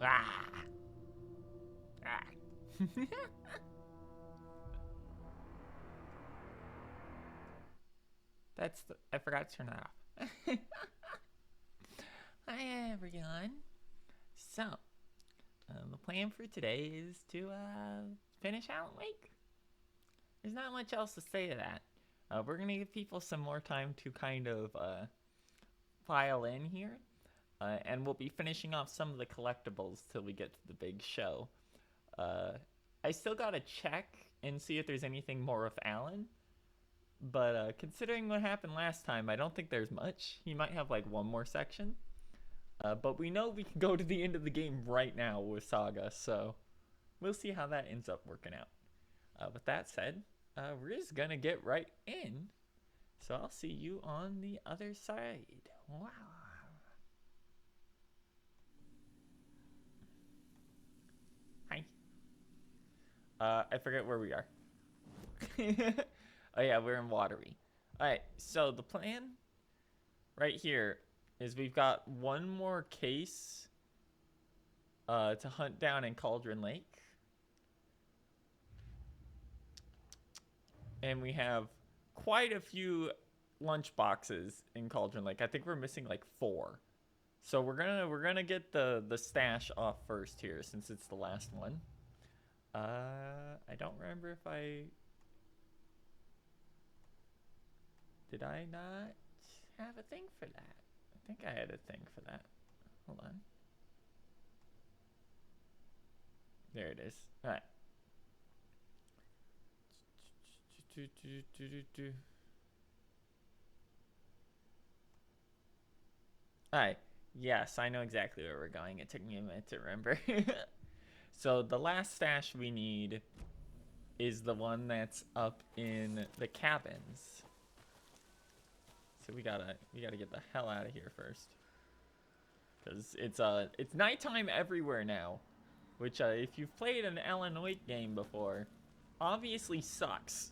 Ah. Ah. I forgot to turn that off. Hi everyone. So, the plan for today is to finish Alan Wake. There's not much else to say to that. We're gonna give people some more time to kind of file in here, and we'll be finishing off some of the collectibles till we get to the big show. Uh, I still gotta check and see if there's anything more of Alan. But considering what happened last time, I don't think there's much. He might have like one more section. But we know we can go to the end of the game right now with Saga, so we'll see how that ends up working out. With that said, we're just gonna get right in. So I'll see you on the other side. Wow. Hi. I forget where we are. Oh yeah, we're in Watery. Alright, so the plan right here is we've got one more case to hunt down in Cauldron Lake. And we have quite a few lunch boxes in Cauldron Lake. I think we're missing like 4. So we're gonna get the stash off first here since it's the last one. I don't remember if did I not have a thing for that? I think I had a thing for that. Hold on. There it is. All right. Alright. Yes, I know exactly where we're going. It took me a minute to remember. So the last stash we need is the one that's up in the cabins. So we gotta get the hell out of here first. Cause it's nighttime everywhere now. Which if you've played an Alan Wake game before, obviously sucks.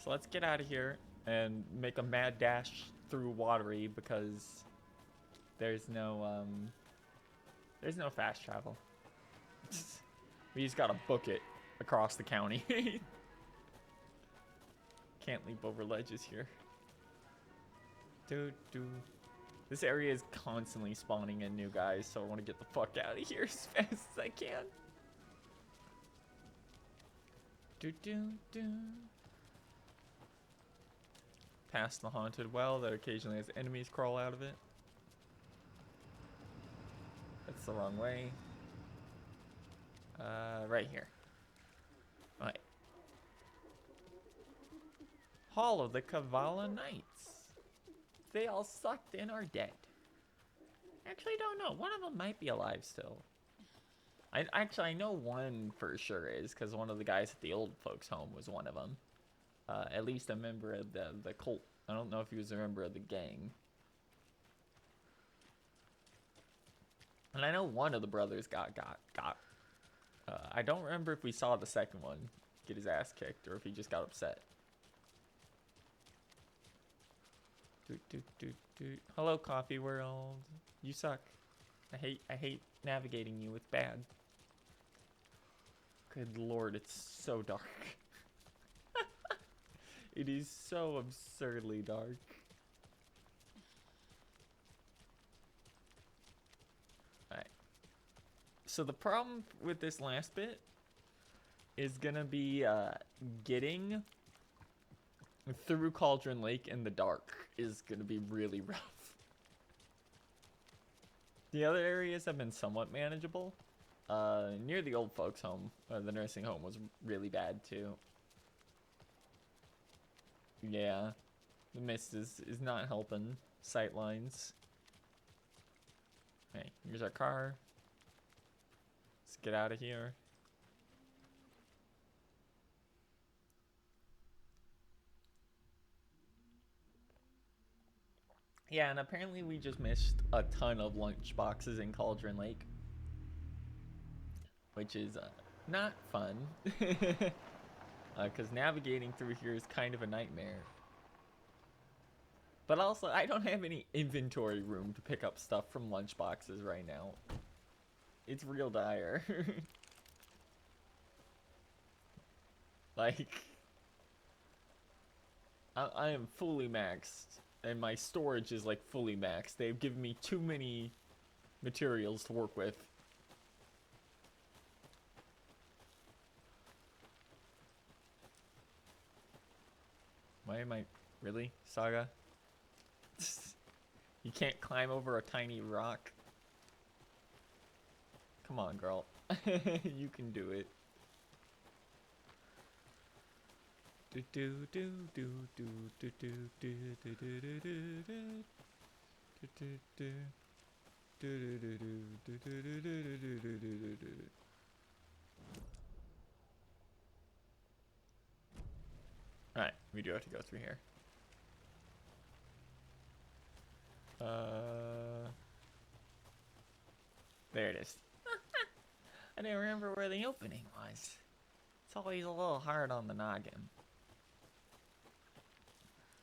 So let's get out of here and make a mad dash through Watery because there's no fast travel. We just gotta book it across the county. Can't leap over ledges here. This area is constantly spawning in new guys, so I want to get the fuck out of here as fast as I can. Past the haunted well that occasionally has enemies crawl out of it. That's the wrong way. Right here. Alright. Hall of the Kavala Knights. They all sucked and are dead. Actually, I don't know. One of them might be alive still. I know one for sure is, because one of the guys at the old folks' home was one of them. At least a member of the cult. I don't know if he was a member of the gang. And I know one of the brothers got. I don't remember if we saw the second one get his ass kicked or if he just got upset. Hello, Coffee World. You suck. I hate navigating you. It's bad. Good lord, it's so dark. It is so absurdly dark. Alright. So the problem with this last bit is gonna be getting through Cauldron Lake in the dark is gonna be really rough. The other areas have been somewhat manageable. Near the old folks' home, the nursing home was really bad too. Yeah, the mist is not helping sight lines. Okay, here's our car. Let's get out of here. Yeah, and apparently we just missed a ton of lunch boxes in Cauldron Lake, which is not fun. Because navigating through here is kind of a nightmare. But also, I don't have any inventory room to pick up stuff from lunchboxes right now. It's real dire. Like, I am fully maxed, and my storage is like fully maxed. They've given me too many materials to work with. Why am I... Really, Saga? You can't climb over a tiny rock? Come on, girl. You can do it. Alright, we do have to go through here. There it is. I didn't remember where the opening was. It's always a little hard on the noggin.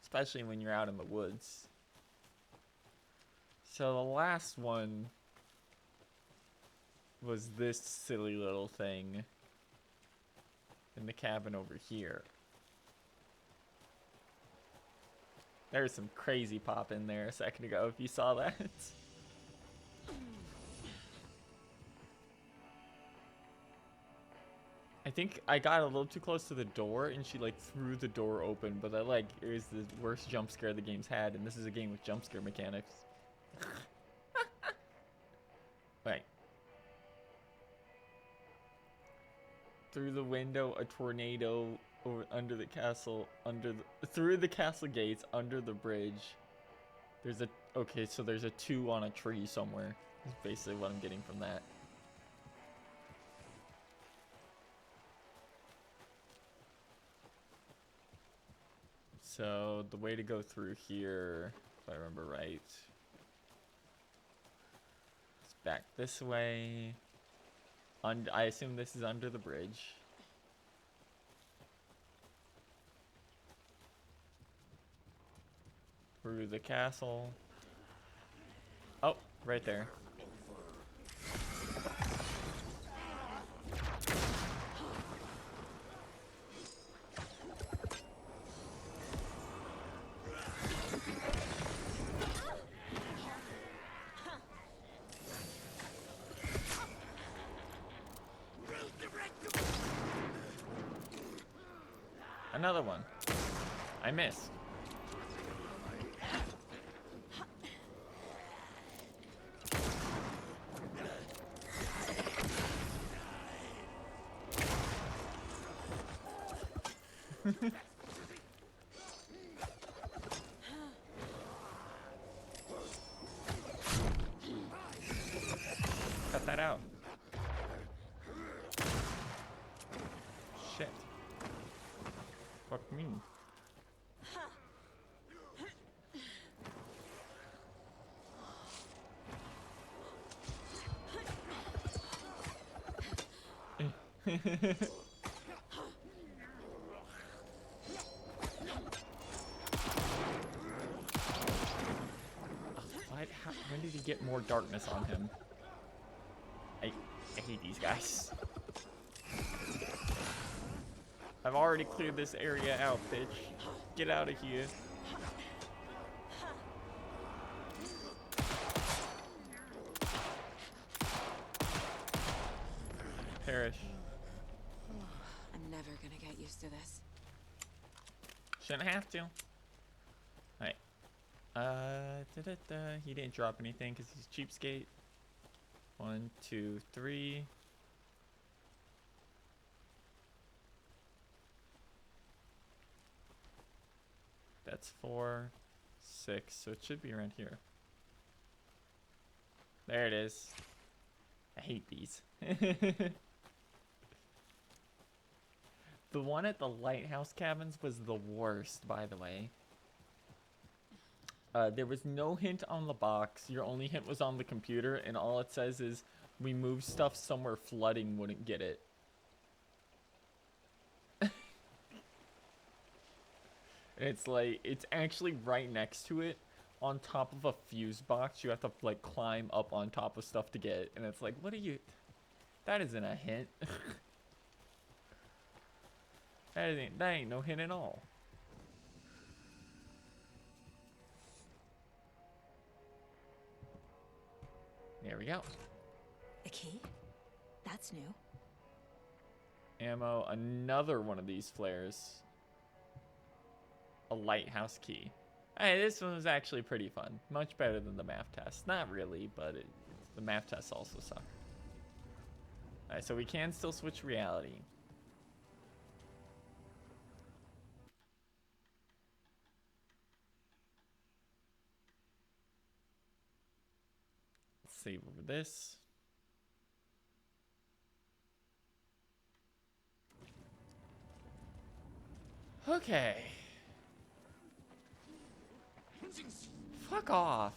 Especially when you're out in the woods. So the last one was this silly little thing in the cabin over here. There was some crazy pop in there a second ago, if you saw that. I think I got a little too close to the door and she like threw the door open, but that like it was the worst jump scare the game's had, and this is a game with jump scare mechanics. Right. Through the window, a tornado over under the castle, through the castle gates, under the bridge. There's a okay, so there's a 2 on a tree somewhere. That's basically what I'm getting from that. So the way to go through here, if I remember right, it's back this way. I assume this is under the bridge. Through the castle. Oh, right there. Another one. I missed. Cut that out. Shit. Fuck me. When did he get more darkness on him? I hate these guys. I've already cleared this area out, bitch. Get out of here. Perish. I'm never gonna get used to this. Shouldn't have to. Alright. He didn't drop anything because he's cheapskate. 1, 2, 3. That's 4, 6. So it should be around here. There it is. I hate these. The one at the lighthouse cabins was the worst, by the way. There was no hint on the box. Your only hint was on the computer, and all it says is, we moved stuff somewhere flooding wouldn't get it. It's like, it's actually right next to it on top of a fuse box. You have to like climb up on top of stuff to get it. And it's like, what are you? That isn't a hint. That ain't no hint at all. There we go. A key? That's new. Ammo, another one of these flares. A lighthouse key. Hey, this one was actually pretty fun. Much better than the math test. Not really, but the math tests also suck. Alright, so we can still switch reality. Let's save over this. Okay. Fuck off.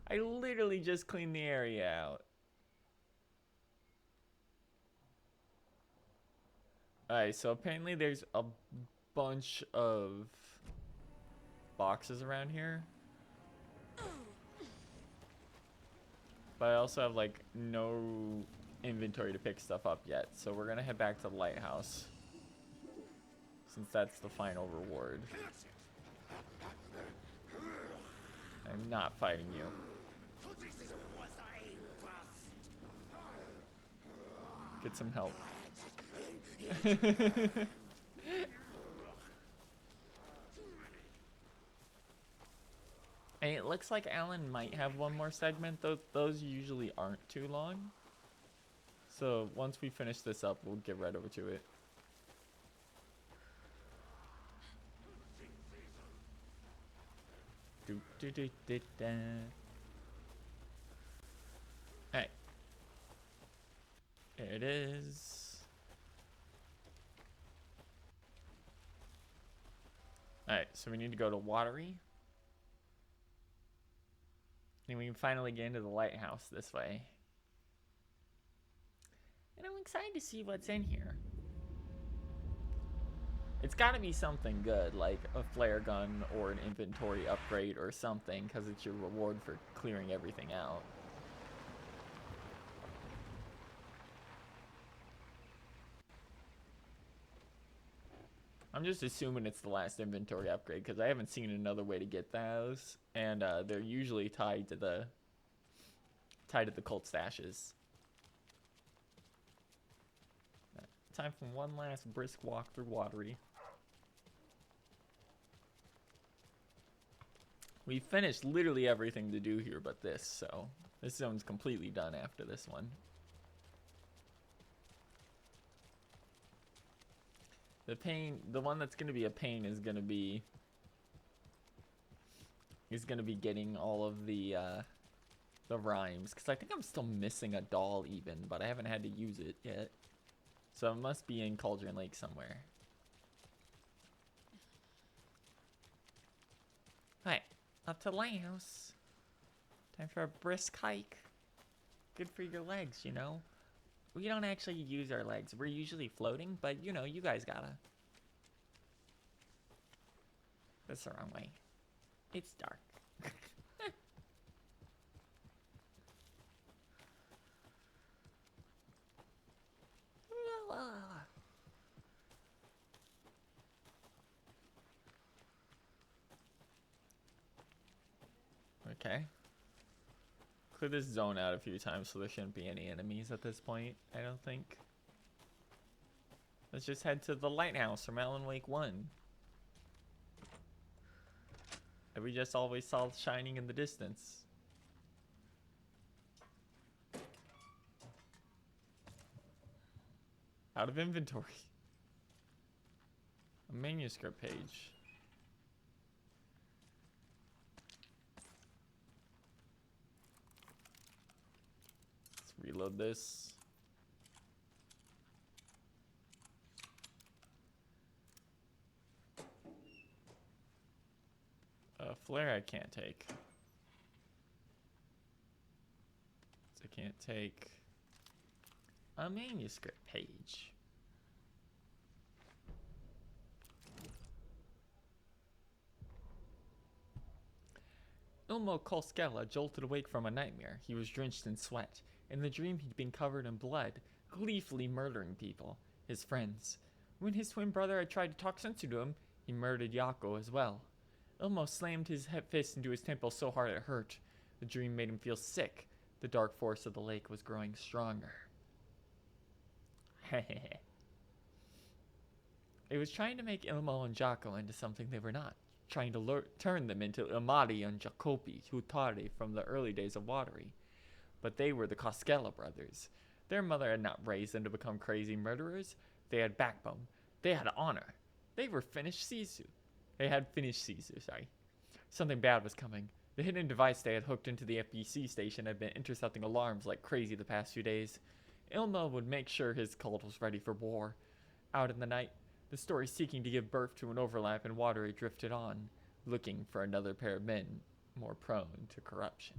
I literally just cleaned the area out. Alright, so apparently there's a bunch of boxes around here. But I also have like no inventory to pick stuff up yet. So we're gonna head back to the lighthouse, since that's the final reward. I'm not fighting you. Get some help. And it looks like Alan might have one more segment. Those usually aren't too long. So once we finish this up, we'll get right over to it. Alright. There it is. Alright, so we need to go to Watery. And we can finally get into the lighthouse this way. And I'm excited to see what's in here. It's gotta be something good, like a flare gun or an inventory upgrade or something, because it's your reward for clearing everything out. I'm just assuming it's the last inventory upgrade, because I haven't seen another way to get those, and they're usually tied to the cult stashes. Time for one last brisk walk through Watery. We finished literally everything to do here but this, so this zone's completely done after this one. The one that's going to be a pain is going to be getting all of the rhymes, because I think I'm still missing a doll even, but I haven't had to use it yet. So it must be in Cauldron Lake somewhere. Alright, up to the lighthouse. Time for a brisk hike. Good for your legs, you know. We don't actually use our legs. We're usually floating, but you know, you guys gotta. That's the wrong way. It's dark. Okay. Clear this zone out a few times so there shouldn't be any enemies at this point, I don't think. Let's just head to the lighthouse from Alan Wake 1. And we just always saw shining in the distance. Out of inventory. A manuscript page. Let's reload this. A flare I can't take. So I can't take a manuscript page. Ilmo Kolskela jolted awake from a nightmare. He was drenched in sweat. In the dream, he'd been covered in blood, gleefully murdering people, his friends. When his twin brother had tried to talk sense into him, he murdered Yako as well. Ilmo slammed his fist into his temple so hard it hurt. The dream made him feel sick. The dark force of the lake was growing stronger. Hehehe. It was trying to make Ilmo and Jako into something they were not, trying to turn them into Ilmari and Jacopi Hutari from the early days of Watery. But they were the Koskela brothers. Their mother had not raised them to become crazy murderers. They had backbone. They had honor. They were finished Sisu. They had finished Sisu, sorry. Something bad was coming. The hidden device they had hooked into the FBC station had been intercepting alarms like crazy the past few days. Ilmo would make sure his cult was ready for war. Out in the night, the story seeking to give birth to an overlap in Watery drifted on, looking for another pair of men more prone to corruption.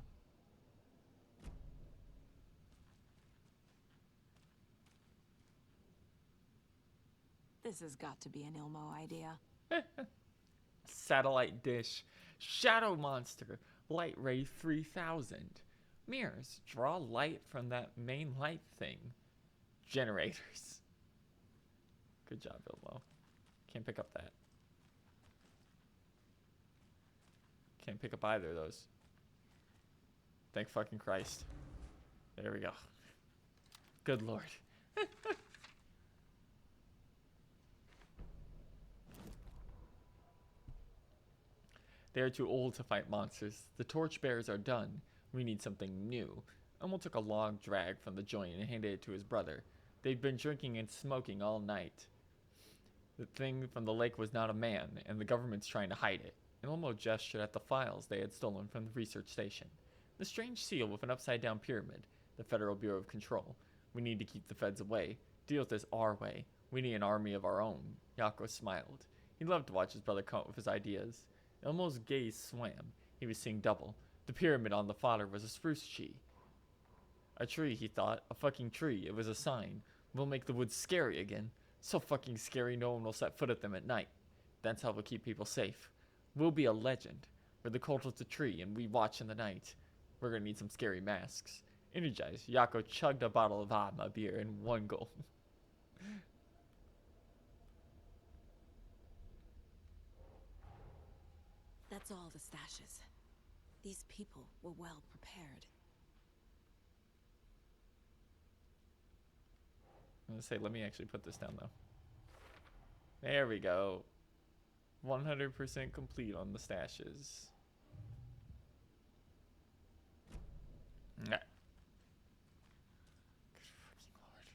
This has got to be an Ilmo idea. Satellite dish. Shadow monster. Light ray 3000. Mirrors. Draw light from that main light thing. Generators. Good job, Ilmo. Can't pick up that. Can't pick up either of those. Thank fucking Christ. There we go. Good Lord. They are too old to fight monsters. The torchbearers are done. We need something new. Elmo took a long drag from the joint and handed it to his brother. They'd been drinking and smoking all night. The thing from the lake was not a man, and the government's trying to hide it. Elmo gestured at the files they had stolen from the research station. The strange seal with an upside-down pyramid. The Federal Bureau of Control. We need to keep the feds away. Deal with this our way. We need an army of our own. Yako smiled. He loved to watch his brother come up with his ideas. Elmo's gaze swam. He was seeing double. The pyramid on the fodder was a spruce tree. A tree, he thought. A fucking tree. It was a sign. We'll make the woods scary again. So fucking scary no one will set foot at them at night. That's how we'll keep people safe. We'll be a legend. We're the cult of the tree and we watch in the night. We're gonna need some scary masks. Energized, Yako chugged a bottle of Ama beer in one go. That's all the stashes. These people were well prepared. I'm gonna say, let me actually put this down though. There we go. 100% complete on the stashes. Okay. Good fucking Lord.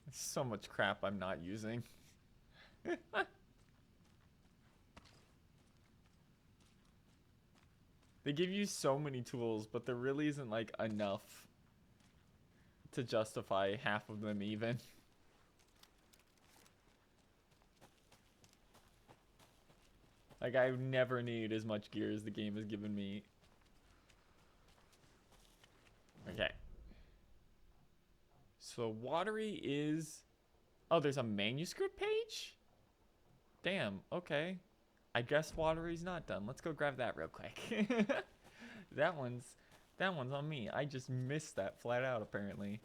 There's so much crap I'm not using. They give you so many tools, but there really isn't like enough to justify half of them even. Like, I never need as much gear as the game has given me. Okay. So Watery is... Oh, there's a manuscript page? Damn, okay. I guess Watery's not done. Let's go grab that real quick. That one's on me. I just missed that flat out, apparently.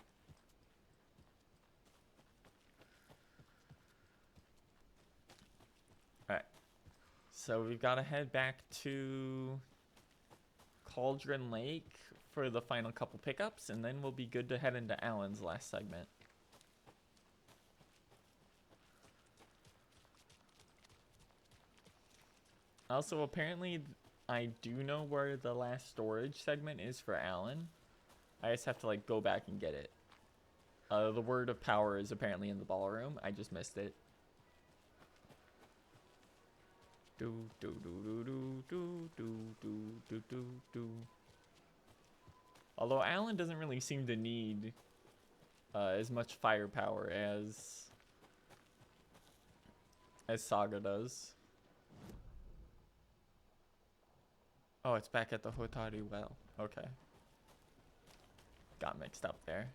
Alright. So we've got to head back to Cauldron Lake for the final couple pickups, and then we'll be good to head into Alan's last segment. Also, apparently, I do know where the last storage segment is for Alan. I just have to, like, go back and get it. The word of power is apparently in the ballroom. I just missed it. Do do do do do do do do do do. Although Alan doesn't really seem to need as much firepower as Saga does. Oh, it's back at the Hotari well. Okay. Got mixed up there.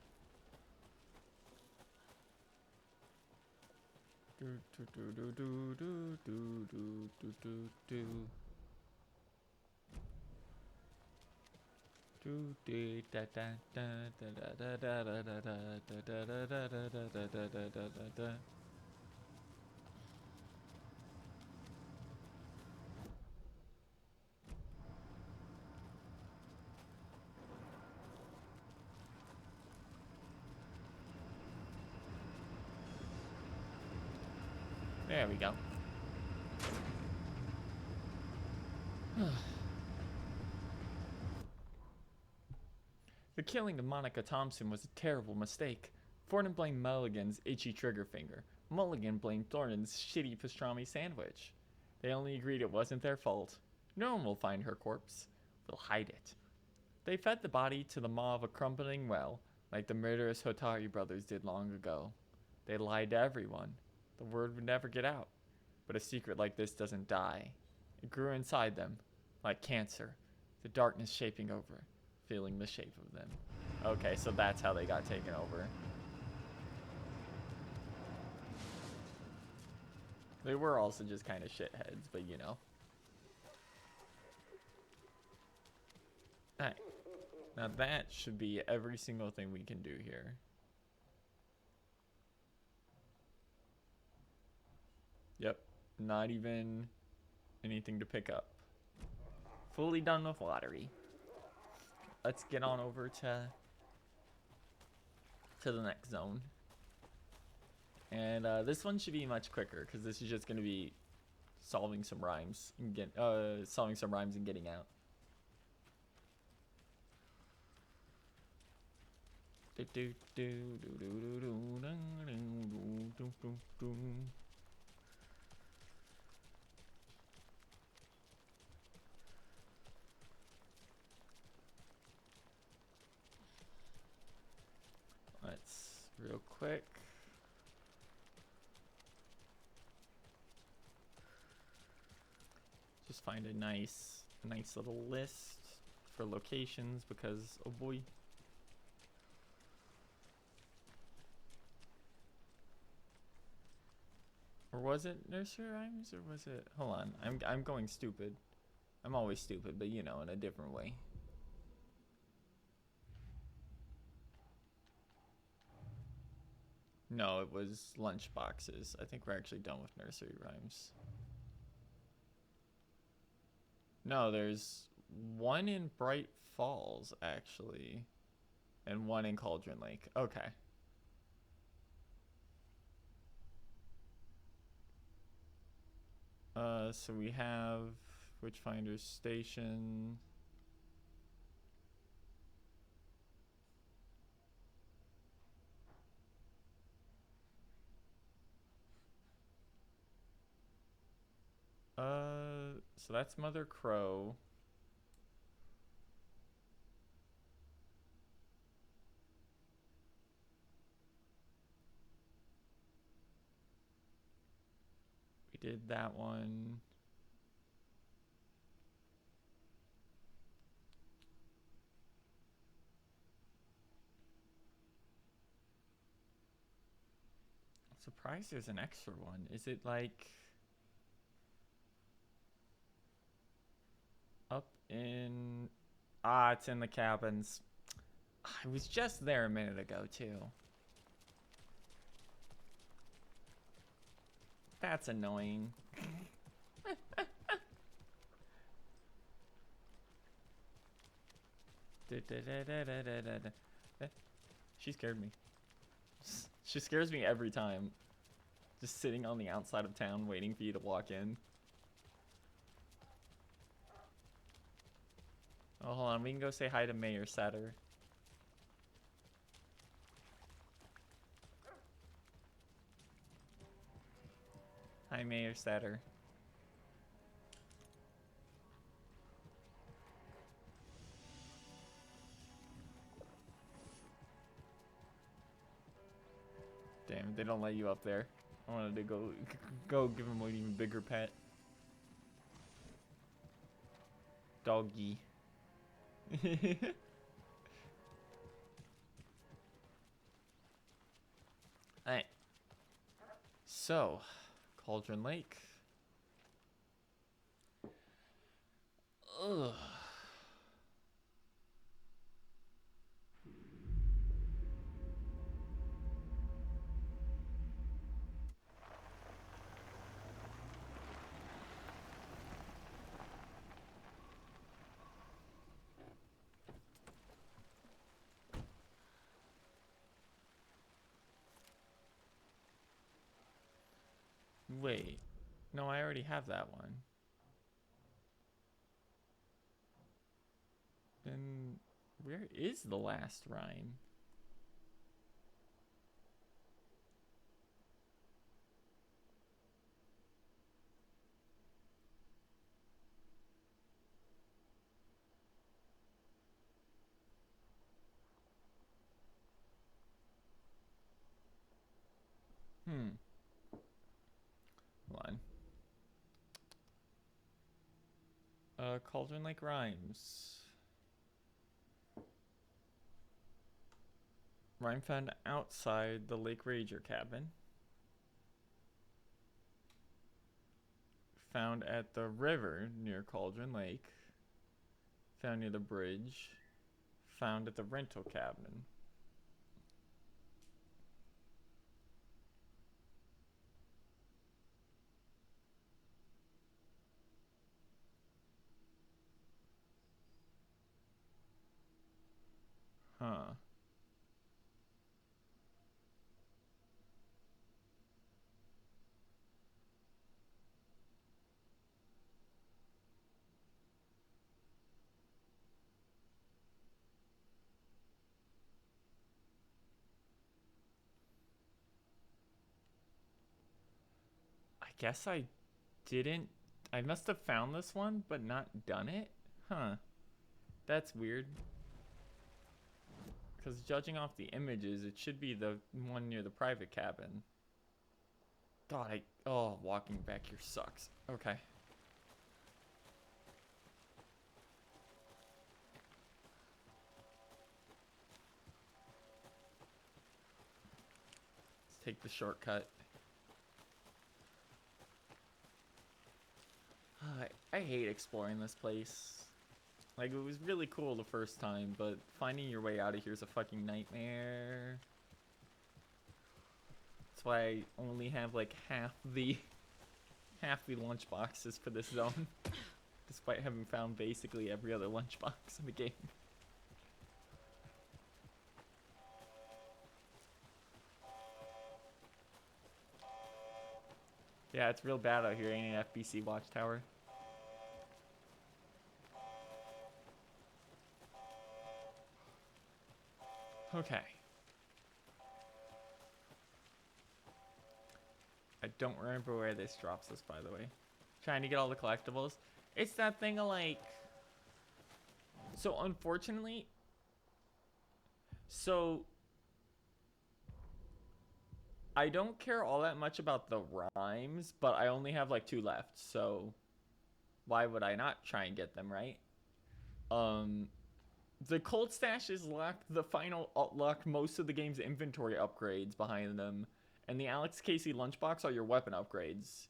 There we go. The killing of Monica Thompson was a terrible mistake. Thornton blamed Mulligan's itchy trigger finger. Mulligan blamed Thornton's shitty pastrami sandwich. They only agreed it wasn't their fault. No one will find her corpse. We'll hide it. They fed the body to the maw of a crumbling well, like the murderous Hotari brothers did long ago. They lied to everyone. The word would never get out. But a secret like this doesn't die. It grew inside them, like cancer, the darkness shaping over, feeling the shape of them. Okay, so that's how they got taken over. They were also just kind of shitheads, but you know. Alright. Now that should be every single thing we can do here. Yep. Not even anything to pick up. Fully done with lottery. Let's get on over to the next zone. And this one should be much quicker because this is just going to be solving some rhymes and getting out. Let's real quick. Just find a nice little list for locations because oh boy. Or was it nursery rhymes or was it? Hold on, I'm going stupid. I'm always stupid, but you know, in a different way. No, it was lunch boxes. I think we're actually done with nursery rhymes. No, there's one in Bright Falls, actually. And one in Cauldron Lake. Okay. So we have Witchfinder Station. So that's Mother Crow. We did that one. I'm surprised there's an extra one. Is it like up in... Ah, it's in the cabins. I was just there a minute ago, too. That's annoying. She scared me. She scares me every time. Just sitting on the outside of town waiting for you to walk in. Oh, hold on. We can go say hi to Mayor Satter. Hi, Mayor Satter. Damn, they don't let you up there. I wanted to go give him an even bigger pet. Doggy. Alright. So, Cauldron Lake. Ugh. Wait. No, I already have that one. Then where is the last rhyme? Hold on. Cauldron Lake rhymes. Rhyme found outside the Lake Rager cabin. Found at the river near Cauldron Lake. Found near the bridge. Found at the rental cabin. Huh. I guess I didn't. I must have found this one, but not done it? Huh. That's weird. Because judging off the images, it should be the one near the private cabin. God, oh, walking back here sucks. Okay. Let's take the shortcut. I hate exploring this place. Like, it was really cool the first time, but finding your way out of here is a fucking nightmare. That's why I only have like half the lunch boxes for this zone, despite having found basically every other lunchbox in the game. Yeah, it's real bad out here. Ain't an FBC watchtower. Okay. I don't remember where this drops us, by the way. Trying to get all the collectibles. It's that thing of like... So, unfortunately... So... I don't care all that much about the rhymes, but I only have like 2 left, so... Why would I not try and get them, right? The cold stashes lock most of the game's inventory upgrades behind them. And the Alex Casey lunchbox are your weapon upgrades.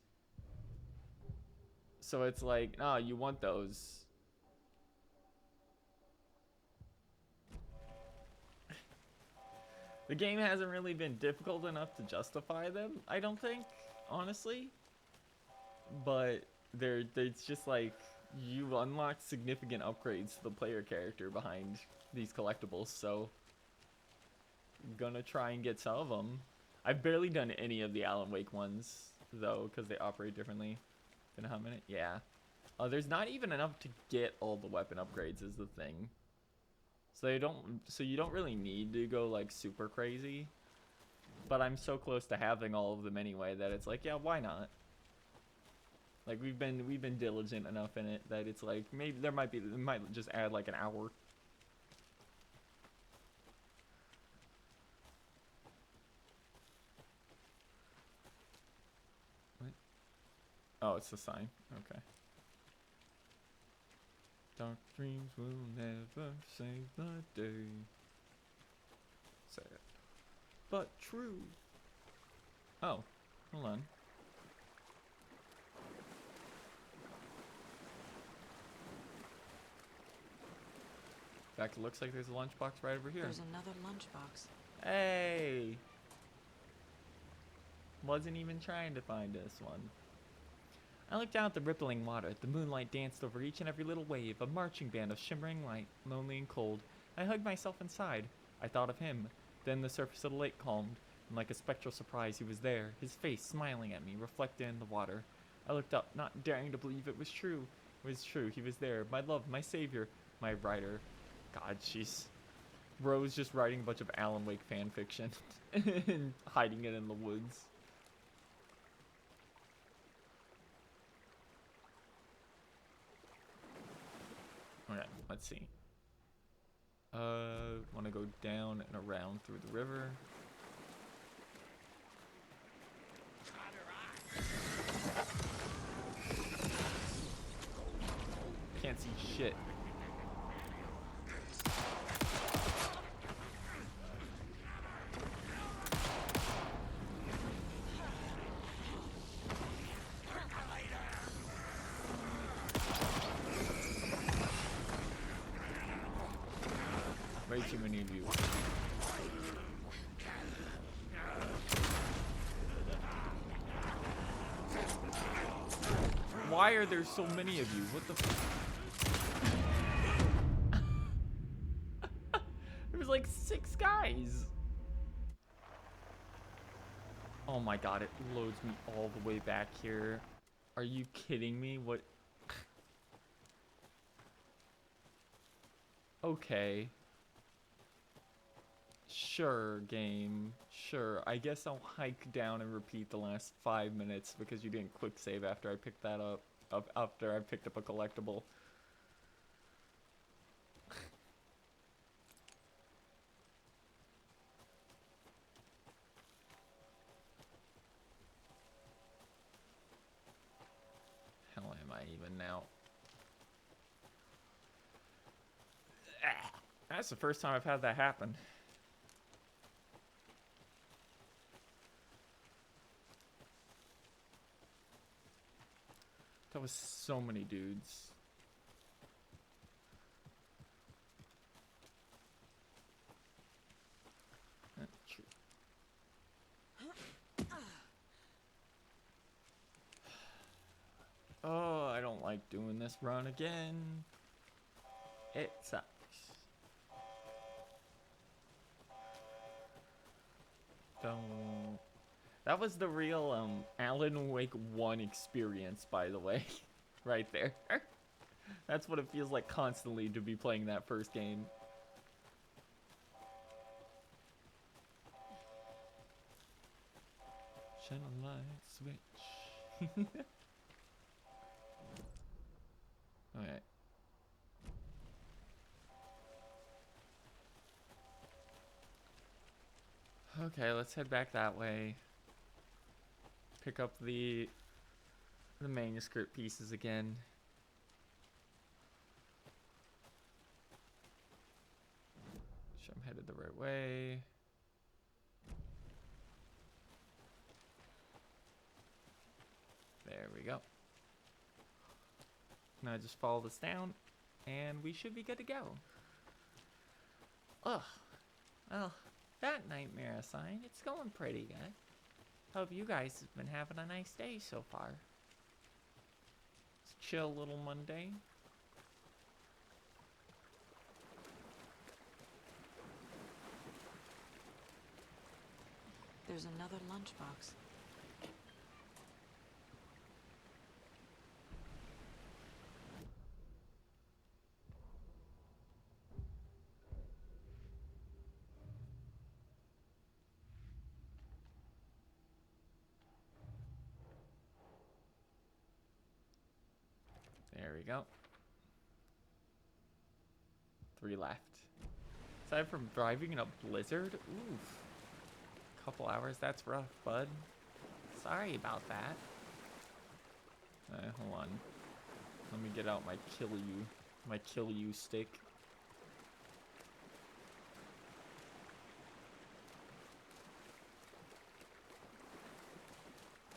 So it's like, nah, you want those. The game hasn't really been difficult enough to justify them, I don't think, honestly. But it's just like, you unlock significant upgrades to the player character behind these collectibles, so I'm gonna try and get some of them. I've barely done any of the Alan Wake ones, though, because they operate differently. Been how many? Yeah. There's not even enough to get all the weapon upgrades is the thing. So you don't really need to go like super crazy. But I'm so close to having all of them anyway that it's like, yeah, why not? Like we've been diligent enough in it that it's like maybe they might just add like an hour. What? Oh, it's the sign. Okay. Dark dreams will never save the day. Say it. But true. Oh. Hold on. In fact, it looks like there's a lunchbox right over here. There's another lunchbox. Hey! Wasn't even trying to find this one. I looked down at the rippling water. The moonlight danced over each and every little wave, a marching band of shimmering light, lonely and cold. I hugged myself inside. I thought of him. Then the surface of the lake calmed, and like a spectral surprise, he was there, his face smiling at me, reflected in the water. I looked up, not daring to believe it was true. It was true. He was there. My love, my savior, my writer. God, she's... Rose just writing a bunch of Alan Wake fan fiction and hiding it in the woods. Okay, let's see. Want to go down and around through the river. Can't see shit. Way too many of you. Why are there so many of you? What the There's like 6 guys. Oh my god, it loads me all the way back here. Are you kidding me? What? Okay. Sure, game. Sure. I guess I'll hike down and repeat the last 5 minutes because you didn't quick save after I picked that up. After I picked up a collectible. Hell am I even now? That's the first time I've had that happen. That was so many dudes. Oh, I don't like doing this run again. It sucks. Don't. That was the real Alan Wake 1 experience, by the way. Right there. That's what it feels like constantly to be playing that first game. Channel light switch. Alright. Okay, let's head back that way. Pick up the manuscript pieces again. Sure I'm headed the right way. There we go. Now just follow this down, and we should be good to go. Ugh. Well, that nightmare aside, it's going pretty good. Hope you guys have been having a nice day so far. It's a chill little Monday. There's another lunchbox. There we go. 3 left. Aside from driving in a blizzard, oof. Couple hours, that's rough, bud. Sorry about that. Hold on. Let me get out my kill you stick.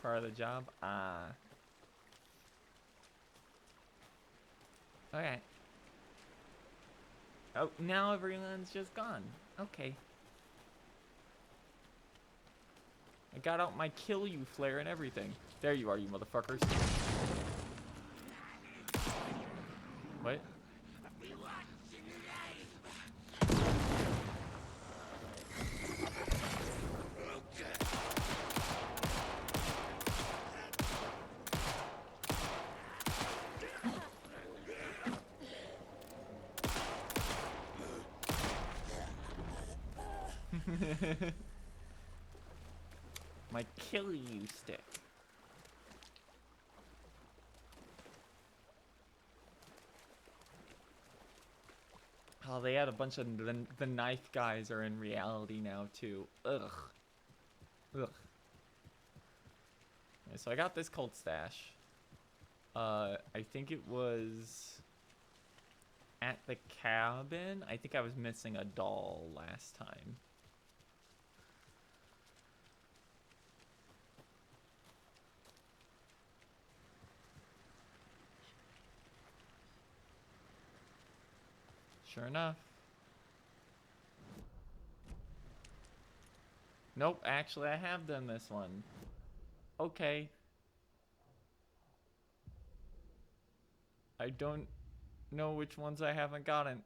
part of the job. Okay. Oh, now everyone's just gone. Okay. I got out my kill you flare and everything. There you are, you motherfuckers. What? My kill you stick. Oh, they had a bunch of the knife guys are in reality now too. Ugh. Ugh. Okay, so I got this cult stash. I think it was at the cabin. I think I was missing a doll last time. Sure enough. Nope, actually I have done this one. Okay. I don't know which ones I haven't gotten.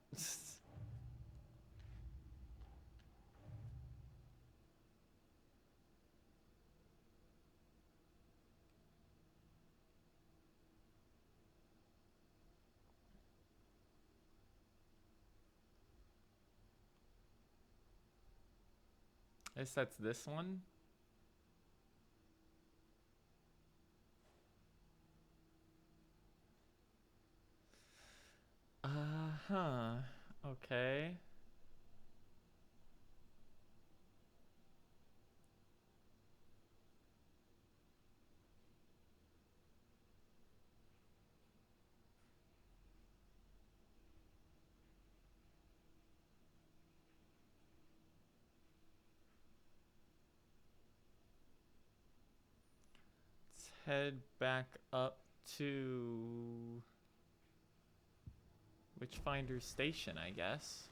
I guess that's this one. Huh. Okay. Let's head back up to Witchfinder Station, I guess.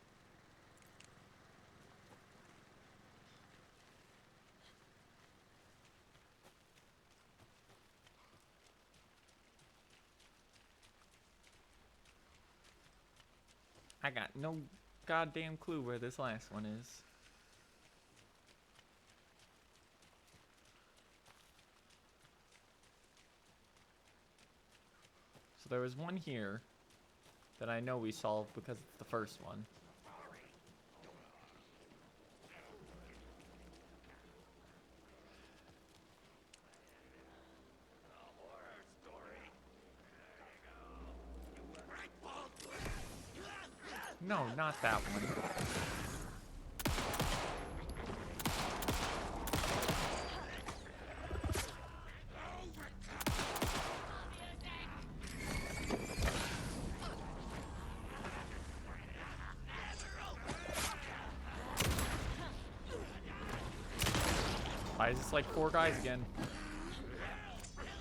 I got no goddamn clue where this last one is. So there was one here that I know we solved because it's the first one. No, not that one. Why is this like 4 guys again?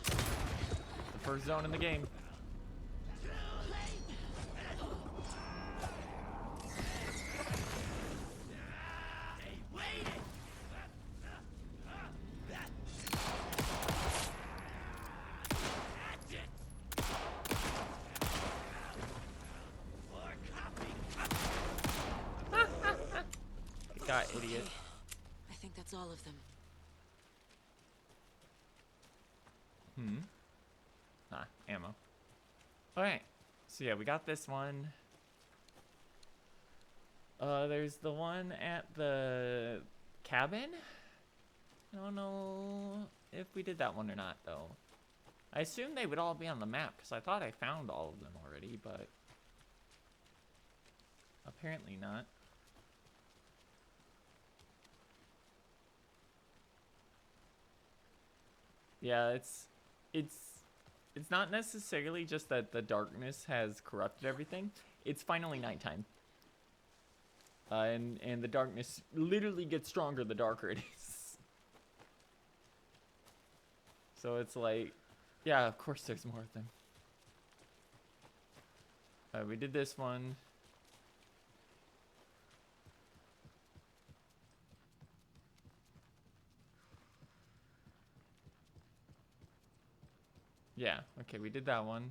The first zone in the game. God, idiot. I think that's all of them. Ammo. Alright. So yeah, we got this one. There's the one at the cabin. I don't know if we did that one or not, though. I assume they would all be on the map, because I thought I found all of them already, but apparently not. Yeah, it's not necessarily just that the darkness has corrupted everything. It's finally nighttime. And the darkness literally gets stronger the darker it is. So it's like, yeah, of course there's more of them. We did this one. Yeah, okay, we did that one.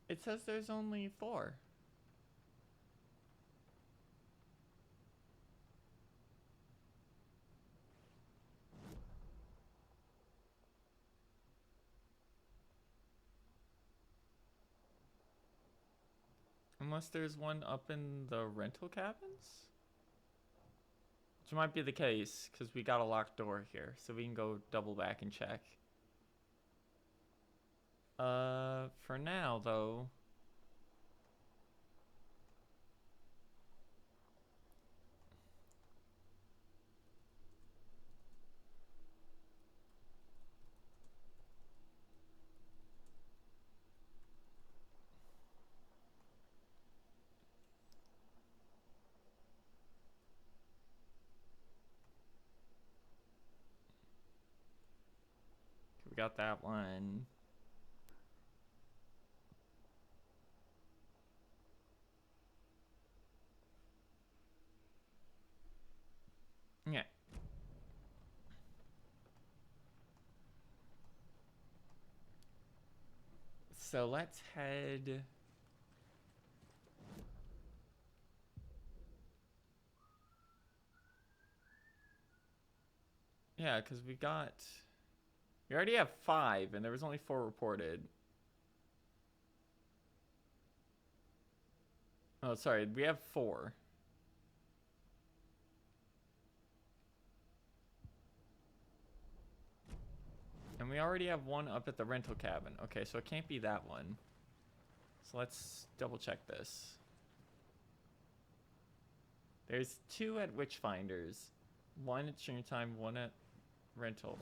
It says there's only 4. Unless there's one up in the rental cabins? Which might be the case, because we got a locked door here. So we can go double back and check. For now, though... we got that one. Yeah. So let's head... Yeah, because we already have 5, and there was only 4 reported. Oh, sorry, we have 4. And we already have 1 up at the rental cabin. Okay, so it can't be that one. So let's double check this. There's 2 at Witchfinders. 1 at stream time, 1 at rental.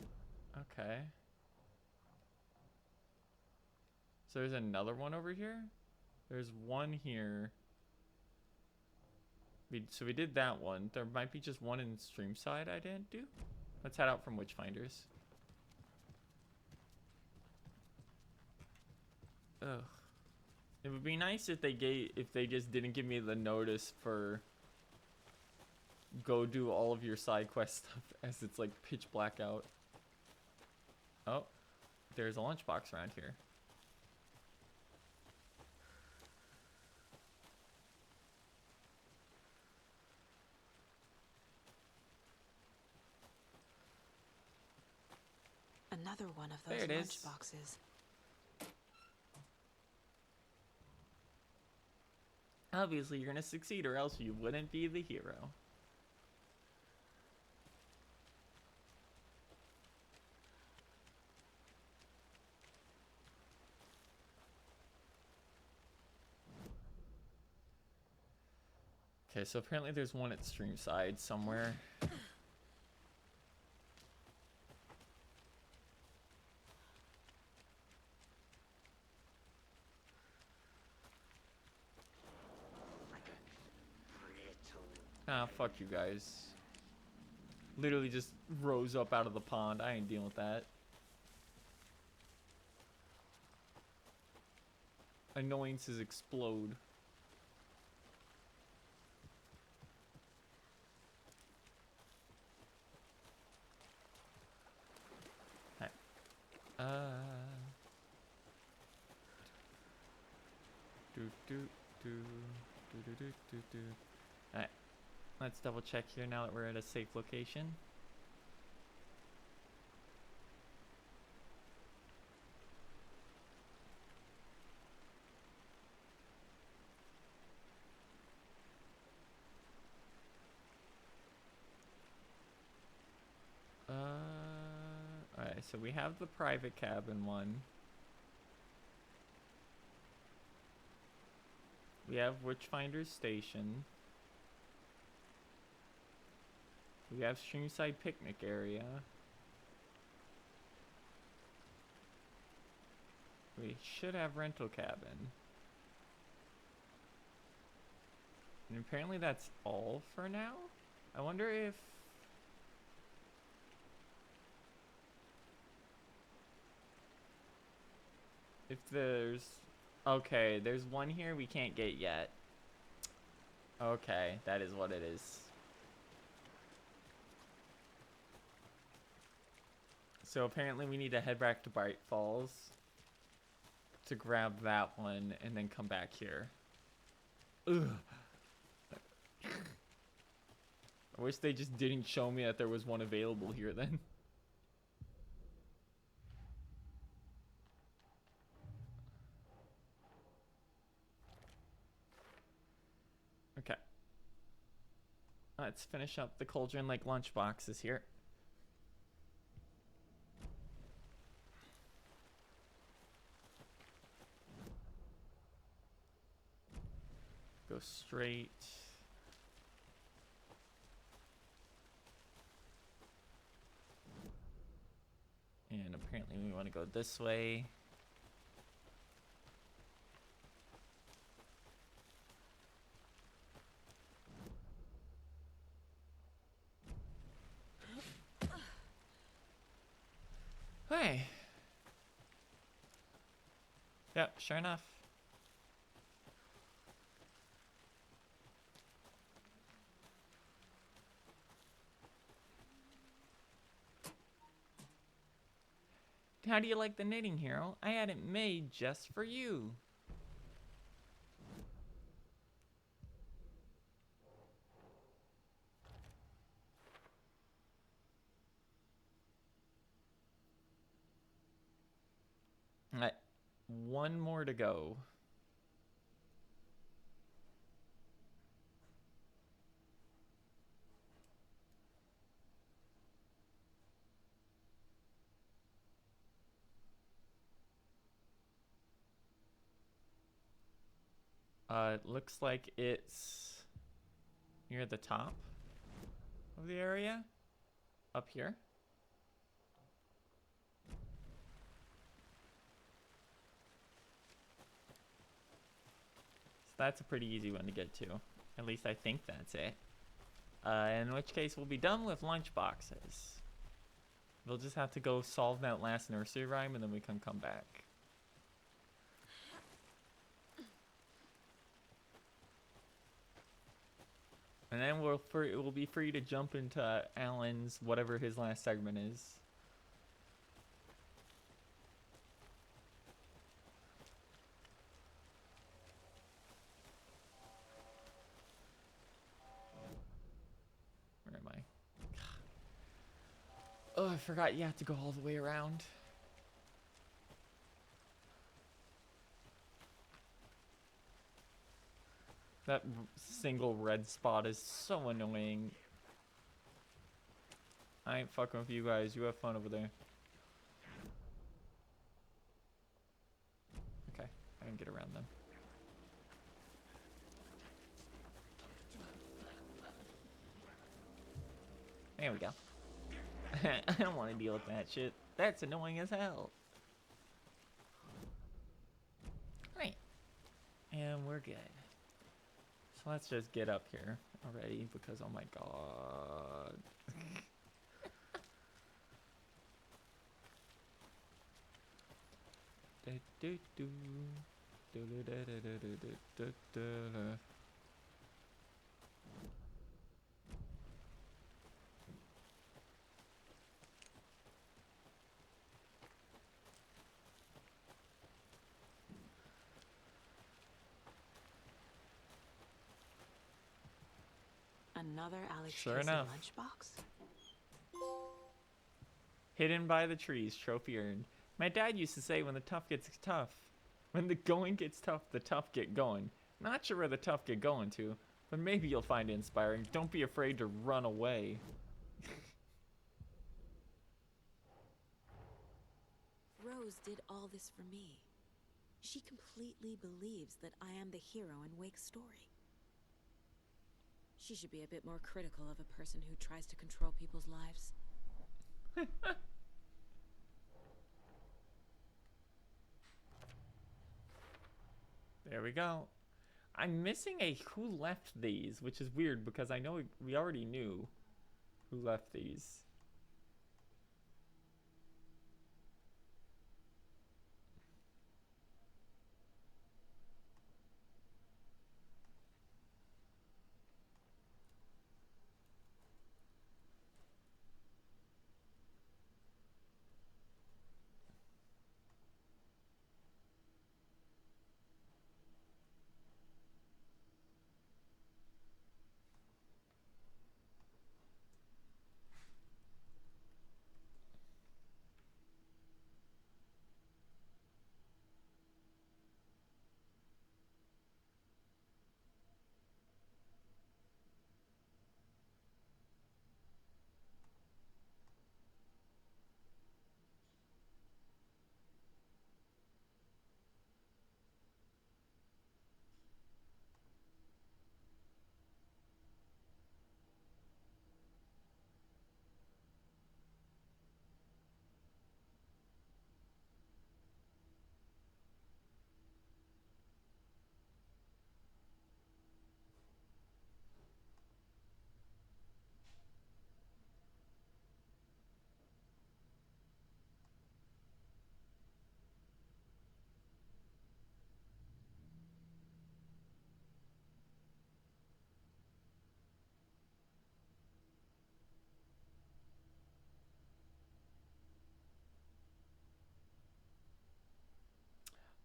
Okay. So there's another one over here? There's 1 here. So we did that one. There might be just 1 in stream side I didn't do. Let's head out from Witchfinders. Ugh. It would be nice if they just didn't give me the notice for go do all of your side quest stuff as it's like pitch black out. Oh, there's a lunchbox around here. Another one of those lunchboxes. Obviously, you're gonna succeed, or else you wouldn't be the hero. Okay, so apparently there's 1 at stream side somewhere. Ah, fuck you guys. Literally just rose up out of the pond. I ain't dealing with that. Annoyances explode. Alright. Alright. Let's double check here now that we're at a safe location. Alright, so we have the private cabin one. We have Witchfinder's Station. We have Streamside Picnic Area. We should have Rental Cabin. And apparently that's all for now. I wonder if there's... Okay, there's one here we can't get yet. Okay, that is what it is. So apparently we need to head back to Bright Falls to grab that one and then come back here. Ugh. I wish they just didn't show me that there was one available here then. Okay. Let's finish up the Cauldron Lake lunch boxes here. Go straight. And apparently we want to go this way. Hey. Yep, sure enough. How do you like the knitting, hero? I had it made just for you. Alright, one more to go. It looks like it's near the top of the area. Up here. So that's a pretty easy one to get to. At least I think that's it. In which case we'll be done with lunch boxes. We'll just have to go solve that last nursery rhyme and then we can come back. And then we'll be free to jump into Alan's, whatever his last segment is. Where am I? Oh, I forgot you have to go all the way around. That single red spot is so annoying. I ain't fucking with you guys. You have fun over there. Okay, I can get around them. There we go. I don't want to deal with that shit. That's annoying as hell. Right. And we're good. So let's just get up here already because, oh my god. Another Alex Sure Casey enough. lunchbox? Hidden by the trees, trophy earned. My dad used to say when the tough gets tough, when the going gets tough, the tough get going. Not sure where the tough get going to, but maybe you'll find it inspiring. Don't be afraid to run away. Rose did all this for me. She completely believes that I am the hero in Wake's story. She should be a bit more critical of a person who tries to control people's lives. There we go. I'm missing a who left these, which is weird because I know we already knew who left these.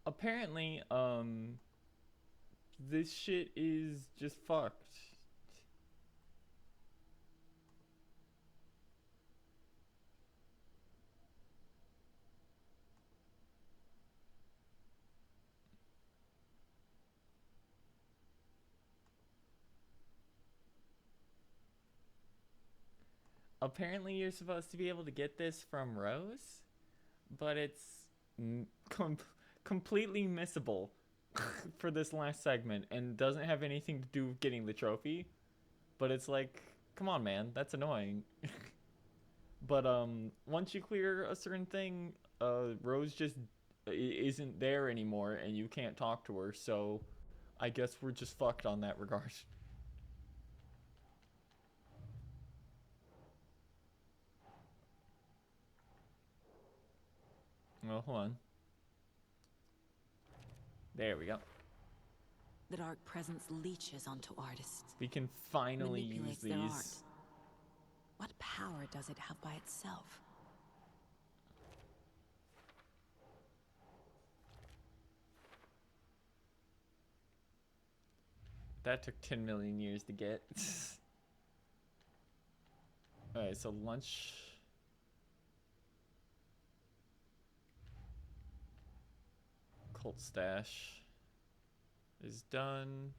Apparently, this shit is just fucked. Apparently, you're supposed to be able to get this from Rose, but it's com- completely missable for this last segment and doesn't have anything to do with getting the trophy. But it's like, come on, man, that's annoying. But once you clear a certain thing, Rose just isn't there anymore, and you can't talk to her. So I guess we're just fucked on that regard. Well, hold on. There we go. The dark presence leeches onto artists, We can finally use manipulates their art. these. What power does it have by itself? That took 10 million years to get. Alright, so lunch. Cult stash is done.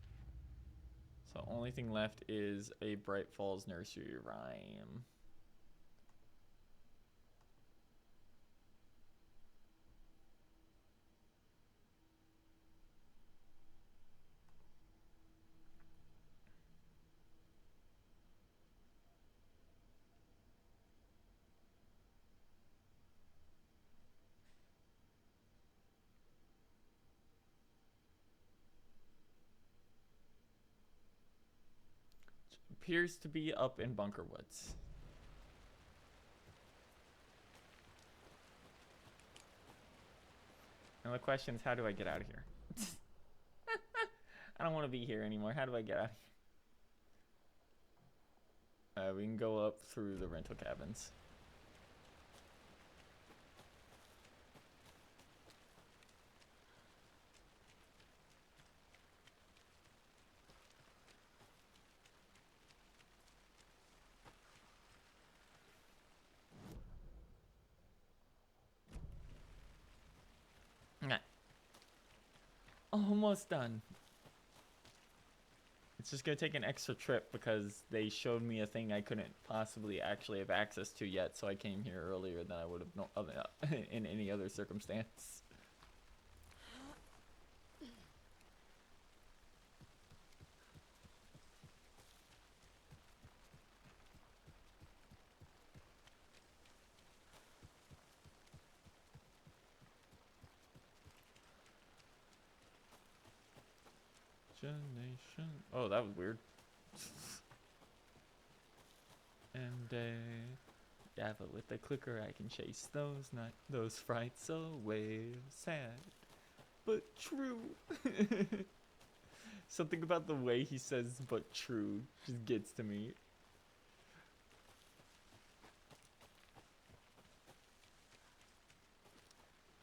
So only thing left is a Bright Falls nursery rhyme. Appears to be up in Bunker Woods. And the question is, how do I get out of here? I don't want to be here anymore. How do I get out of here? We can go up through the rental cabins. Almost done. It's just gonna take an extra trip because they showed me a thing I couldn't possibly actually have access to yet, so I came here earlier than I would have in any other circumstance. imagination. Oh, that was weird. And yeah, but with the clicker I can chase those frights away. Sad, but true. Something about the way he says "but true" just gets to me.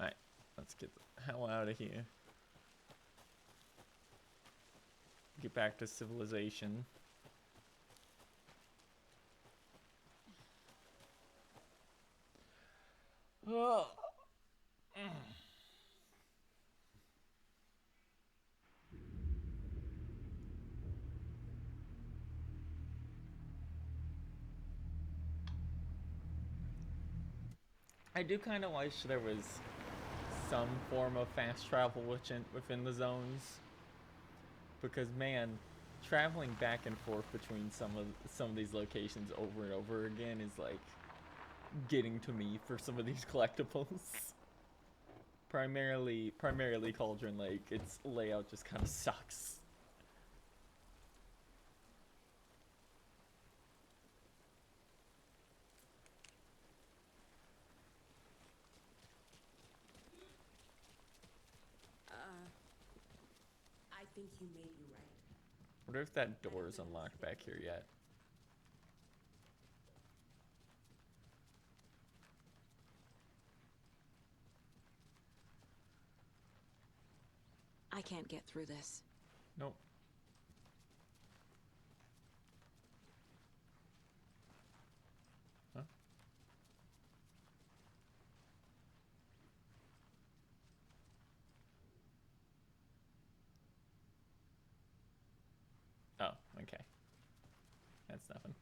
Alright, let's get the hell out of here. Get back to civilization. Oh. I do kind of wish there was some form of fast travel within the zones, because man, traveling back and forth between some of these locations over and over again is like getting to me for some of these collectibles. Primarily Cauldron Lake. Its layout just kind of sucks. I think you may be right. I wonder if that door is unlocked back here yet. I can't get through this. Nope. Huh? Oh, okay. That's nothing.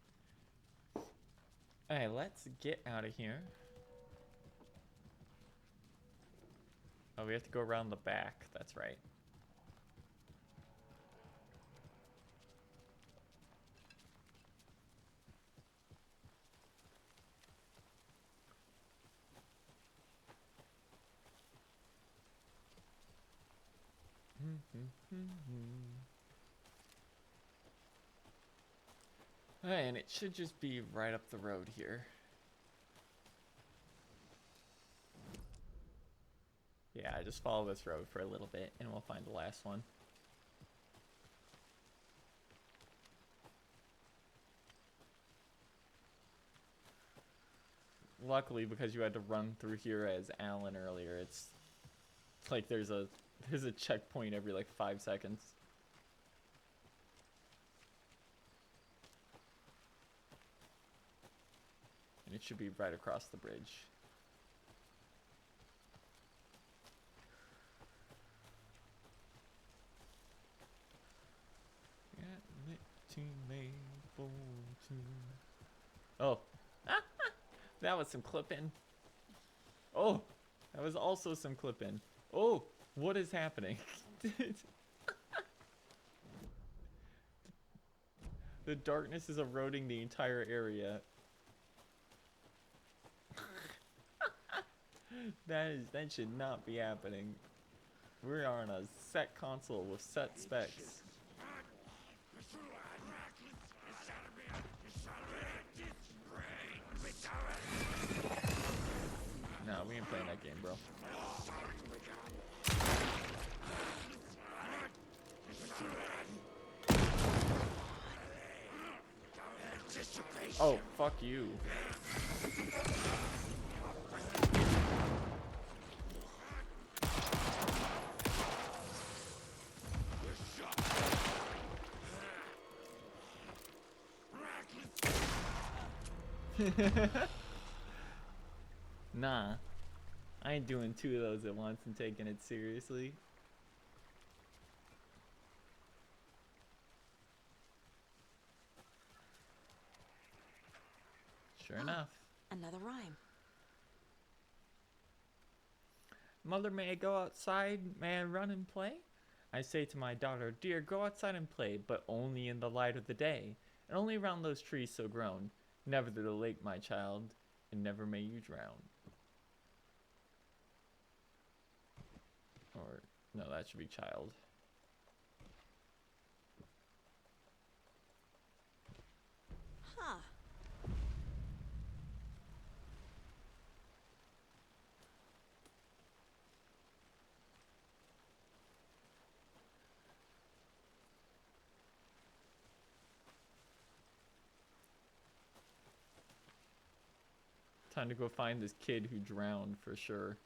Alright, let's get out of here. Oh, we have to go around the back. That's right. Alright, and it should just be right up the road here. Yeah, just follow this road for a little bit and we'll find the last one. Luckily, because you had to run through here as Alan earlier, it's like there's a checkpoint every like 5 seconds. And it should be right across the bridge. Oh, that was some clipping. Oh, that was also some clipping. Oh, what is happening? The darkness is eroding the entire area. That should not be happening. We are on a set console with set specs. No, we ain't playing that game, bro. Oh, fuck you. Nah, I ain't doing 2 of those at once and taking it seriously. Sure enough. Another rhyme. Mother, may I go outside? May I run and play? I say to my daughter, dear, go outside and play, but only in the light of the day, and only round those trees so grown. Never to the lake, my child, and never may you drown. Or, no, that should be child. Time to go find this kid who drowned for sure.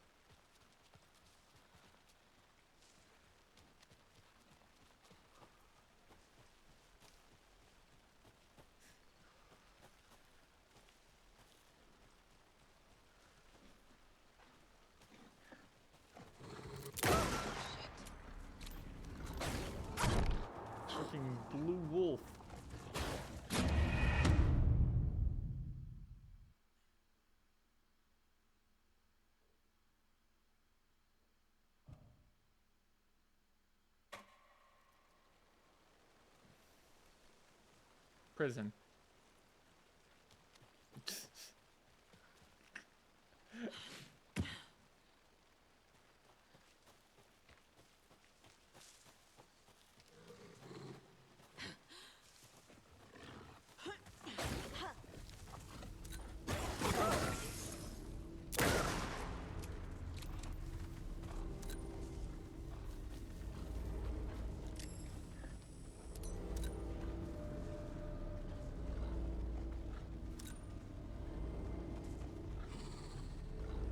Fucking blue wolf. Prison.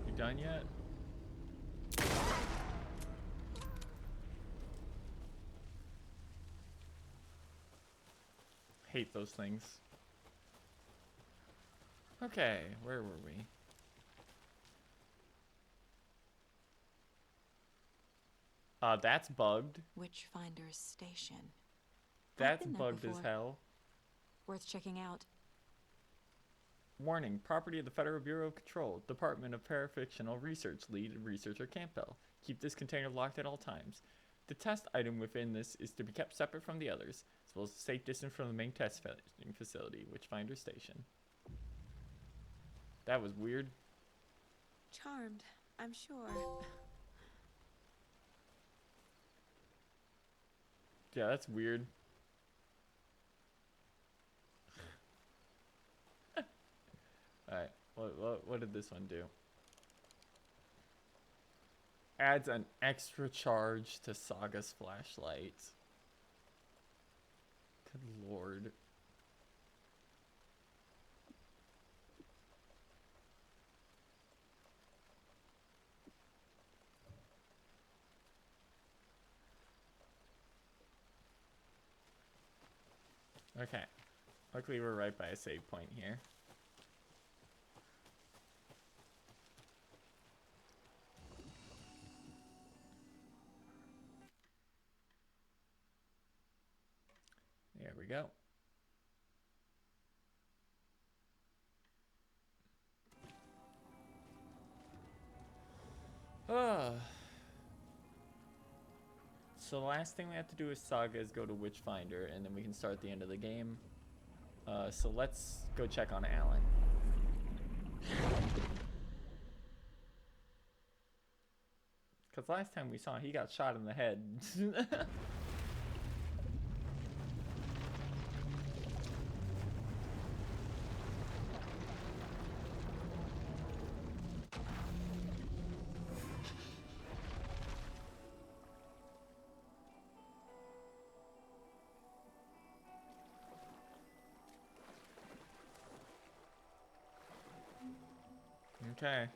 You done yet? Hate those things. Okay, where were we? That's bugged. Witchfinder's Station. I've That's been there bugged as before. hell. Worth checking out. Warning, property of the Federal Bureau of Control, Department of Parafictional Research, lead researcher Campbell. Keep this container locked at all times. The test item within this is to be kept separate from the others, as well as a safe distance from the main testing facility, Witchfinder Station. That was weird. Charmed, I'm sure. Yeah, that's weird. Alright, what did this one do? Adds an extra charge to Saga's flashlight. Good lord. Okay. Luckily we're right by a save point here. There we go. So the last thing we have to do with Saga is go to Witchfinder, and then we can start the end of the game. So let's go check on Alan. Because last time we saw him, he got shot in the head. Okay.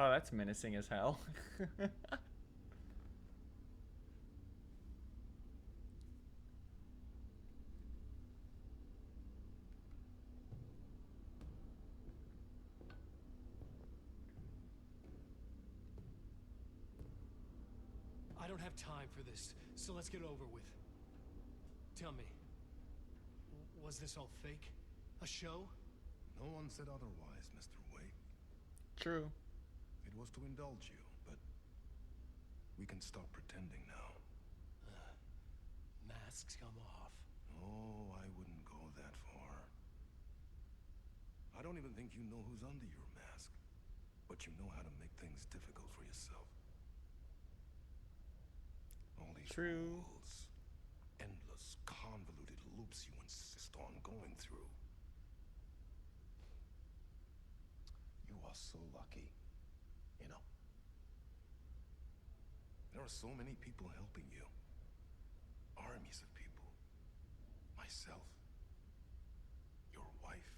Oh, that's menacing as hell. I don't have time for this, so let's get over with. Tell me, was this all fake? A show? No one said otherwise, Mr. Wake. True. It was to indulge you, but we can stop pretending now. Masks come off. Oh, I wouldn't go that far. I don't even think you know who's under your mask. but you know how to make things difficult for yourself. All these True. rules, endless, convoluted loops you insist on going through. You are so lucky, you know. There are so many people helping you. Armies of people. Myself. Your wife.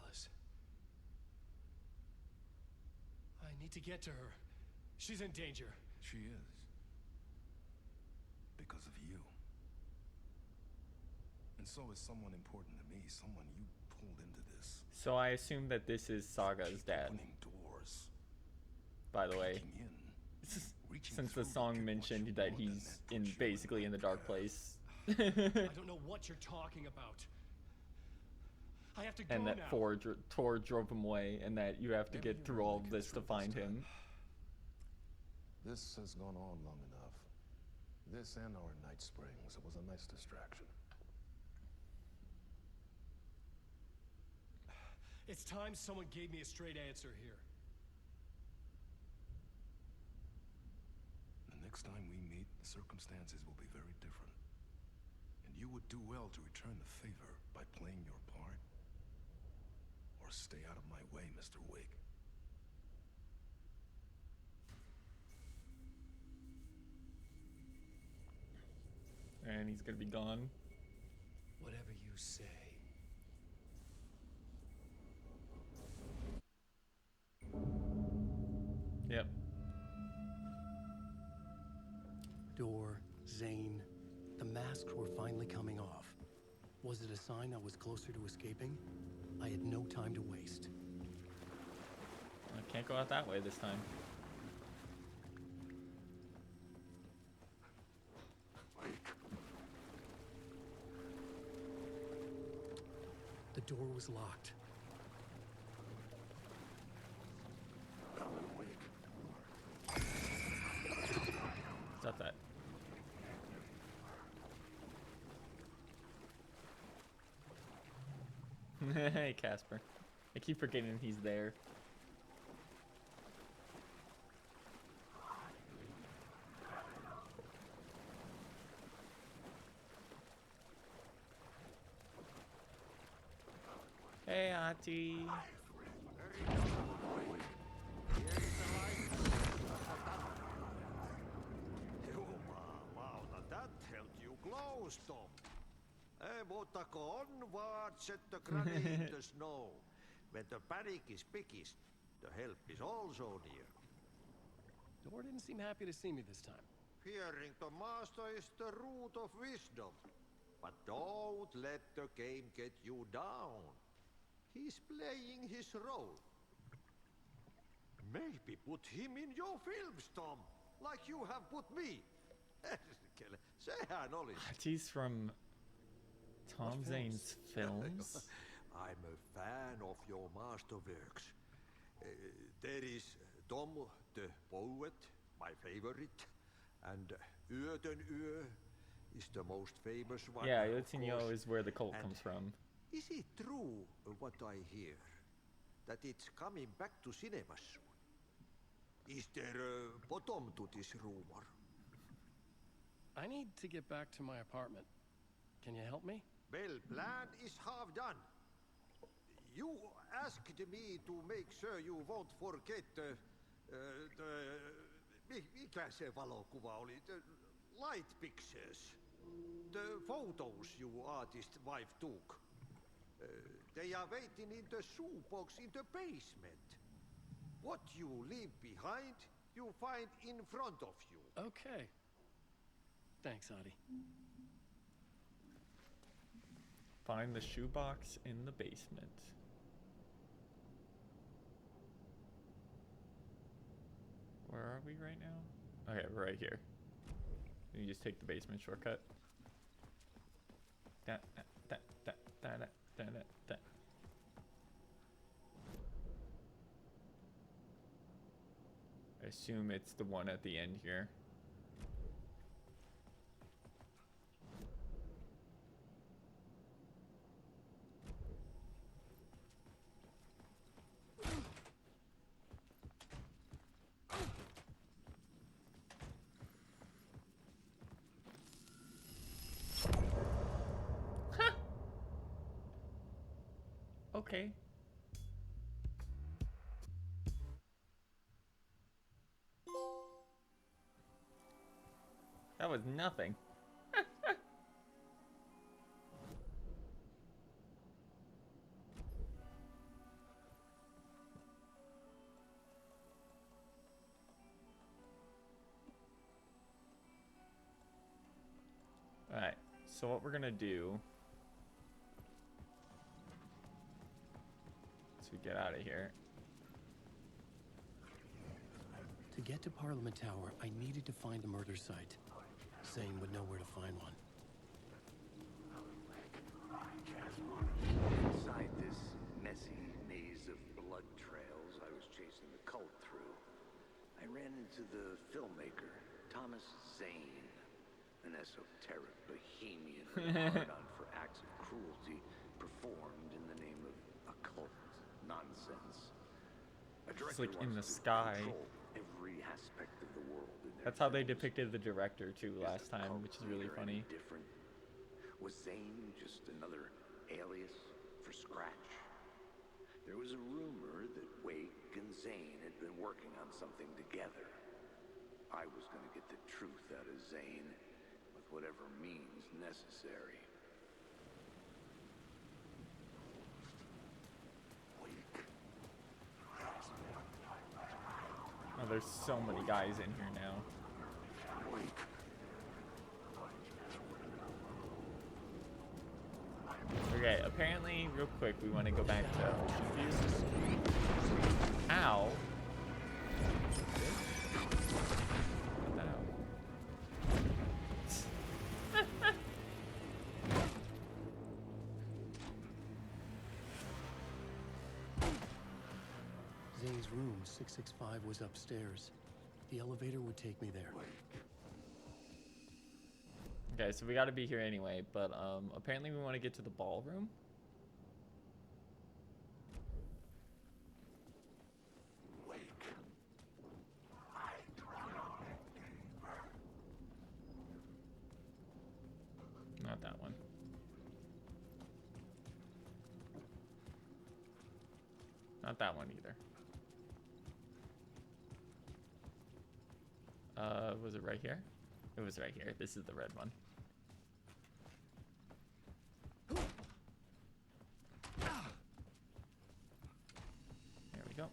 Alice. I need to get to her. She's in danger. She is. Because of you. And so is someone important to me, someone you pulled into this. So I assume that this is Saga's Keep dad, opening doors, by the way. peeking in, reaching Since through the to song get what mentioned you that want and he's that in puts you basically in the dark path. place. I don't know what you're talking about. I have to go And that now. Tor drove him away, and that you have to Maybe get you through will all make of it this to through find this time. him. This has gone on long enough. This and our night springs. It was a nice distraction. It's time someone gave me a straight answer here. The next time we meet, the circumstances will be very different. And you would do well to return the favor by playing your part. Or stay out of my way, Mr. Wake. And he's gonna be gone. Whatever you say. Yep. Door, Zane, the masks were finally coming off. Was it a sign I was closer to escaping? I had no time to waste. I can't go out that way this time. The door was locked. Stop that. Hey, Casper. I keep forgetting he's there. Hey, Auntie. Jumalauta, that held you close, Tom. Mutta go onward, set the granny in the snow. When the panic is biggest, the help is also near. Door didn't seem happy to see me this time. Fearing the master is the root of wisdom. But don't let the game get you down. He's playing his role. Maybe put him in your films, Tom, like you have put me. Sehän olisi. Auntie's from Tom What Zane's films. I'm a fan of your masterworks. There is Tom the poet, my favorite, and Yötön is the most famous one. Yeah, of Yötön course. is where the cult And comes from. Is it true what I hear? That it's coming back to cinemas soon? Is there a bottom to this rumor? I need to get back to my apartment. Can you help me? Well, plan is half done. You asked me to make sure you won't forget mikä se valokuva oli? The light pictures. The photos you artist wife took. They are waiting in the shoebox in the basement. What you leave behind, you find in front of you. Okay. Thanks, Adi. Find the shoebox in the basement. Where are we right now? Okay, we're right here. You just take the basement shortcut. Da, da, da, da, da, da, da, da, da. I assume it's the one at the end here. Okay. That was nothing. Alright, so what we're gonna do to get out of here. To get to Parliament Tower, I needed to find a murder site. Zane would know where to find one. Inside this messy maze of blood trails I was chasing the cult through, I ran into the filmmaker, Thomas Zane, an esoteric bohemian hard-on for acts of cruelty performed in the name of occult nonsense. It's like in the sky. Every aspect of the world in their That's how they films. depicted the director too last time, which is really funny. Different? Was Zane just another alias for Scratch? There was a rumor that Wake and Zane had been working on something together. I was going to get the truth out of Zane with whatever means necessary. Oh, there's so many guys in here now. Okay, apparently, real quick, we want to go back to Ocean Views. Ow. What the hell? Zane's room, 665, was upstairs. The elevator would take me there. Okay, so we gotta be here anyway, but apparently we want to get to the ballroom. Not that one. Not that one either. Was it right here? It was right here. This is the red one. There we go.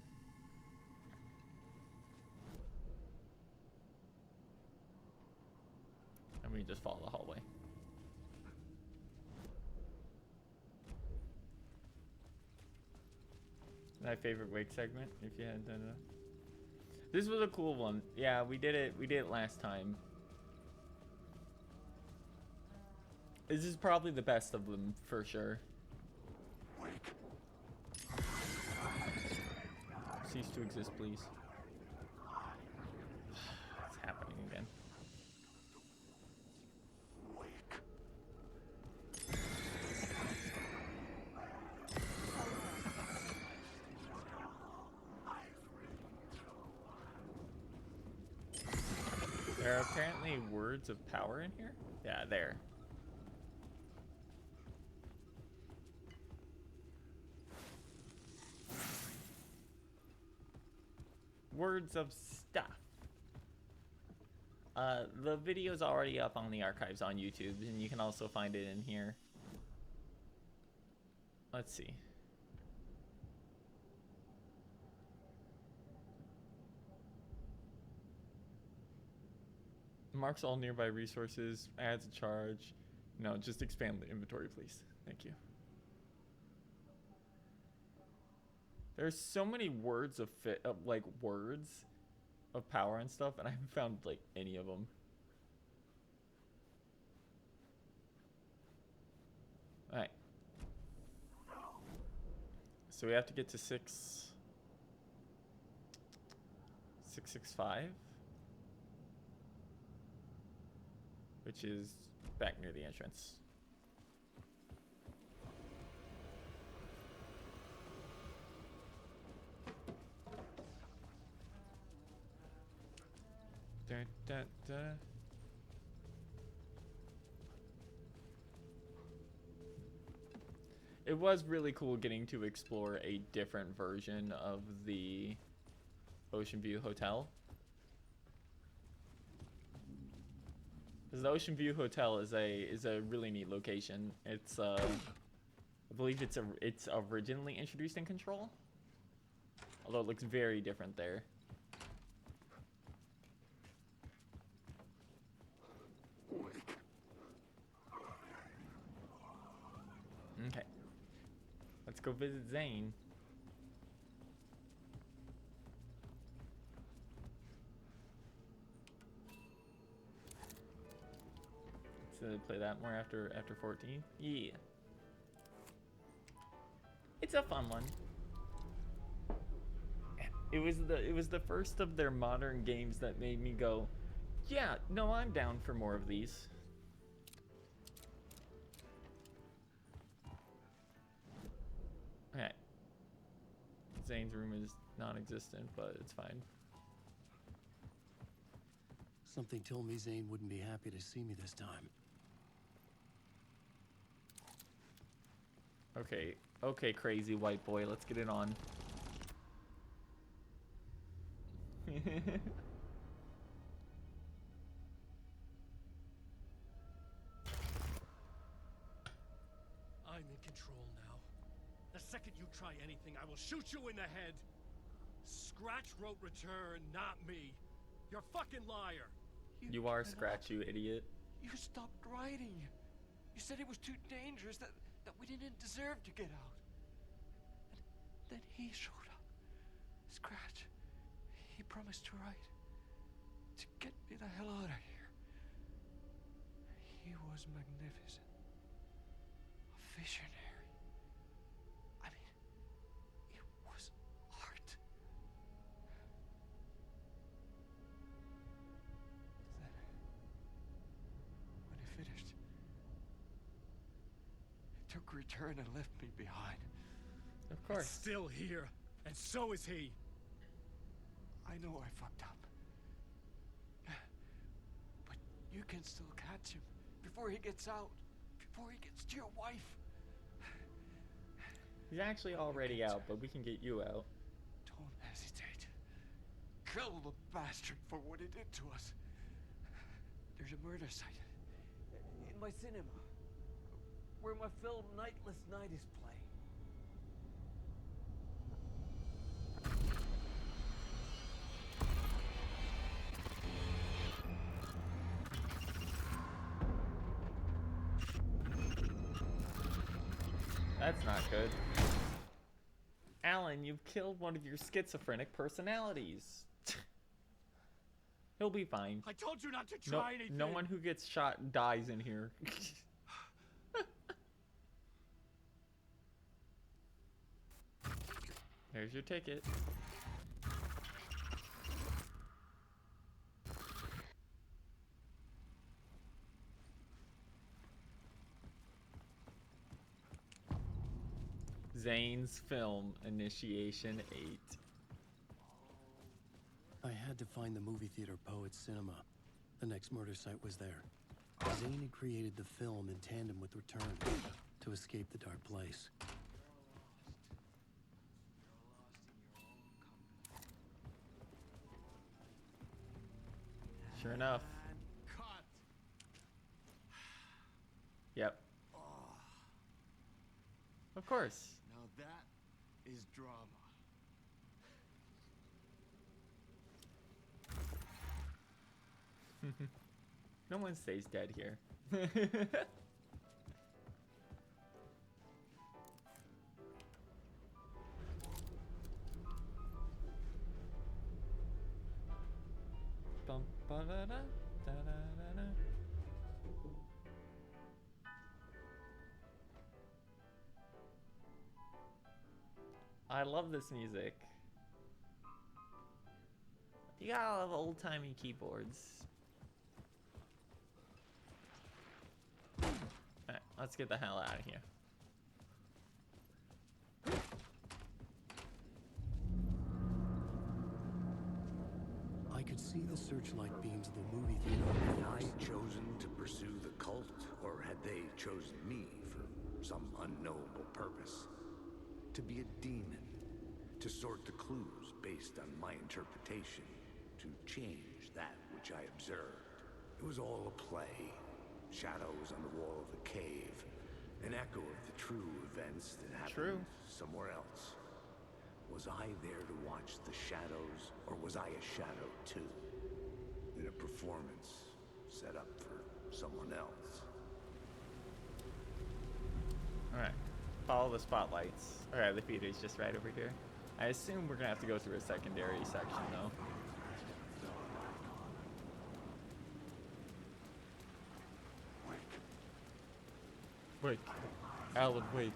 And we just follow the hallway. My favorite Wake segment, if you hadn't done it. This was a cool one. Yeah, we did it. We did it last time. This is probably the best of them for sure. Cease to exist, please. It's happening again. There are apparently words of power in here. Yeah, there. Words of stuff. The video's already up on the archives on YouTube, and you can also find it in here. Let's see. Marks all nearby resources, adds a charge. No, just expand the inventory, please. Thank you. There's so many words of like words of power and stuff, and I haven't found like any of them. All right. So we have to get to 665, which is back near the entrance. Da, da, da. It was really cool getting to explore a different version of the Ocean View Hotel. Because the Ocean View Hotel is a really neat location. It's I believe it's originally introduced in Control, although it looks very different there. Okay, let's go visit Zane. Let's play that more after 14. Yeah, it's a fun one. It was the first of their modern games that made me go, yeah, no, I'm down for more of these. Okay. Zane's room is non-existent, but it's fine. Something told me Zane wouldn't be happy to see me this time. Okay, okay, crazy white boy, let's get it on. I'm in control now. The second you try anything, I will shoot you in the head. Scratch wrote return, not me. You're a fucking liar. You are Scratch, you idiot. You stopped writing. You said it was too dangerous, that we didn't deserve to get out. And then he showed up. Scratch. He promised to write. To get me the hell out of here. He was magnificent. A visionary. I mean, it was art. Then, when he finished, he took return and left me behind. Of course. Still here, and so is he. I know I fucked up. But you can still catch him before he gets out, before he gets to your wife. He's actually already out, but we can get you out. Don't hesitate. Kill the bastard for what he did to us. There's a murder site in my cinema where my film Nightless Night is playing. That's not good. Alan, you've killed one of your schizophrenic personalities. He'll be fine. I told you not to try anything. No one who gets shot dies in here. There's your ticket. Zane's Film Initiation 8. I had to find the movie theater Poets Cinema. The next murder site was there. Zane had created the film in tandem with Return to escape the dark place. Sure enough. Cut. Yep. Of course. Now that is drama. No one stays dead here. Bum, ba-da-da, da-da-da-da. I love this music. You got all of old-timey keyboards. Alright, let's get the hell out of here. I could see the searchlight beams of the movie theater. Had I chosen to pursue the cult, or had they chosen me for some unknowable purpose. To be a demon. To sort the clues based on my interpretation. To change that which I observed. It was all a play. Shadows on the wall of the cave. An echo of the true events that happened somewhere else. Was I there to watch the shadows, or was I a shadow too? In a performance set up for someone else. Alright. Follow the spotlights. Alright, the feeder's just right over here. I assume we're gonna have to go through a secondary section though. Wake. Alan, wake.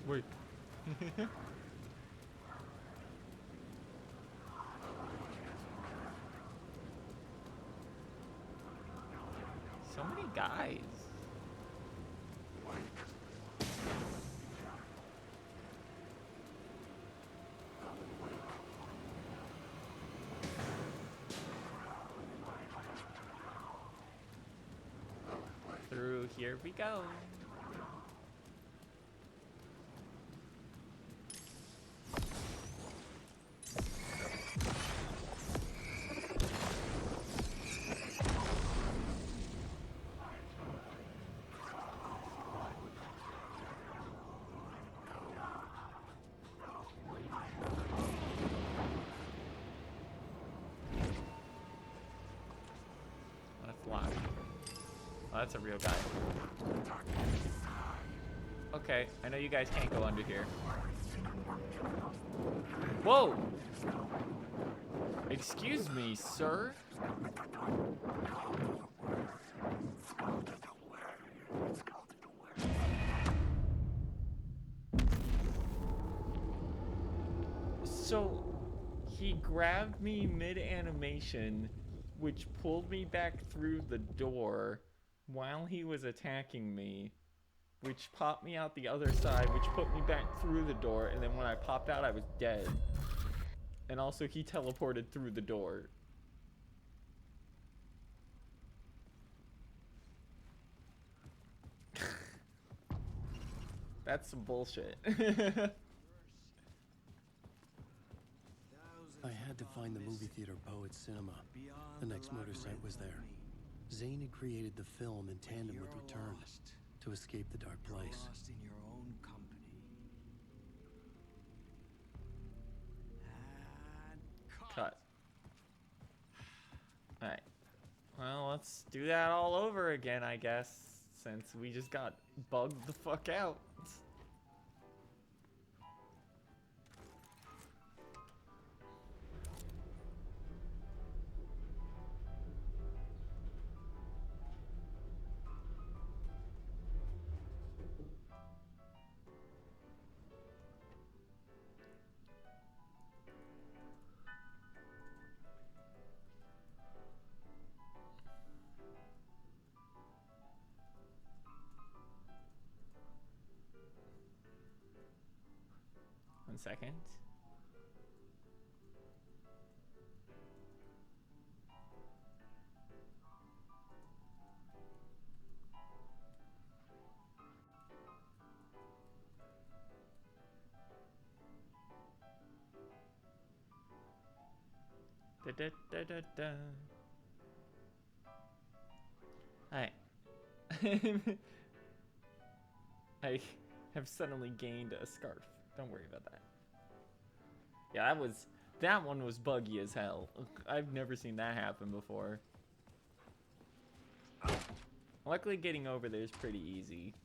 Wake. So many guys. Through here we go. Oh, that's a real guy. Okay, I know you guys can't go under here. Whoa! Excuse me, sir? So, he grabbed me mid-animation, which pulled me back through the door while he was attacking me, which popped me out the other side, which put me back through the door, and then when I popped out, I was dead. And also, he teleported through the door. That's some bullshit. I had to find the movie theater Poet Cinema. The next murder site was there. Zane had created the film in tandem with Yötön to escape the dark place. Lost in your own company. And Cut. Alright. Well, let's do that all over again, I guess, since we just got bugged the fuck out. 1 second. Da, da, da, da, da. Alright. I have suddenly gained a scarf. Don't worry about that. Yeah, that one was buggy as hell. I've never seen that happen before. Luckily, getting over there is pretty easy.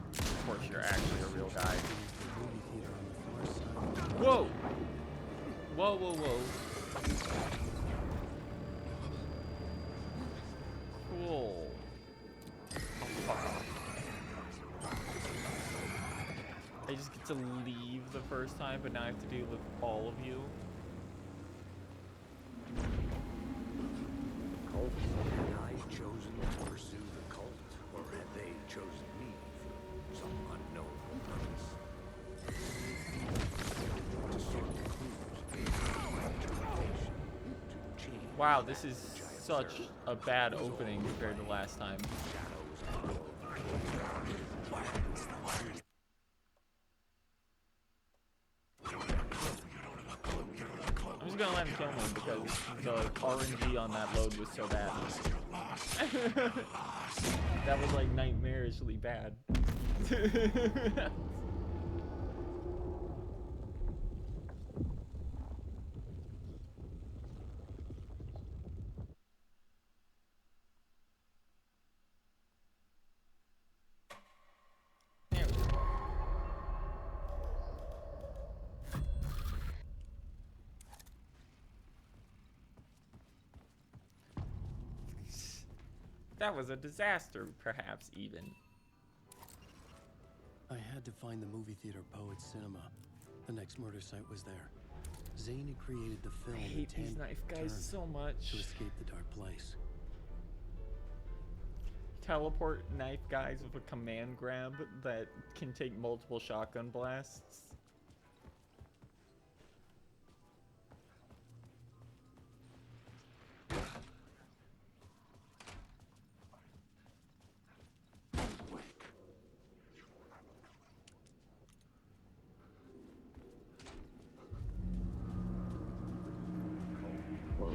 Of course, you're actually a real guy. Whoa! Whoa, whoa, whoa. Cool. Oh, fuck off. I just get to leave the first time, but now I have to deal with all of you. Cult? Had I chosen to pursue the cult, or had they chosen me for some unknowable purpose? To sort the clues based on my interpretation, to change Wow, this is such a bad opening compared to last time. I'm just gonna let him kill me because the RNG on that load was so bad. That was like nightmarishly bad. There we go. That was a disaster, perhaps even. I had to find the movie theater Poets Cinema. The next murder site was there. Zane had created the film I hate these knife guys so much. to escape the dark place. Teleport knife guys with a command grab that can take multiple shotgun blasts.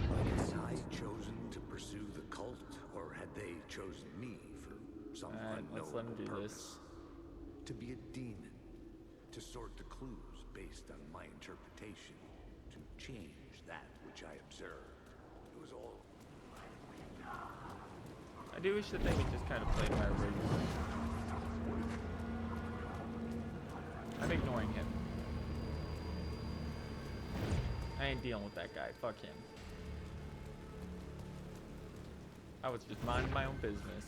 Had I chosen to pursue the cult, or had they chosen me for some Let's let him do purpose? this. To be a demon, to sort the clues based on my interpretation, to change that which I observed. It was all. I do wish that they would just kind of play my regular. I'm ignoring him. I ain't dealing with that guy. Fuck him. I was just minding my own business.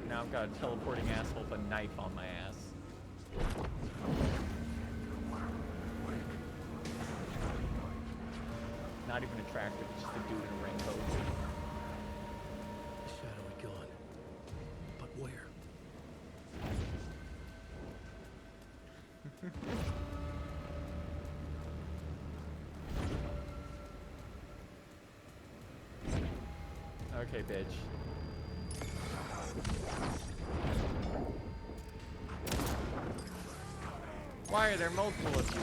Now I've got a teleporting asshole with a knife on my ass. Not even attractive, just a dude in a raincoat. The shadow had gone. But where? Okay, bitch. Why are there multiple of you?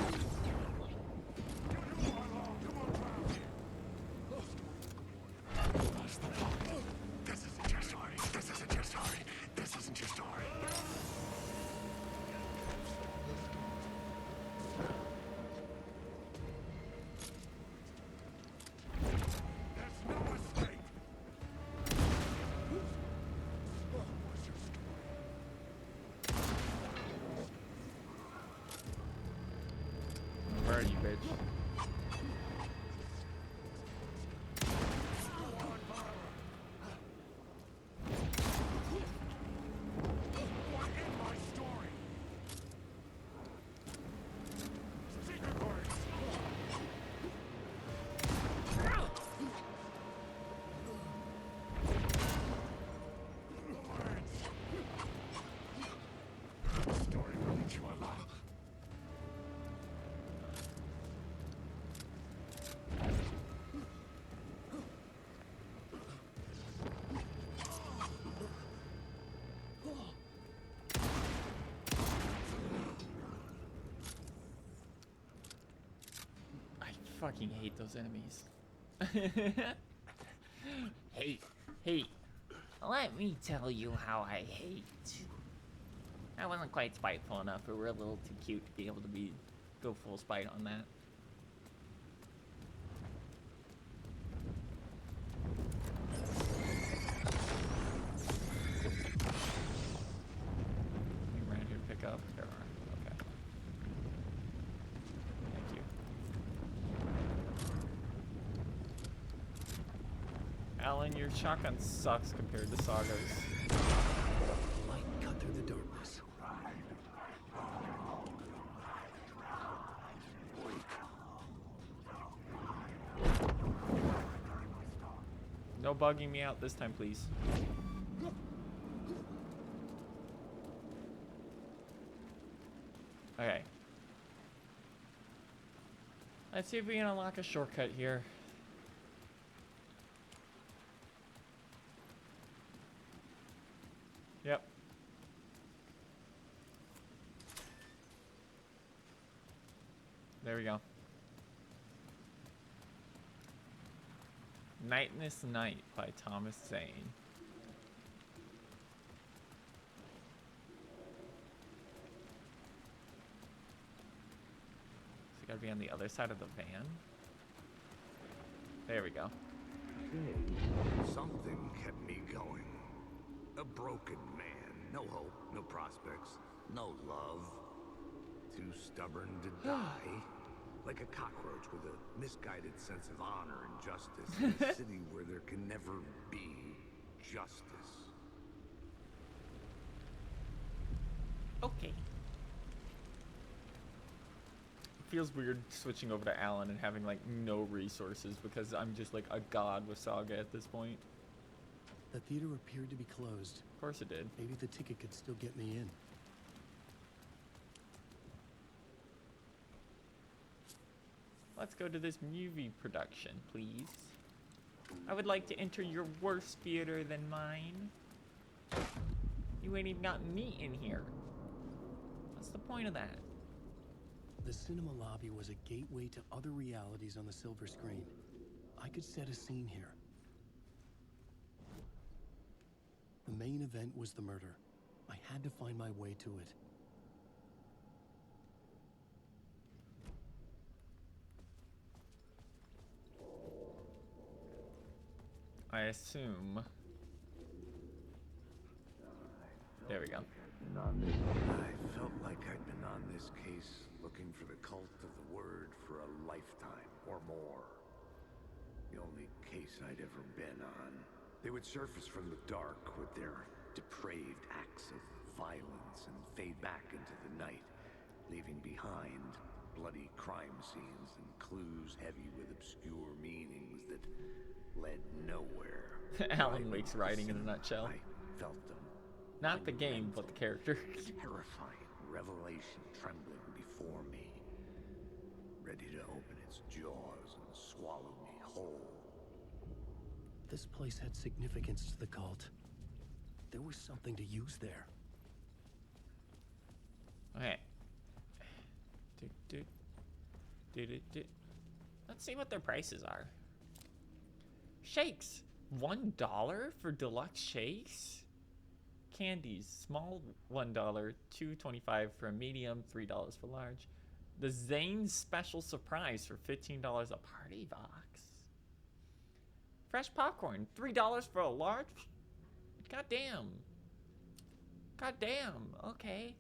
This isn't your story. This isn't your story. This isn't your story. There's no escape. What was your story? Where are you, bitch? What in my story? Secret words. Story will lead you along. I fucking hate those enemies. Hate. Let me tell you how I hate. I wasn't quite spiteful enough. We were a little too cute to be able to go full spite on that. Anything around here to pick up? There are. Okay. Thank you. Alan, your shotgun sucks compared to Saga's. Light cut through the darkness. No bugging me out this time, please. Okay. Let's see if we can unlock a shortcut here. Yep. There we go. Nightless Night by Thomas Zane. So you gotta be on the other side of the van. There we go. Something kept me going. A broken man. No hope, no prospects, no love. Too stubborn to die. Like a cockroach with a misguided sense of honor and justice in a city where there can never be justice. Okay. It feels weird switching over to Alan and having like no resources because I'm just like a god with Saga at this point. The theater appeared to be closed. Of course it did. Maybe the ticket could still get me in. Let's go to this movie production, please. I would like to enter your worse theater than mine. You ain't even got me in here. What's the point of that? The cinema lobby was a gateway to other realities on the silver screen. I could set a scene here. The main event was the murder. I had to find my way to it. I assume. There we go. I felt like I'd been on this case looking for the cult of the word for a lifetime or more. The only case I'd ever been on. They would surface from the dark with their depraved acts of violence and fade back into the night, leaving behind bloody crime scenes and clues heavy with obscure meanings that led nowhere. Alan Wake's writing in a nutshell. I felt them. Not the game, but the character. Terrifying revelation trembling before me, ready to open its jaws and swallow me whole. This place had significance to the cult. There was something to use there. Okay. Let's see what their prices are. Shakes. $1 for deluxe shakes? Candies. Small $1, $2.25 for a medium, $3 for large. The Zane special surprise for $15 a party box. Fresh popcorn. $3 for a large? Goddamn. Goddamn. Okay.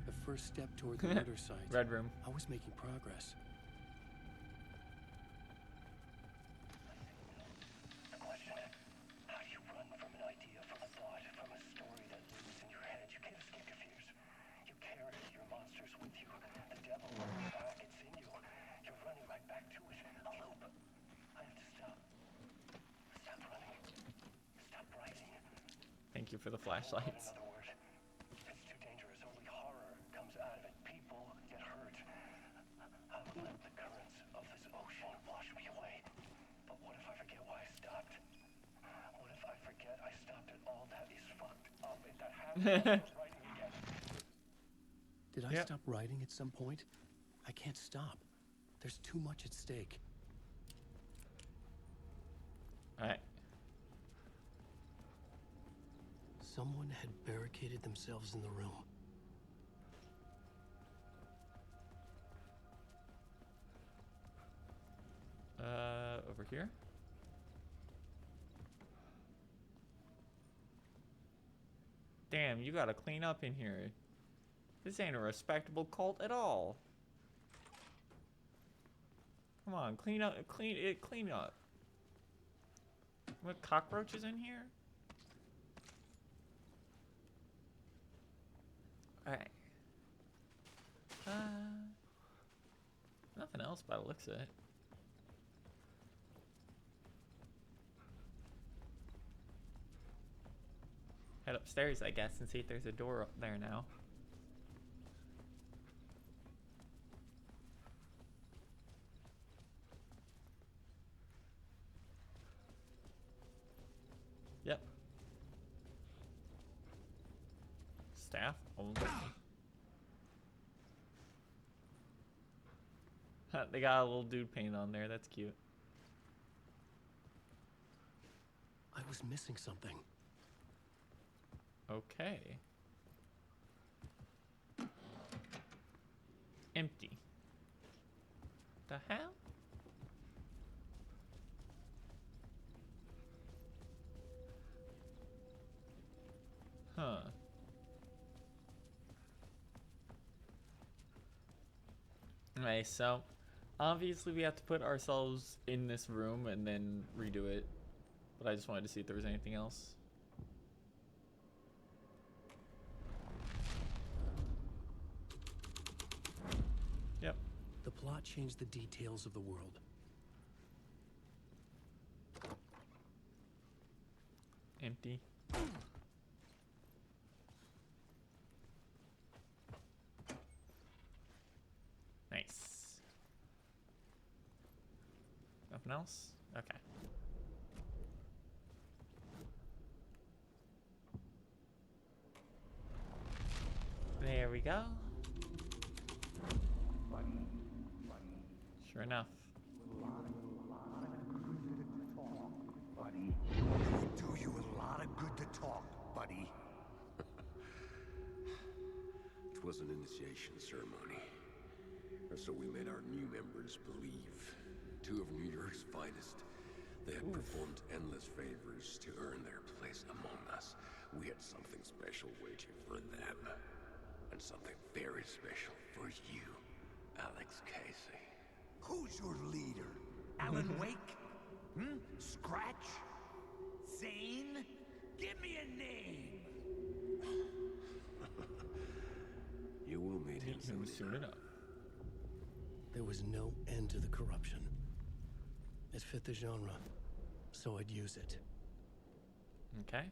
The first step toward the murder site. Red room. I was making progress. The question, how do you run from an idea, from a thought, from a story that lives in your head? You can't escape your fears. You carry your monsters with you. The devil is back, it's in you. You're running right back to it. A loop. I have to stop. Stop running. Stop writing. Thank you for the flashlights. Another word. It's too dangerous. Only horror comes out of it. People get hurt. I will let the currents of this ocean wash me away. But what if I forget why I stopped? What if I forget I stopped at all that is fucked up and that happened? Writing again. Did I Yep. stop writing at some point? I can't stop. There's too much at stake. Alright. Someone had barricaded themselves in the room. Over here? Damn, you gotta clean up in here. This ain't a respectable cult at all. Come on, clean up, clean up. What, cockroaches in here? Alright. Nothing else by the looks of it. Head upstairs, I guess, and see if there's a door up there now. Staff only. They got a little dude paint on there. That's cute. I was missing something. Okay. Empty. The hell? Huh. Okay, so obviously we have to put ourselves in this room and then redo it. But I just wanted to see if there was anything else. Yep. The plot changed the details of the world. Empty. Nice. Nothing else? Okay. There we go. Sure enough. Do you a lot of good to talk, buddy. It was an initiation ceremony. Or so we made our new members believe. 2 of New York's finest. They had performed endless favors to earn their place among us. We had something special waiting for them. And something very special for you, Alex Casey. Who's your leader? Alan Wake? Hmm? Scratch? Zane? Give me a name! You will meet him Soon enough. There was no end to the corruption. It fit the genre, so I'd use it. Okay.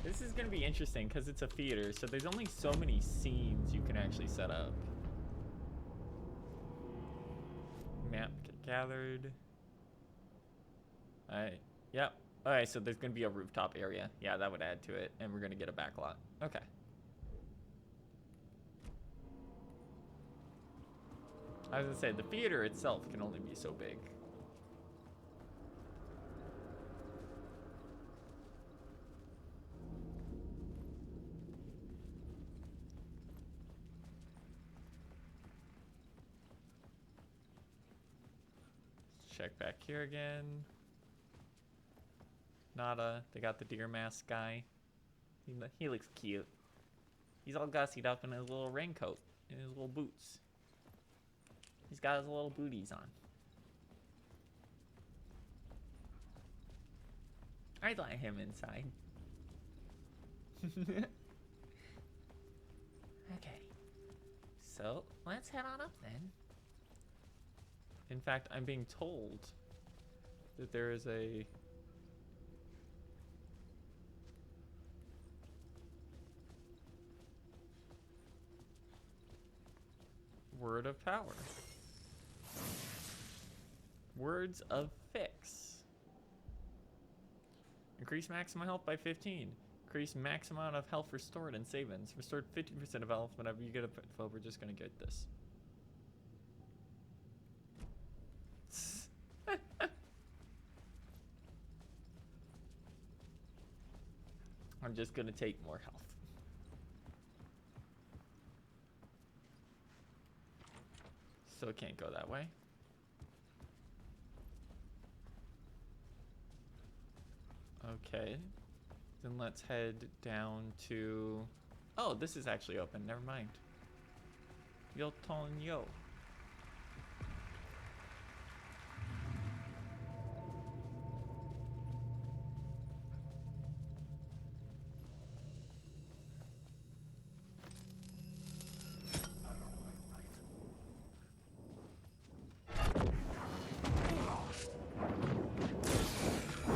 This is gonna be interesting because it's a theater, so there's only so many scenes you can actually set up. Map gathered. Alright. Yep. Alright, so there's gonna be a rooftop area. Yeah, that would add to it. And we're gonna get a backlot. Okay. I was gonna say, the theater itself can only be so big. Check back here again. Nada. They got the deer mask guy. He looks cute. He's all gussied up in his little raincoat and his little boots. He's got his little booties on. I'd let him inside. Okay. So, let's head on up then. In fact, I'm being told that there is a word of power. Words of fix. Increase maximum health by 15. Increase max amount of health restored and savings. Restored 50% of health whenever you get a foe. We're just gonna get this. I'm just gonna take more health. So it can't go that way. Okay. Then let's head down to... Oh, this is actually open. Never mind. Yötön Yo.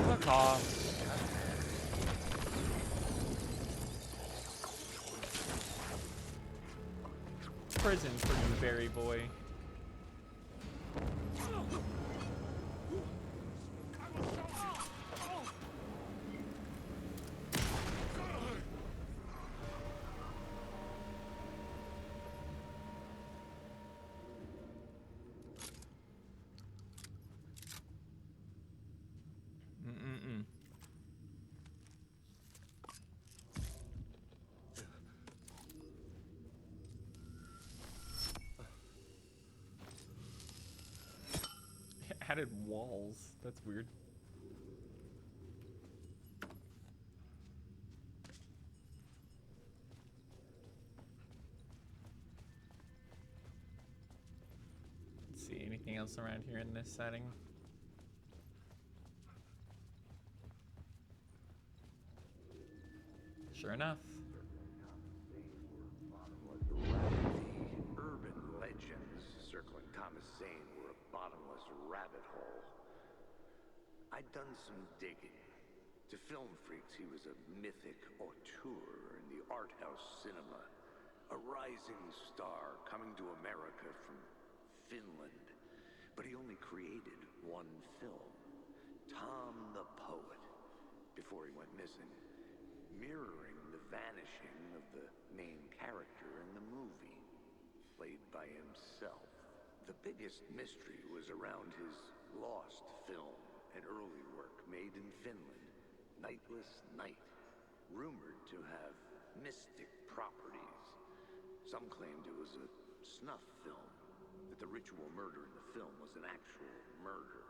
Fuck off. Prison for you, berry boy. padded walls. That's weird. Let's see, anything else around here in this setting? Sure enough. The urban legends circling Thomas Zane were a bottomless rabbit hole. I'd done some digging. To film freaks, he was a mythic auteur in the art house cinema. A rising star coming to America from Finland. But he only created one film, Tom the Poet, before he went missing. Mirroring the vanishing of the main character in the movie, played by himself. The biggest mystery was around his lost film, an early work made in Finland, Nightless Night, rumored to have mystic properties. Some claimed it was a snuff film, that the ritual murder in the film was an actual murder.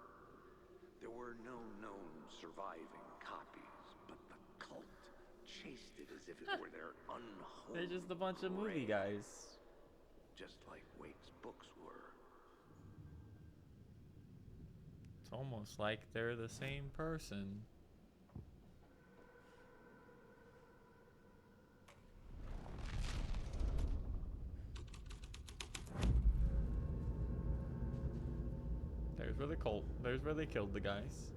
There were no known surviving copies, but the cult chased it as if it were their unholy They're just a bunch of movie grail, guys. just like Wake's books were. It's almost like they're the same person. There's where the cult. There's where they killed the guys.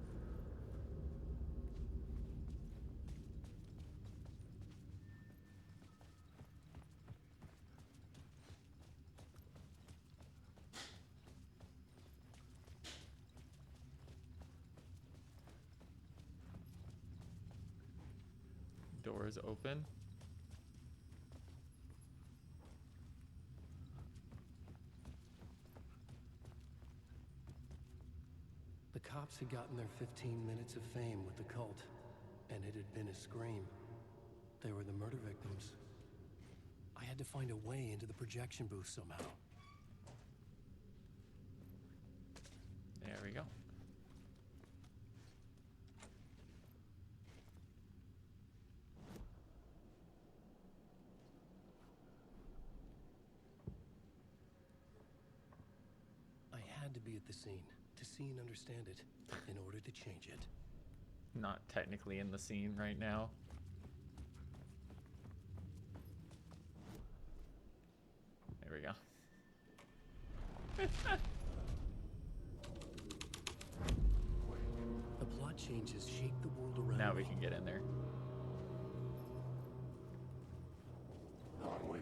Door is open. The cops had gotten their 15 minutes of fame with the cult, and it had been a scream. They were the murder victims. I had to find a way into the projection booth somehow. There we go. I had to be at the scene to see and understand it in order to change it. Not technically in the scene right now. There we go. The plot changes shape the world around Now me. we can get in there. Alan Wake.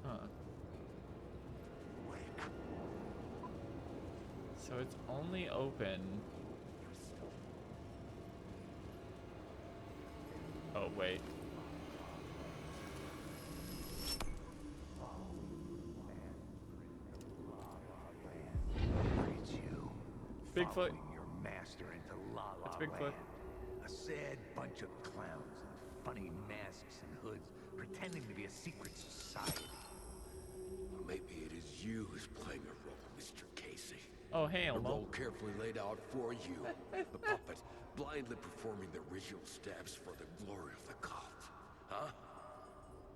Huh. So it's only open. Oh, wait. It's you. Bigfoot. Following your master into La La That's Bigfoot. Land. A sad bunch of clowns in funny masks and hoods, pretending to be a secret society. Maybe it is you who's playing a role, Mr. Casey. Oh, hey, A Elmo. role carefully laid out for you. The puppet, blindly performing the ritual steps for the glory of the cult. Huh?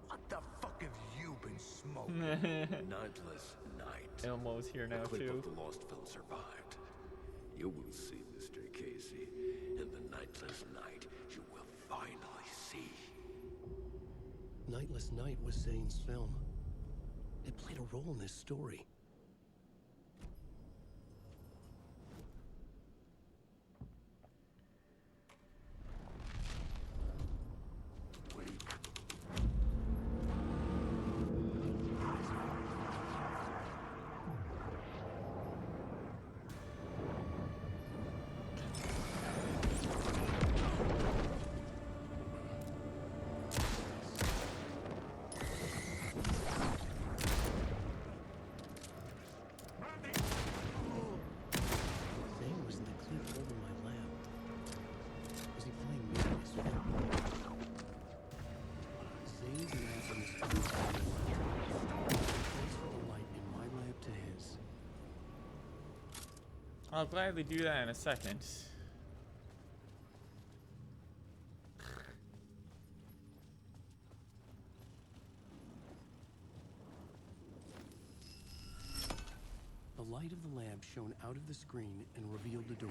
What the fuck have you been smoking? Nightless Night. Elmo's here now, A clip too. of the lost film survived. You will see, Mr. Casey. In the Nightless Night, you will finally see. Nightless Night was Zane's film. It played a role in this story. I'll gladly do that in a second. The light of the lamp shone out of the screen and revealed the door.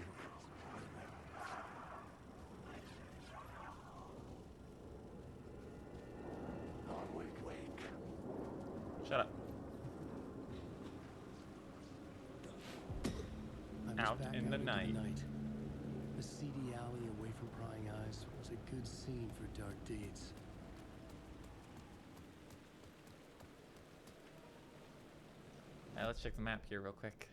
Shut up. Out in the night. A seedy alley away from prying eyes was a good scene for dark deeds. Alright, let's check the map here real quick.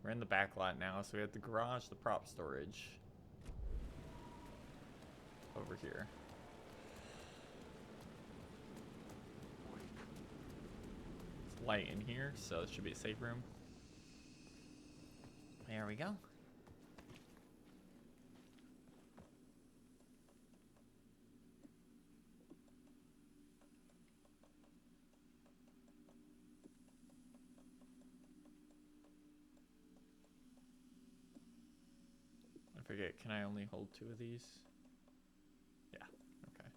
We're in the back lot now, so we have the garage, the prop storage. Over here. It's light in here, so it should be a safe room. There we go. I forget, can I only hold 2 of these? Yeah, okay.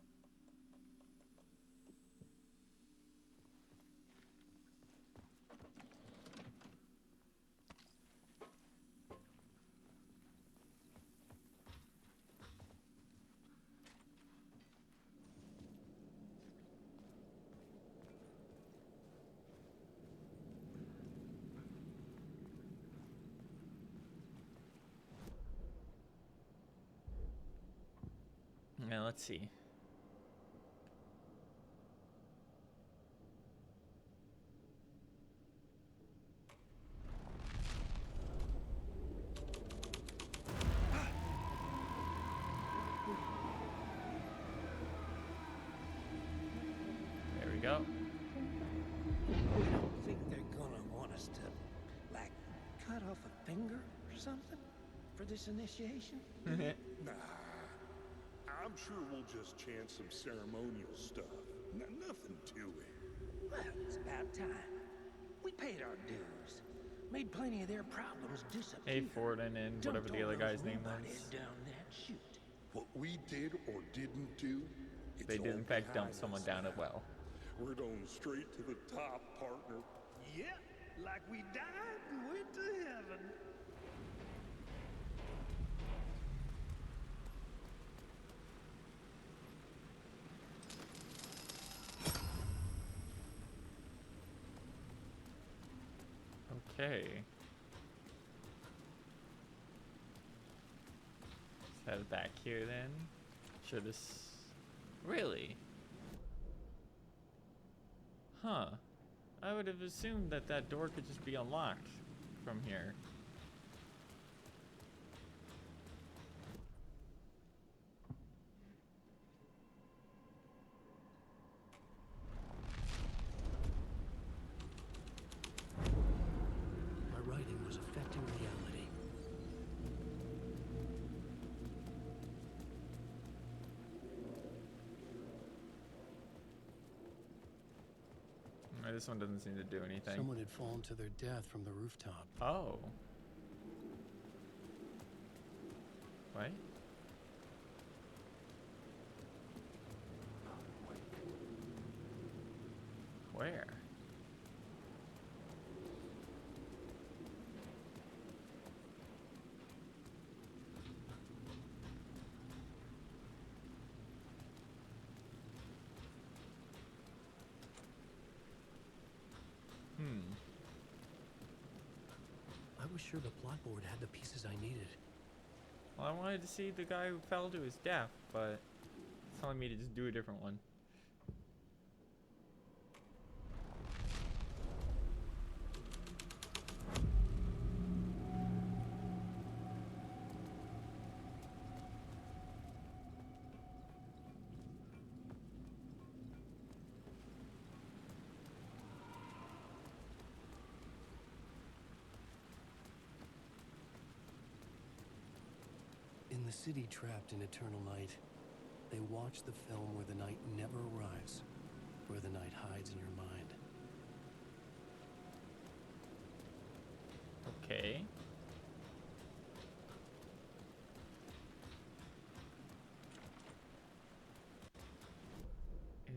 Now let's see. There we go. I think they're gonna want us to, like, cut off a finger or something for this initiation? Nah, I'm sure we'll just chant some ceremonial stuff. Nothing to it. Well, it's about time. We paid our dues. Made plenty of their problems disappear. A Forden and whatever Dumped the all other those guy's name robot was. heads down that chute. What we did or didn't do, it's They did all in fact dump behind someone us down a now. well. We're going straight to the top, partner. Yep, like we died and went to heaven. Okay. Let's head back here then. Sure this... Really? Huh. I would have assumed that that door could just be unlocked from here. My writing was affecting reality. This one doesn't seem to do anything. Someone had fallen to their death from the rooftop. Oh. What? Where? I was sure the plot board had the pieces I needed. Well, I wanted to see the guy who fell to his death, but it's telling me to just do a different one. In the city trapped in eternal night, they watch the film where the night never arrives, where the night hides in your mind. Okay.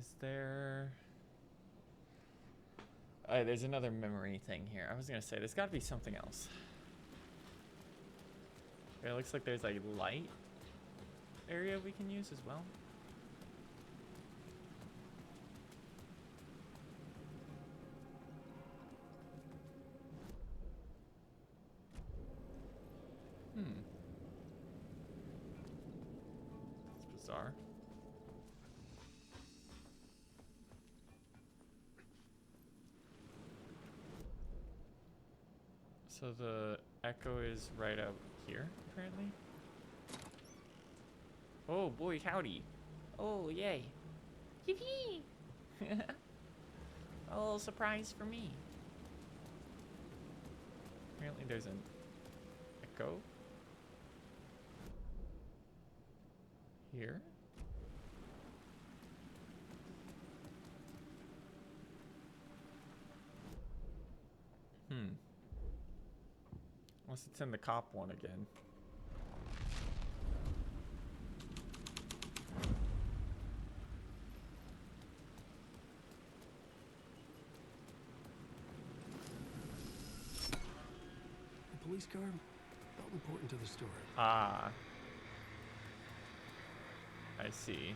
Is there... Oh, there's another memory thing here. I was gonna say, there's gotta be something else. It looks like there's a light area we can use as well. It's bizarre. So the echo is right up here, apparently. Oh boy, howdy. Oh, yay. Yippee! A little surprise for me. Apparently there's an echo here. Unless it's in the cop one again. The police car felt important to the story. Ah. I see.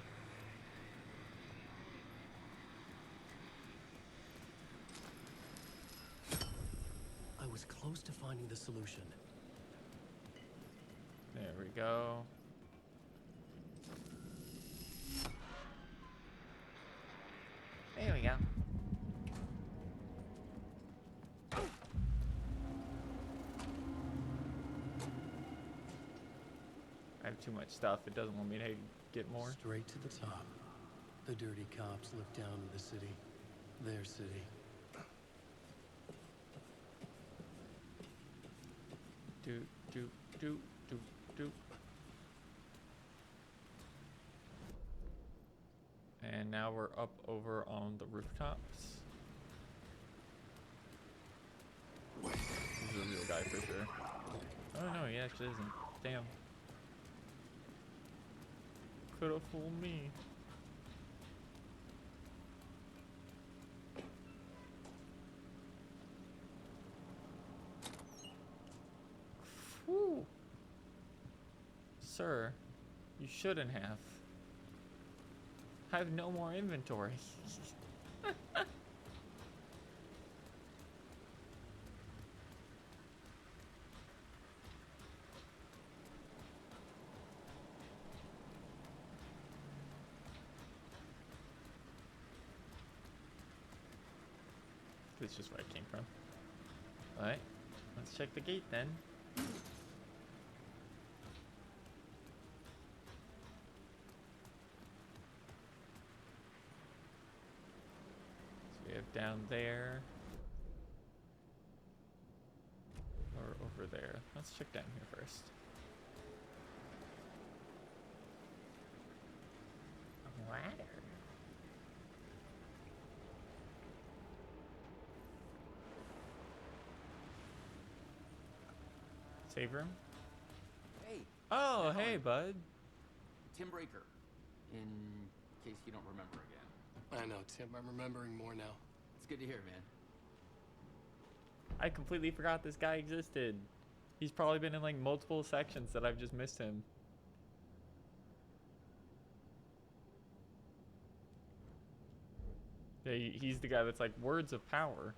I was close to finding the solution. There we go. There we go. I have too much stuff. It doesn't want me to get more. Straight to the top. The dirty cops look down on the city. Their city. Do, do, do, do, do. And now we're up over on the rooftops. This is a real guy for sure. Oh no, he actually isn't. Damn. Could have fooled me. Whew. Sir, you shouldn't have. I have no more inventory. That's just where I came from. Alright, let's check the gate then. So we have down there. Or over there. Let's check down here first. A ladder. Save room? Hey. Oh, hey, bud. Tim Breaker. In case you don't remember again. I know, Tim. I'm remembering more now. It's good to hear, man. I completely forgot this guy existed. He's probably been in like multiple sections that I've just missed him. Yeah, he's the guy that's like, words of power.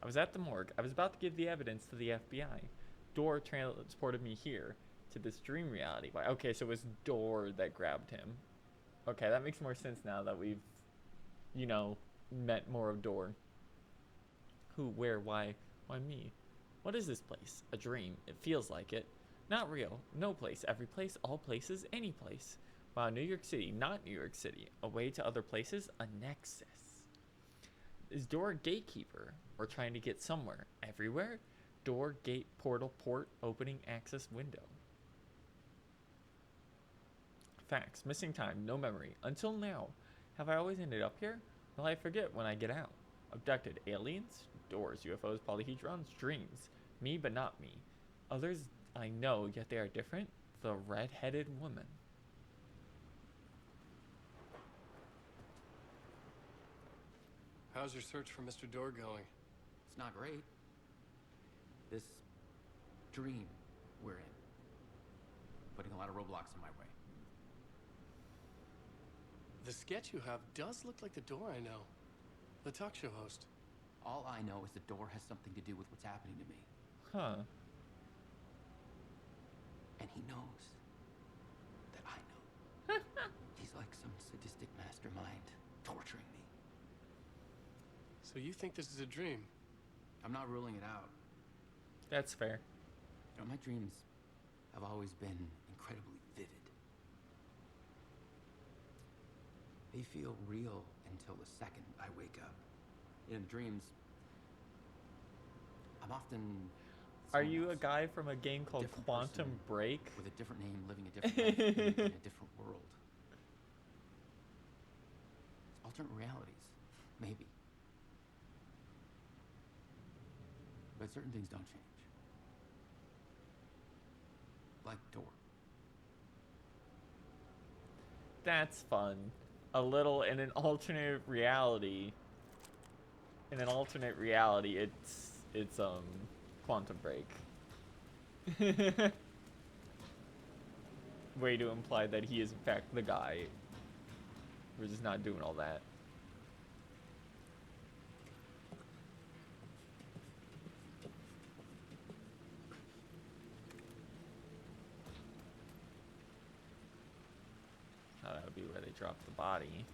I was at the morgue. I was about to give the evidence to the FBI. Door transported me here to this dream reality. Okay, so it was Door that grabbed him. Okay, that makes more sense now that we've, you know, met more of Door. Who, where, why me? What is this place? A dream. It feels like it. Not real. No place. Every place. All places. Any place. Wow, New York City. Not New York City. A way to other places. A nexus. Is Door a gatekeeper? Or trying to get somewhere? Everywhere? Door, gate, portal, port, opening, access, window. Facts. Missing time. No memory. Until now. Have I always ended up here? Will I forget when I get out? Abducted. Aliens? Doors. UFOs. Polyhedrons. Dreams. Me but not me. Others I know, yet they are different. The red-headed woman. How's your search for Mr. Door going? It's not great. This dream we're in, putting a lot of roadblocks in my way. The sketch you have does look like the door I know. The talk show host. All I know is the door has something to do with what's happening to me. Huh. And he knows that I know. He's like some sadistic mastermind torturing me. So you think this is a dream? I'm not ruling it out. That's fair. You know, my dreams have always been incredibly vivid. They feel real until the second I wake up. In dreams, I'm often... Are you a guy from a game called Quantum Break? With a different name, living a different life in a different world. Alternate realities, maybe. But certain things don't change. Like the door. That's fun. A little in an alternate reality. In an alternate reality, it's Quantum Break. Way to imply that he is in fact the guy. We're just not doing all that. Oh, that would be where they drop the body.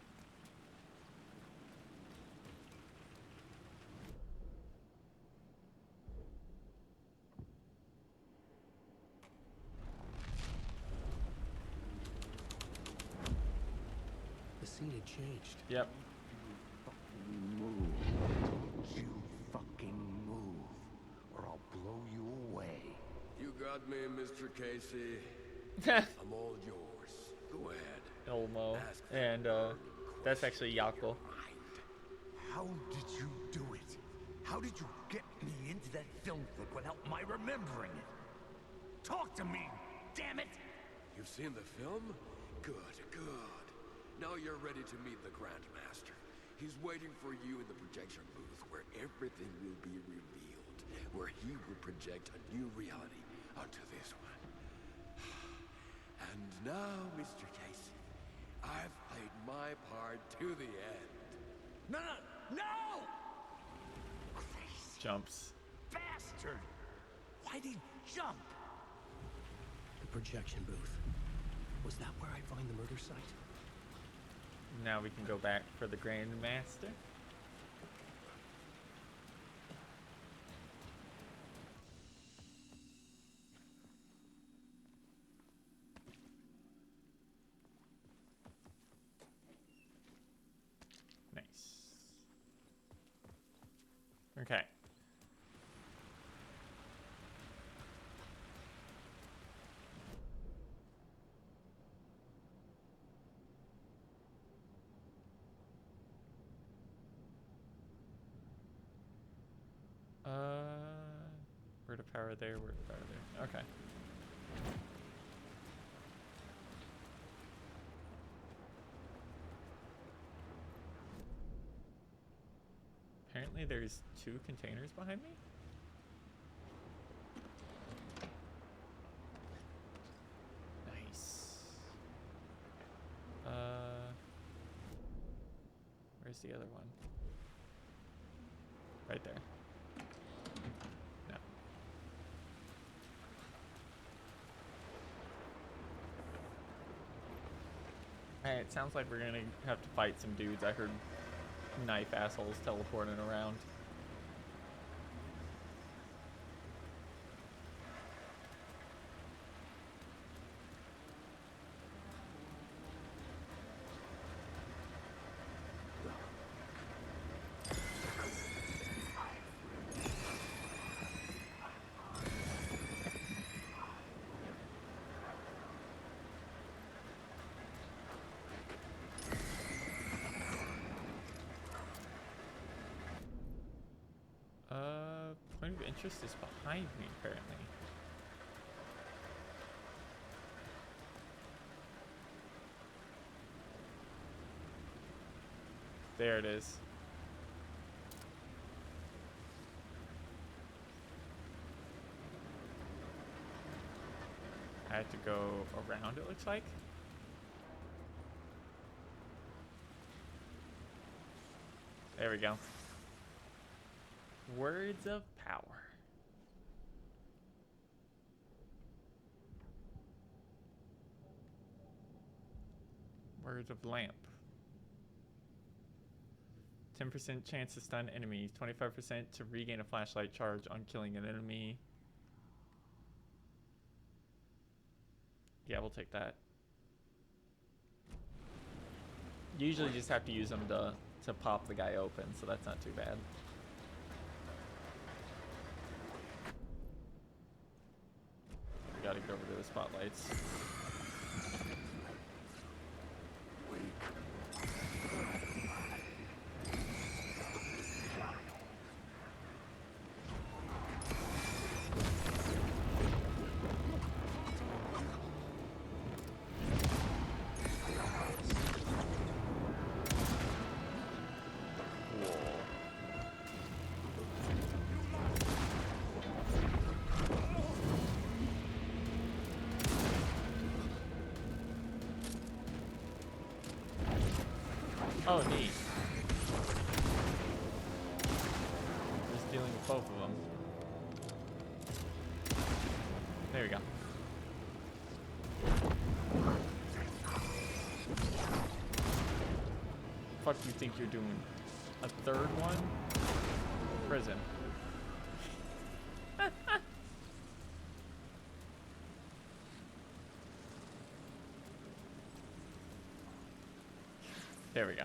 The scene had changed. Yep. Move. Don't you fucking move, or I'll blow you away. You got me, Mr. Casey. I'm all yours. Go ahead. Elmo. Ask And that's actually Yako. How did you do it? How did you get me into that film clip without my remembering it? Talk to me, damn it! You've seen the film? Good, good. Now you're ready to meet the Grandmaster. He's waiting for you in the projection booth where everything will be revealed, where he will project a new reality onto this one. And now, Mr. Casey, I've played my part to the end. No, no, no! Crazy Jumps. bastard! Why'd he jump? The projection booth. Was that where I'd find the murder site? Now we can go back for the Grandmaster. Nice. Okay. Word of power there, word of power there. Okay. Apparently there's 2 containers behind me? Nice. Where's the other one? Right there. No. Alright, it sounds like we're gonna have to fight some dudes. I heard knife assholes teleporting around. Point of interest is behind me, apparently. There it is. I have to go around, it looks like. There we go. Words of power. Words of lamp. 10% chance to stun enemies. 25% to regain a flashlight charge on killing an enemy. Yeah, we'll take that. You usually just have to use them to pop the guy open, so that's not too bad. We gotta get over to the spotlights. Oh, neat. Just dealing with both of them. There we go. Fuck you think you're doing? A third one? Prison. There we go.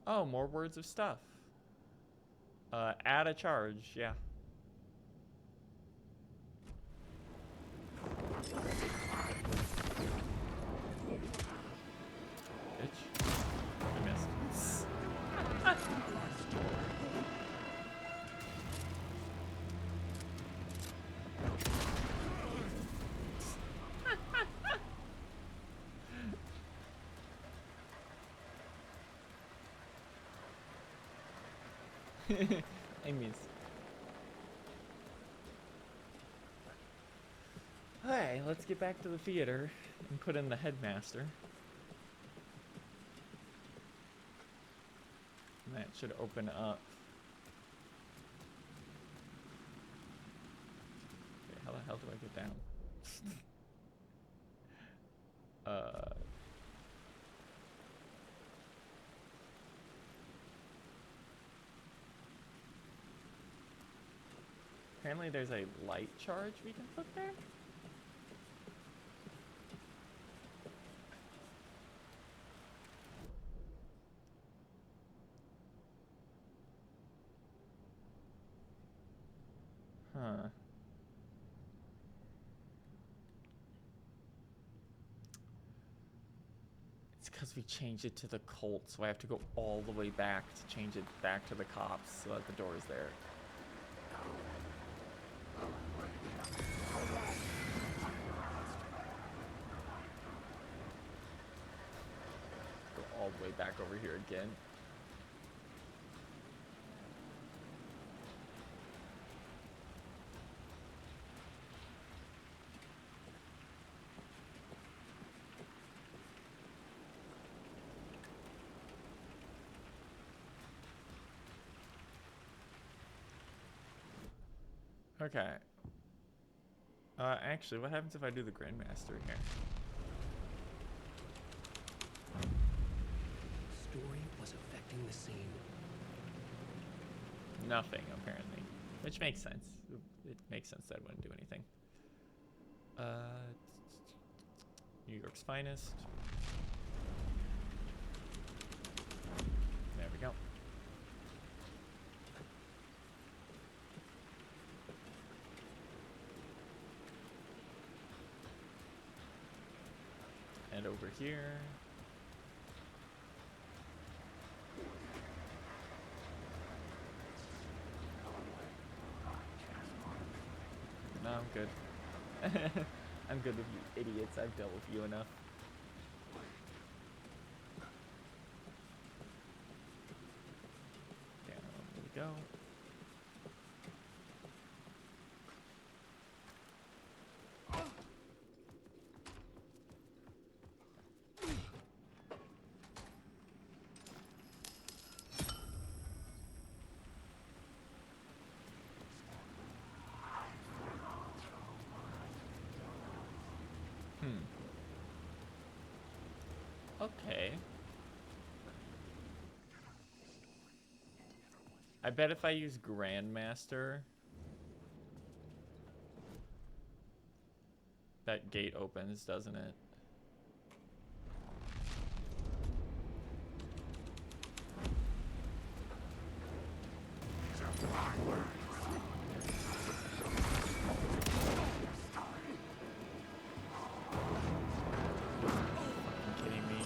Oh, more words of stuff. Add a charge, yeah. Bitch. I missed. I missed. Alright, let's get back to the theater and put in the headmaster. And that should open up. Okay, how the hell do I get down? Apparently there's a light charge we can put there? Huh. It's because we changed it to the cult, so I have to go all the way back to change it back to the cops so that the door is there. Go all the way back over here again. Okay. Actually, what happens if I do the Grandmaster here? Story was affecting the scene. Nothing, apparently. Which makes sense. It makes sense that I wouldn't do anything. New York's finest. There we go. And over here. No, I'm good. I'm good with you idiots. I've dealt with you enough. Down we go. Okay. I bet if I use Grandmaster, that gate opens, doesn't it? Kidding me?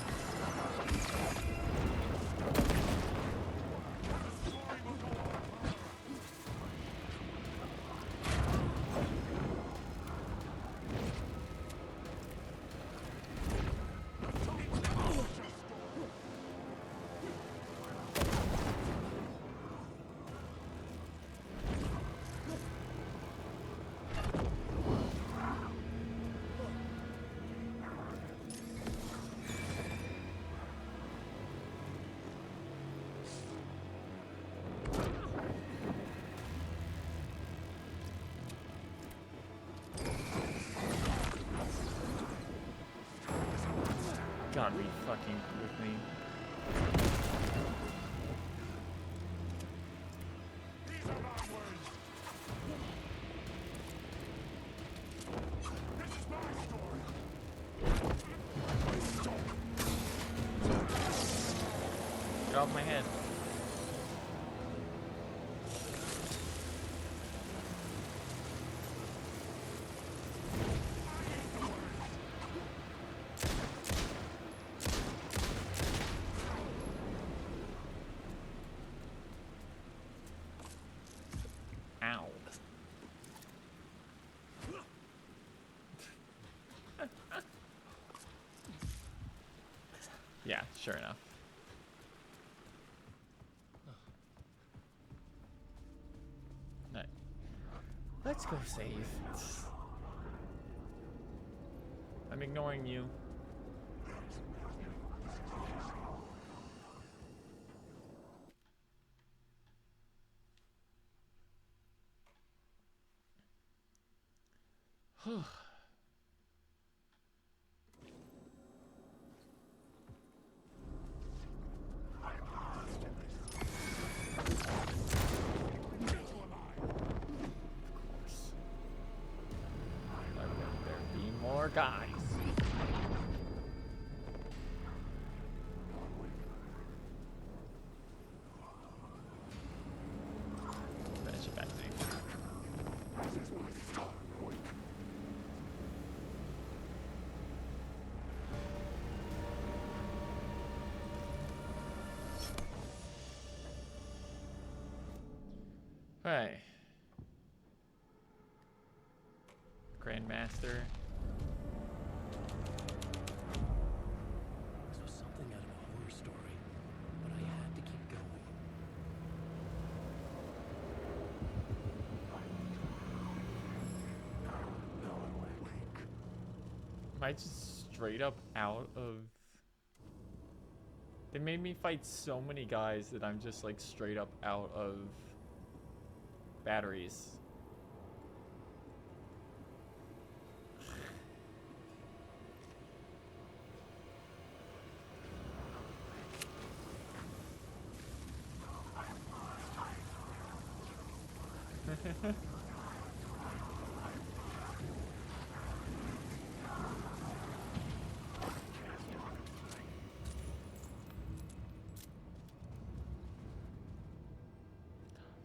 God, be fucking with me. Get off my head. Ow. Yeah, sure enough. Alright. Let's go save. I'm ignoring you. Guys. Finish it back to you. Right. Grandmaster. Am I just straight up out of... They made me fight so many guys that I'm just like straight up out of batteries.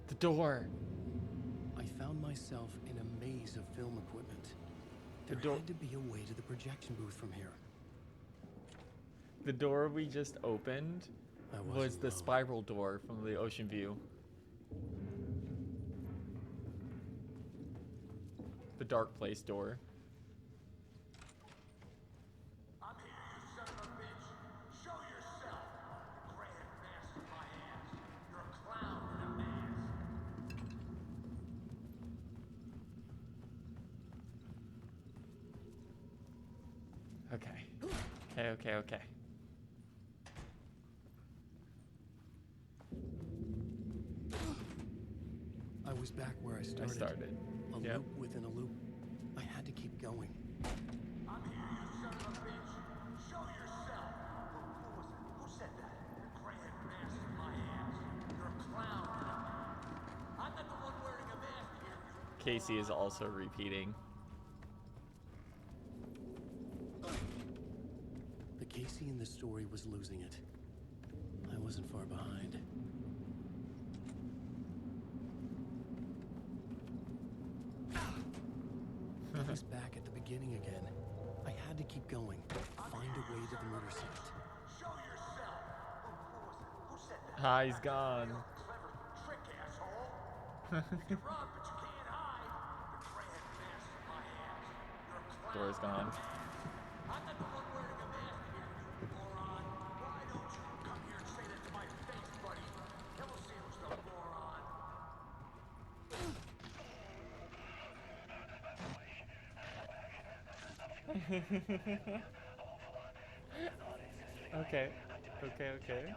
The door. I found myself in a maze of film equipment. There had to be a way to the projection booth from here. The door we just opened was the spiral door from the ocean view. The dark place door. I'm here, you son of a bitch. Show yourself. Grandmaster my ass. You're a clown in a mask. Okay. I was back where I started. A loop within a loop. I had to keep going. I'm here, you Casey is also repeating. The Casey in the story was losing it. I wasn't far behind. I was back at the beginning again. I had to keep going. Find a way to the murder site. Show yourself. Who said that? Ah, he's gone. Clever trick, asshole. You can run, but you can't hide. The grand mask in my hands. You're a clown. Door's gone. I'm not the one wearing a mask here, you moron. Why don't you come here and say that to my face, buddy? Then we'll see who's the moron. Okay. Okay.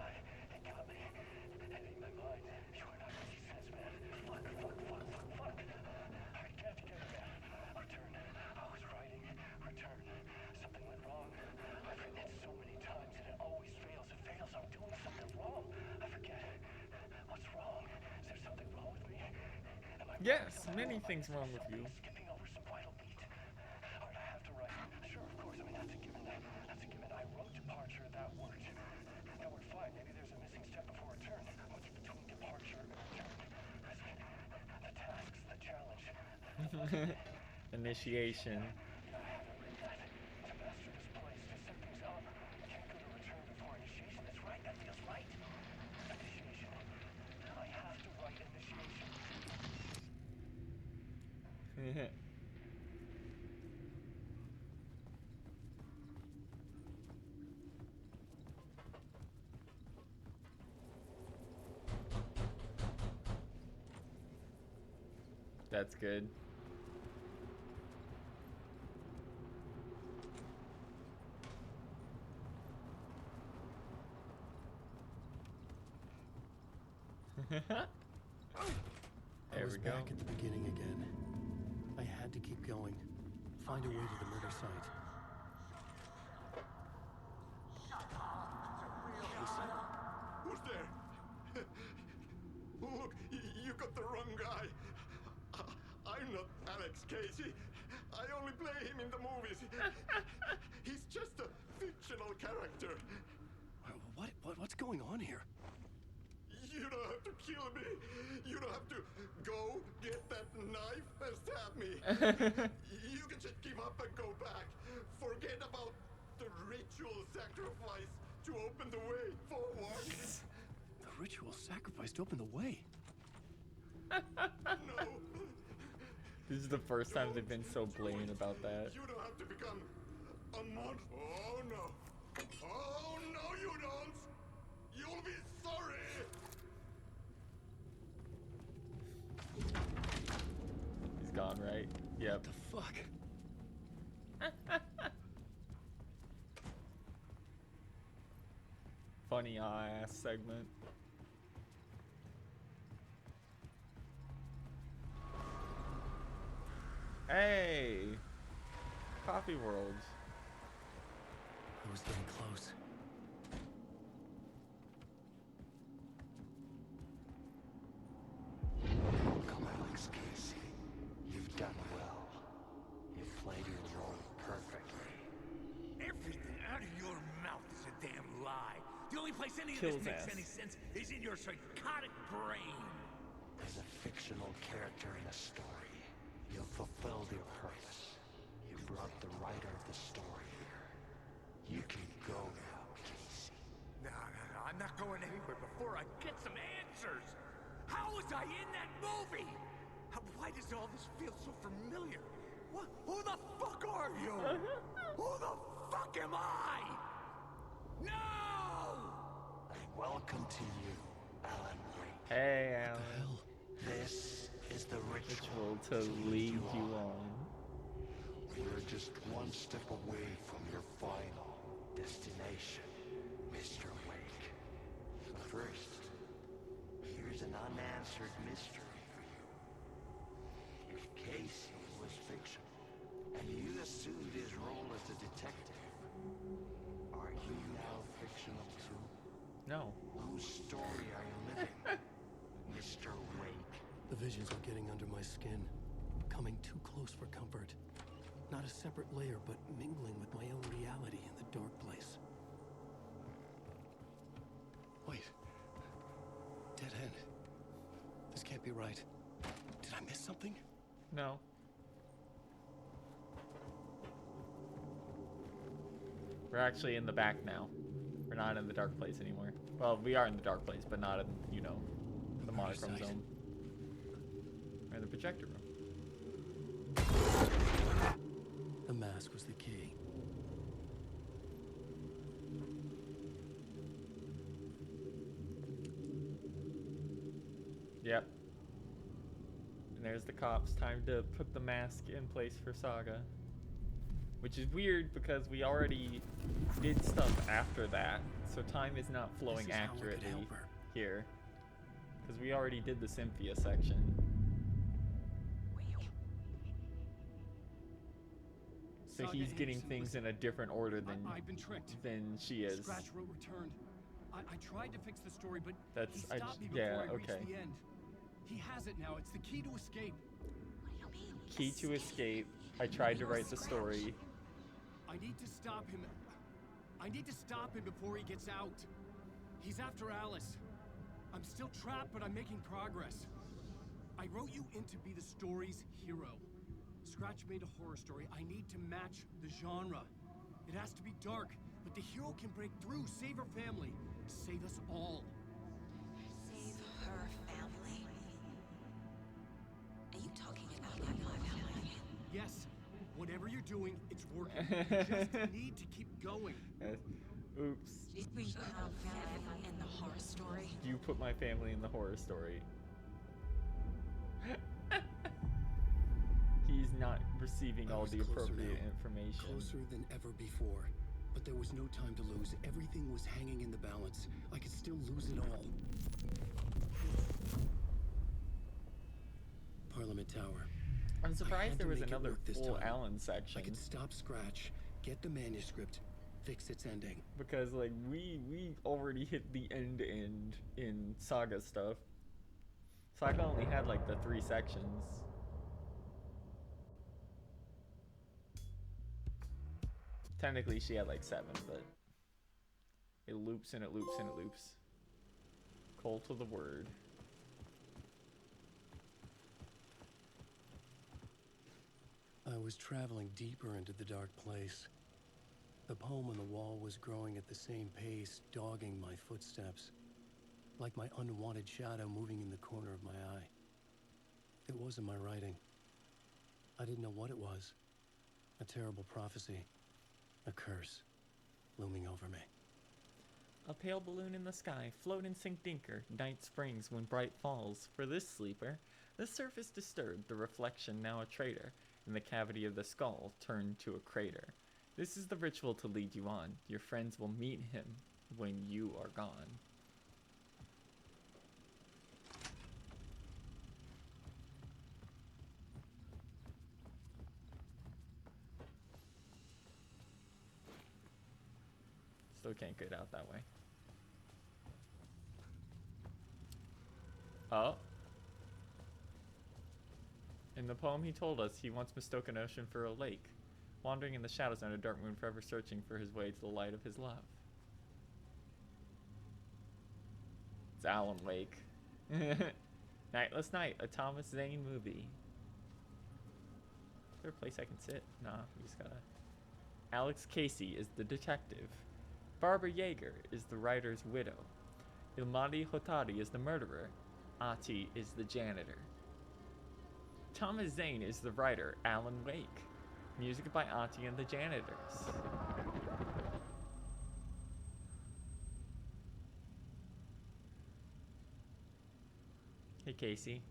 Yes, many things wrong with you. Initiation. That's good. There we go. Back at the beginning again. I had to keep going. Find a way to the murder site. Who's there? Look, you got the wrong guy. I'm not Alex Casey. I only play him in the movies. He's just a fictional character. What's going on here? You don't have to kill me. You don't have to go get that knife and stab me. You can just give up and go back. Forget about the ritual sacrifice to open the way forward. The ritual sacrifice to open the way? No. This is the first time they've been so blatant about that. You don't have to become a monster. Oh no. Oh no, you don't. You'll be sorry. He's gone, right? Yep. What the fuck? Funny ass segment. Hey! Coffee World. I was getting close. Welcome, Alex Casey. You've done well. You've played your role perfectly. Everything out of your mouth is a damn lie. The only place any of Kills this makes ass. any sense is in your psychotic brain. As a fictional character in a story, you've fulfilled your purpose. You brought the writer of the story here. You can go now, Casey. No, I'm not going anywhere before I get some answers. How was I in that movie? Why does all this feel so familiar? What? Who the fuck are you? Who the fuck am I? No! Welcome to you, Alan Wake. Hey, Alan. This is the Ritual to lead you on. We're just one step away from your final destination, Mr. Wake. But first, here's an unanswered mystery for you. If Casey was fictional, and you assumed his role as a detective, are you now fictional too? No. Whose story are you living, Mr. Wake? The visions are getting under my skin. becoming too close for comfort. Not a separate layer, but mingling with my own reality in the dark place. Wait. Dead end. This can't be right. Did I miss something? No. We're actually in the back now. We're not in the dark place anymore. Well, we are in the dark place, but not in, you know, the monochrome zone. We're in the projector room. The mask was the key. Yep. And there's the cops. Time to put the mask in place for Saga. Which is weird because we already did stuff after that. So time is not flowing accurately here. Because we already did the Cynthia section. So he's getting things in a different order than I've been tricked. Than she is. Scratch wrote returned. I tried to fix the story, but That's he stopped me before I reached the end. He has it now. It's the key to escape. Key to escape. I tried to write the story. I need to stop him. I need to stop him before he gets out. He's after Alice. I'm still trapped, but I'm making progress. I wrote you in to be the story's hero. Scratch made a horror story. I need to match the genre. It has to be dark, but the hero can break through, save her family, save us all. Save her family? Are you talking about my family? Yes. Whatever you're doing, it's working. You just need to keep going. Oops. We have family in the horror story. You put my family in the horror story. He's not receiving all the appropriate information. Closer than ever before. But there was no time to lose. Everything was hanging in the balance. I could still lose it all. Parliament Tower. I'm surprised there was another full Alan section. I could stop Scratch, get the manuscript, fix its ending. Because like we already hit the end in Saga stuff. Saga only had like the 3 sections. Technically she had like 7, but it loops and it loops and it loops. Call to the word. I was traveling deeper into the dark place. The poem on the wall was growing at the same pace, dogging my footsteps, like my unwanted shadow moving in the corner of my eye. It wasn't my writing. I didn't know what it was. A terrible prophecy, a curse, looming over me. A pale balloon in the sky, float and sink dinker, night springs when bright falls. For this sleeper, the surface disturbed, the reflection now a traitor, and the cavity of the skull turned to a crater. This is the ritual to lead you on. Your friends will meet him when you are gone. Still can't get out that way. Oh. In the poem he told us he once mistook an ocean for a lake, wandering in the shadows under a dark moon, forever searching for his way to the light of his love. It's Alan Wake. Nightless Night, a Thomas Zane movie. Is there a place I can sit? Nah, we just gotta... Alex Casey is the detective. Barbara Yeager is the writer's widow. Ilmadi Hotari is the murderer. Ati is the janitor. Thomas Zane is the writer, Alan Wake. Music by Ati and the Janitors. Hey, Casey.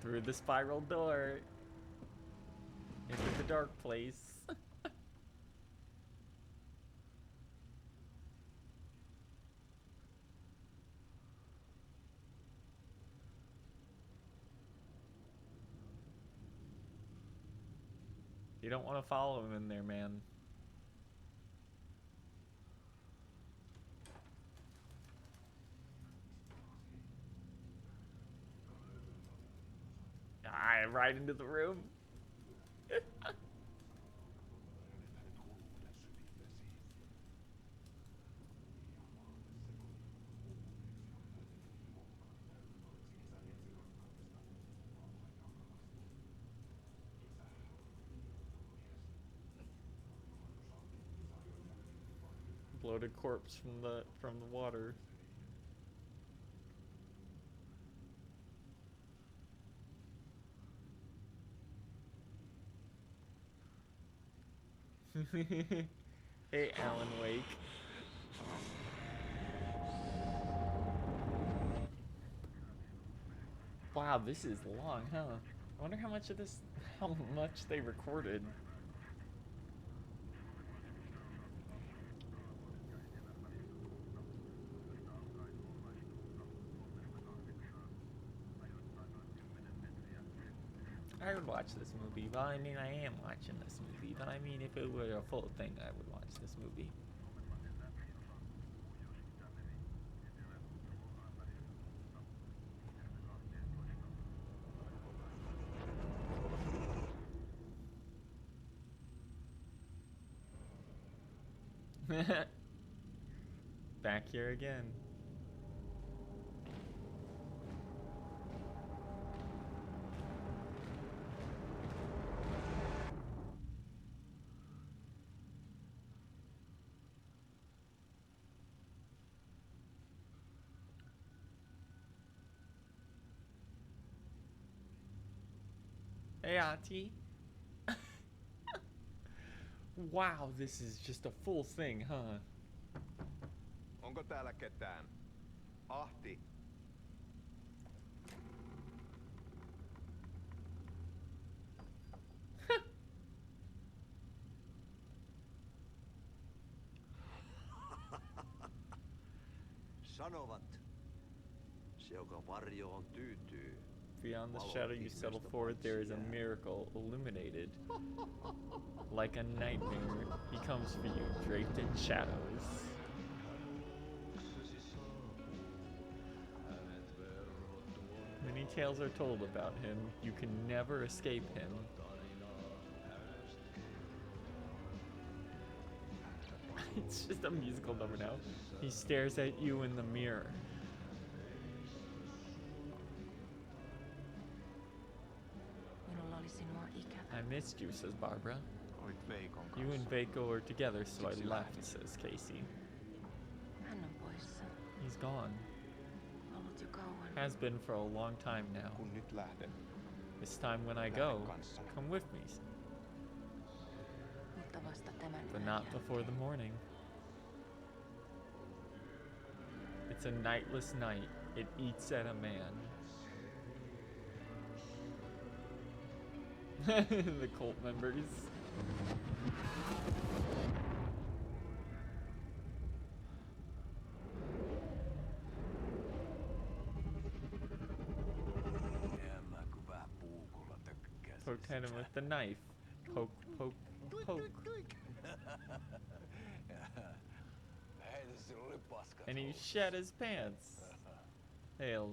Through the spiral door into the dark place. You don't want to follow him in there, man. Ah, right into the room. Bloated corpse from the water. Hey, Alan Wake. Wow, this is long, huh? I wonder how much they recorded. I would watch this movie. Well, I mean, I am watching this movie, but I mean, if it were a full thing, I would watch this movie. Back here again. Hey, Auntie. Wow, this is just a full thing, huh? Onko täällä ketään? Ahti. Sanovat, se joka varjoon tyytyy. Beyond the shadow you settle forward, there is a miracle illuminated. Like a nightmare, he comes for you, draped in shadows. Many tales are told about him. You can never escape him. It's just a musical number now. He stares at you in the mirror. I missed you, says Barbara. You and Veiko are together, so I left, says Casey. He's gone. Has been for a long time now. It's time when I go. Come with me. But not before the morning. It's a nightless night. It eats at a man. The cult members. Poked at him with the knife. Poke, poke, poke. And he shed his pants. Hail.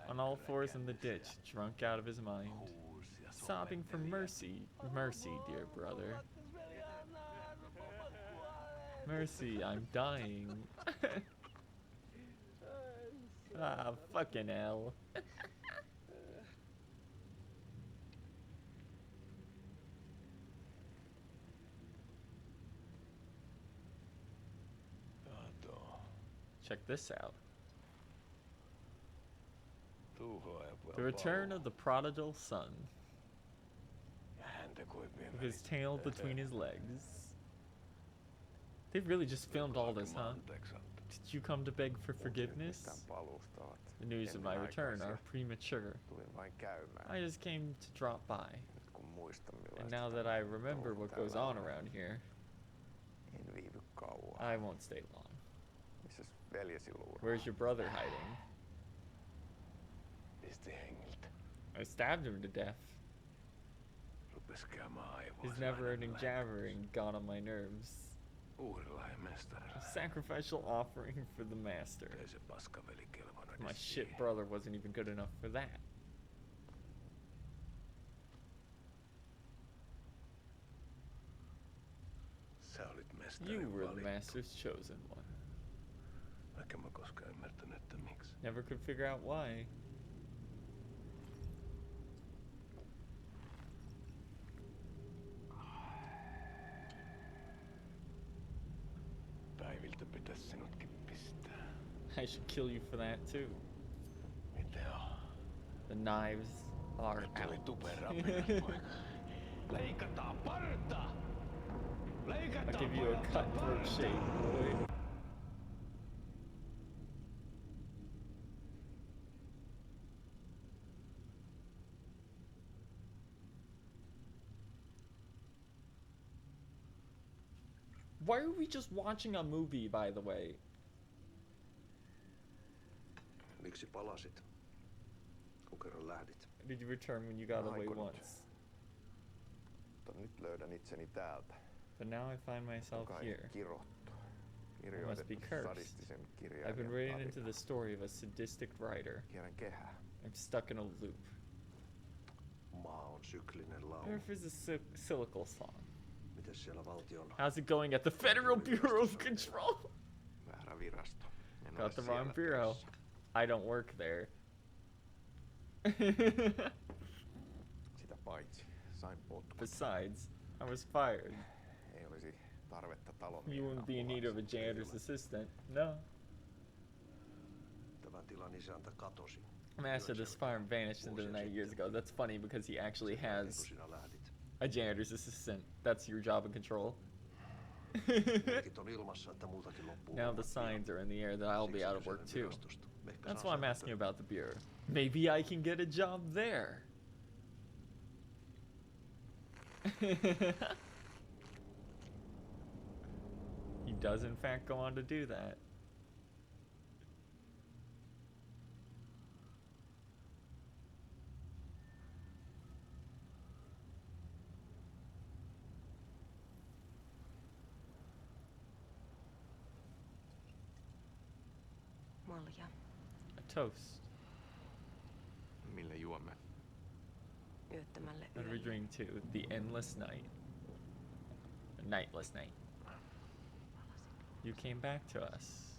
On all fours in the ditch, drunk out of his mind. Sobbing for mercy. Mercy, dear brother. Mercy, I'm dying. Ah, fucking hell. Check this out. The return of the prodigal son. With his tail between his legs. They've really just filmed all this, huh? Did you come to beg for forgiveness? The news of my return are premature. I just came to drop by. And now that I remember what goes on around here, I won't stay long. Where's your brother hiding? I stabbed him to death. His never-ending jabbering got on my nerves. A sacrificial offering for the master. My shit brother wasn't even good enough for that. You were the master's chosen one. Never could figure out why. I should kill you for that too. The knives are out. I'll give you a cutthroat shave, boy. Why are we just watching a movie, by the way? Miksi palasit? Kun kerran lähdit. Did you return when you got away once? Mutta nyt löydän itseni täältä. But now I find myself here. I must be cursed. I've been written into the story of a sadistic writer. I'm stuck in a loop. Maa on syklinen laulu. Earth is a cyclical song. Mites siellä valtion? How's it going at the Federal Bureau of Control? Väärä virasto. Got the wrong bureau. I don't work there. Sitä paitsi, sain potkut. Besides, I was fired. Ei olisi tarvetta talon. You wouldn't be in need of a janitor's assistant. No. Tämän tilan isäntä katosi. Master, this farm vanished into the night years ago. That's funny because he actually has a janitor's assistant. That's your job in control. Now the signs are in the air that I'll be out of work too. That's why I'm asking about the bureau. Maybe I can get a job there. He does in fact go on to do that. Malja. A toast. Mille juomme? Yöttömälle What are we yölle. drinking to? The endless night. A nightless night. You came back to us.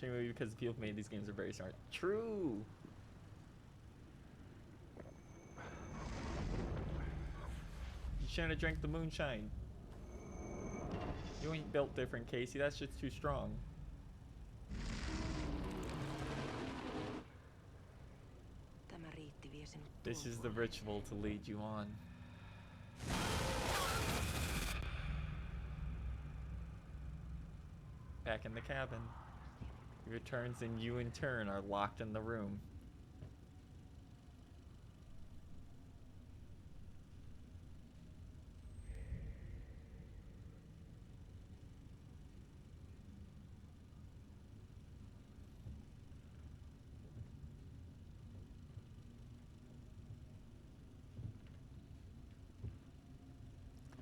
Maybe because the people who made these games are very smart. True! You shouldn't have drank the moonshine. You ain't built different, Casey. That shit's too strong. Tämä riitti vie sinut This is the ritual to lead you on. Back in the cabin. He returns and you in turn are locked in the room.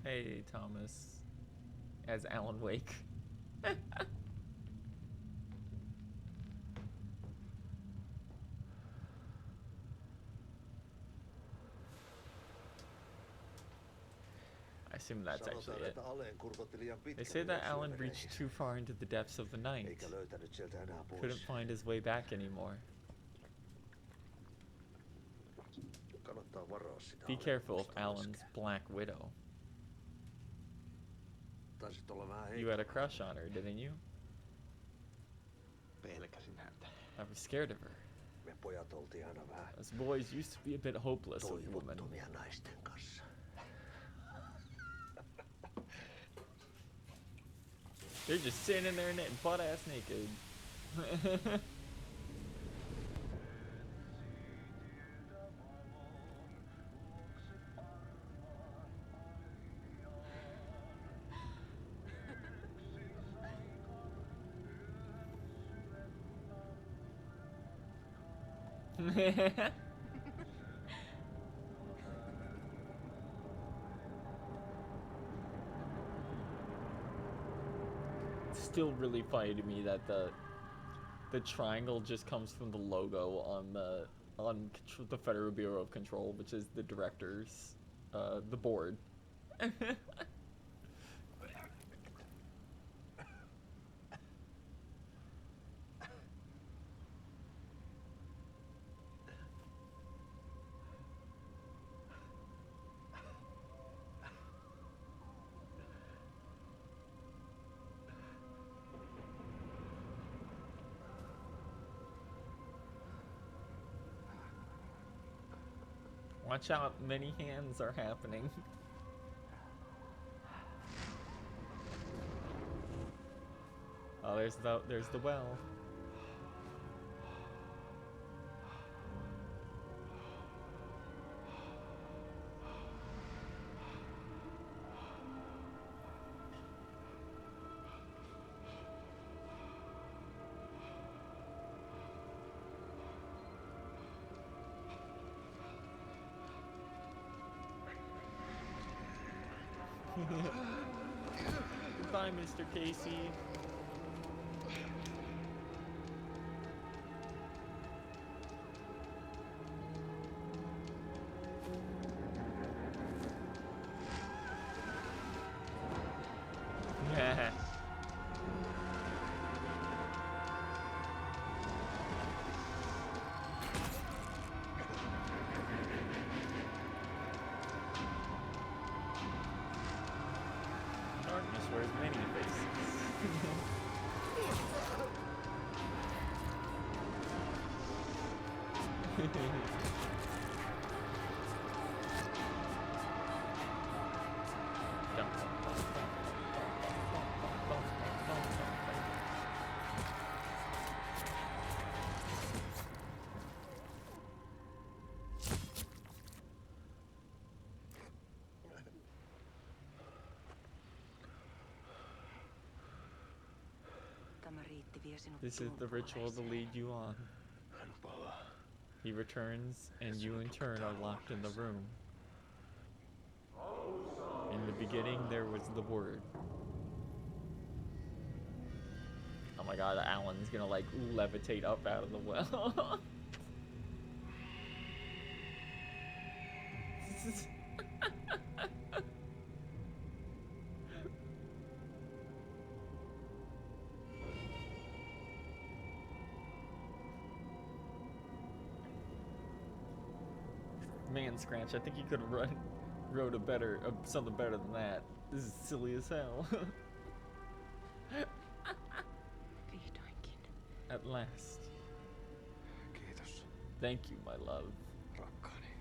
Hey, Thomas. As Alan Wake. I assume that's actually it. They say that Alan reached too far into the depths of the night. Couldn't find his way back anymore. Be careful of Alan's Black Widow. You had a crush on her, didn't you? I was scared of her. Us boys used to be a bit hopeless with women. They're just sitting in there butt-ass naked. It's still really funny to me that the triangle just comes from the logo on the Federal Bureau of Control, which is the directors, the board. Watch out, many hands are happening. Oh, there's the well. Goodbye, Mr. Casey. Yeah. Darkness wears many faces. This is the ritual to lead you on. He returns, and you in turn are locked in the room. In the beginning, there was the Word. Oh my god, Alan's gonna like levitate up out of the well. Man, Scratch, I think you could have wrote something better than that. This is silly as hell. At last. Kiitos. Thank you, my love. Rakkaani.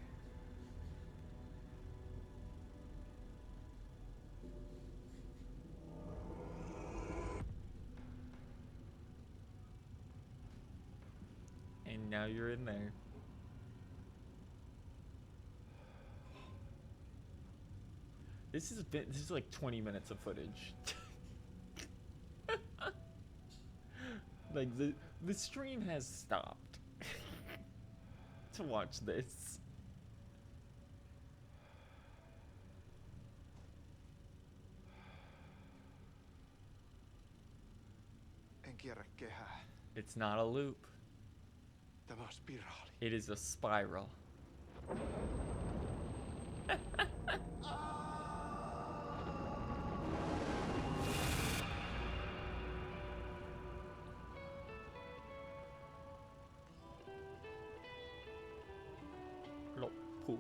And now you're in there. This is like 20 minutes of footage. Like the stream has stopped to watch this. En kierrä kehää. It's not a loop. Tämä on spiraali. It is a spiral. Loppu.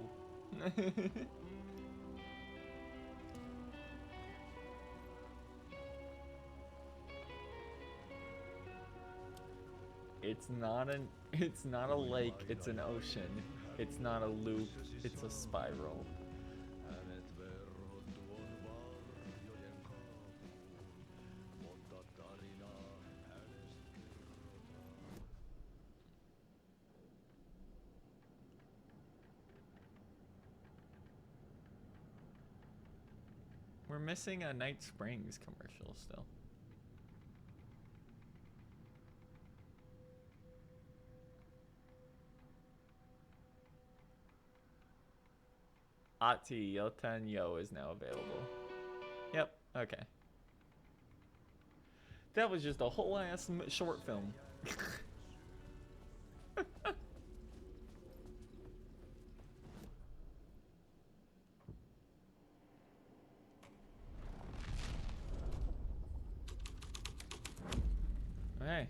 It's not a lake, it's an ocean. It's not a loop, it's a spiral. We're missing a Night Springs commercial still. Ati Yötön Yo is now available. Yep, okay. That was just a whole ass short film. Hey.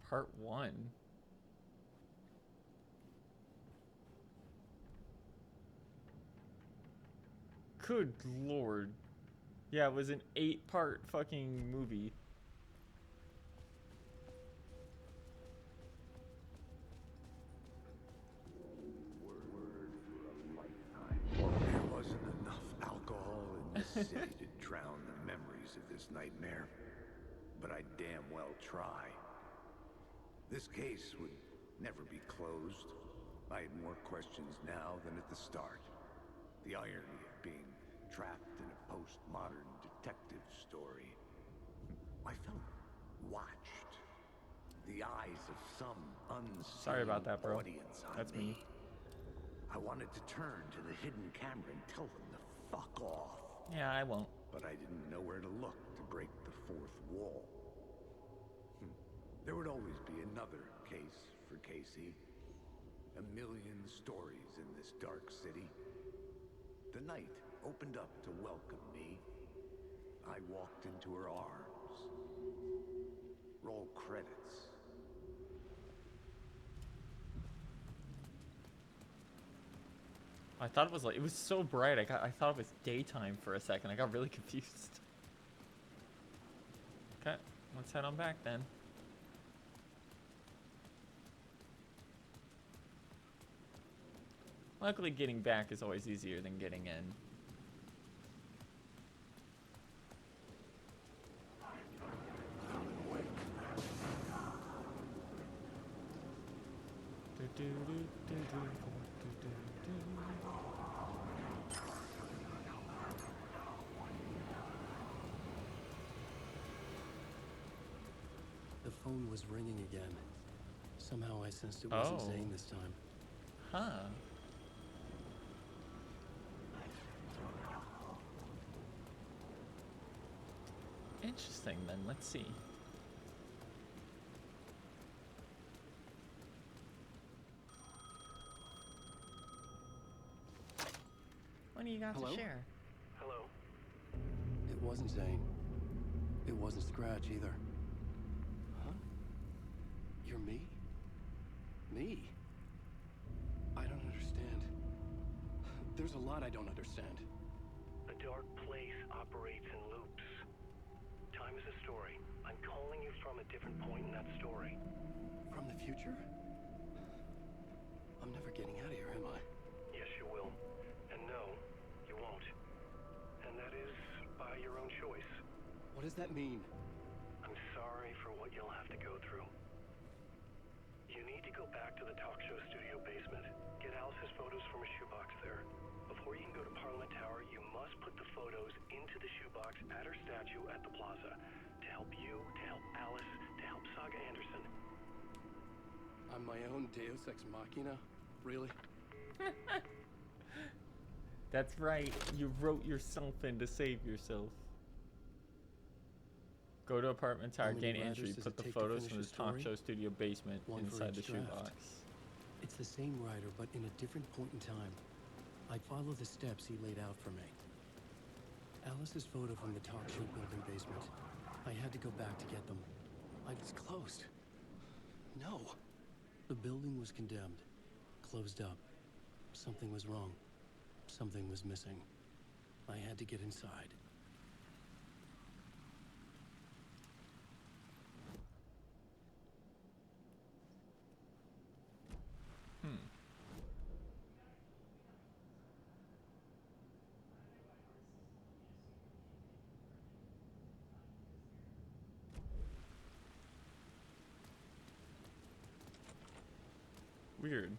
Part 1. Good lord. Yeah, it was an 8-part fucking movie. There wasn't enough alcohol in this city to drown the memories of this nightmare. But I damn well try. This case would never be closed. I had more questions now than at the start. The irony of being trapped in a postmodern detective story. I felt watched. The eyes of some unseen Sorry about that, bro. audience on That's me. I wanted to turn to the hidden camera and tell them to fuck off. Yeah, I won't. But I didn't know where to look to break the fourth wall. There would always be another case for Casey. A million stories in this dark city. The night opened up to welcome me. I walked into her arms. Roll credits. I thought it was like, it was so bright. I thought it was daytime for a second. I got really confused. Okay, let's head on back then. Luckily, getting back is always easier than getting in. The phone was ringing again. Somehow I sensed it wasn't Zane this time. Huh. Interesting, then. Let's see. What do you got Hello? to share? Hello? It wasn't Zane. It wasn't Scratch either. Huh? You're me? Me? I don't understand. There's a lot I don't understand. The dark place operates in loops. Time is a story. I'm calling you from a different point in that story. From the future? I'm never getting out of here, am I? Yes, you will. And no, you won't. And that is by your own choice. What does that mean? I'm sorry for what you'll have to go through. You need to go back to the talk show studio basement. Get Alice's photos from a shoebox there. Before you can go to Parliament Tower, you must put the photos into the shoebox at her statue at the plaza. To help you, to help Alice, to help Saga Anderson. I'm my own Deus Ex Machina? Really? That's right. You wrote yourself in to save yourself. Go to Apartment Tower, How many gain entry, writers does put it the take to photos finish from a the talk story? show studio basement One for inside the each draft. shoebox. It's the same writer, but in a different point in time. I follow the steps he laid out for me. Alice's photo from the talk show building basement. I had to go back to get them. I was closed. No. The building was condemned. Closed up. Something was wrong. Something was missing. I had to get inside. Weird.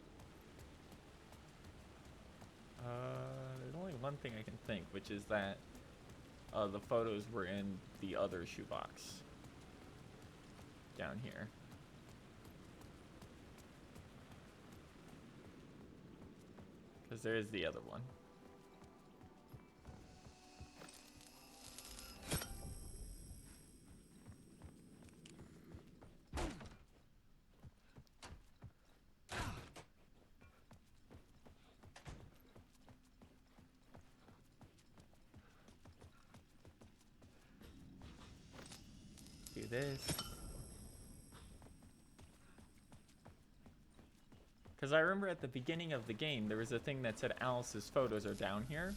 There's only one thing I can think, which is that the photos were in the other shoebox. down here. Because there is the other one. Do this. Because I remember at the beginning of the game, there was a thing that said Alice's photos are down here.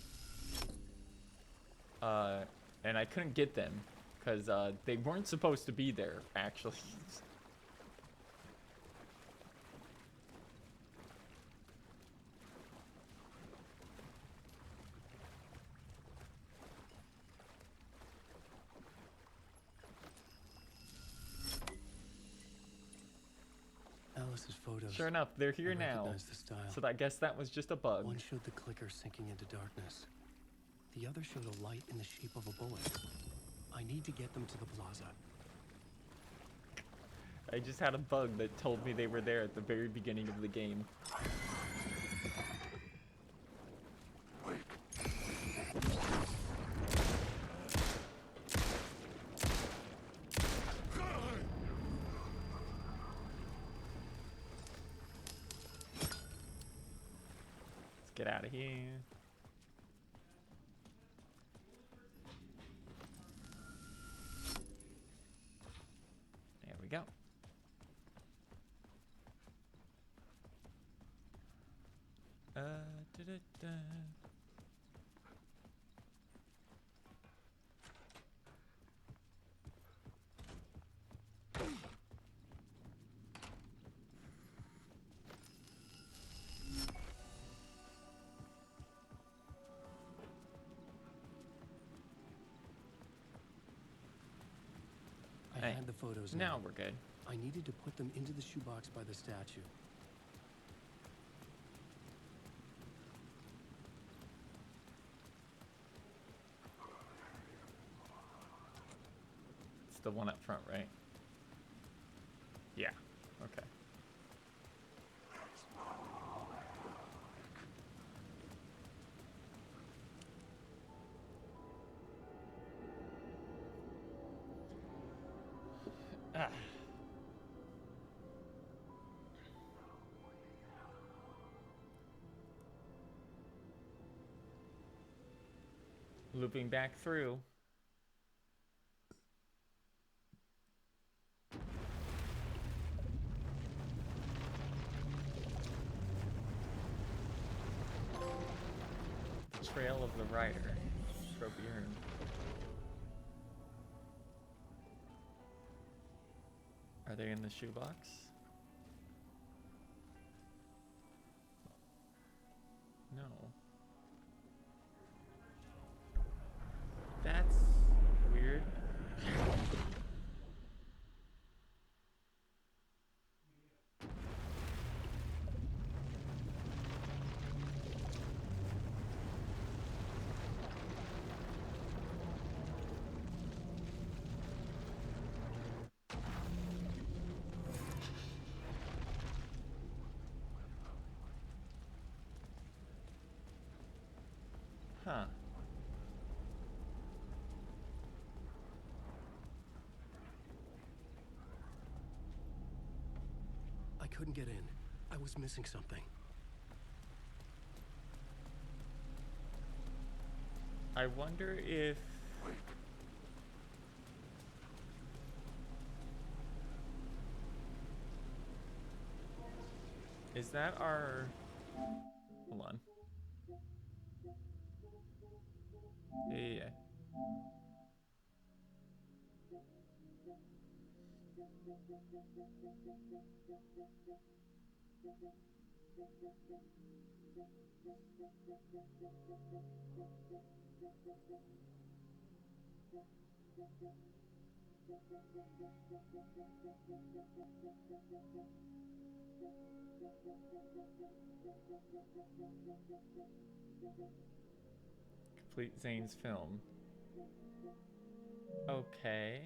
And I couldn't get them because they weren't supposed to be there, actually. Alice's photos. Sure enough, they're here I now. recognize the style. So I guess that was just a bug. One showed the clicker sinking into darkness. The other showed a light in the shape of a bullet. I need to get them to the plaza. I just had a bug that told me they were there at the very beginning of the game. Let's get out of here. There we go. Da-da-da. I had the photos now we're good. I needed to put them into the shoebox by the statue. It's the one up front, right? Yeah. Okay. Ah. Looping back through. The Trail of the Rider. Trophy earned. Are they in the shoebox? No. That's weird. Huh. I couldn't get in. I was missing something. I wonder if... Is that our... Hold on. Yeah. Complete Zane's film. Okay.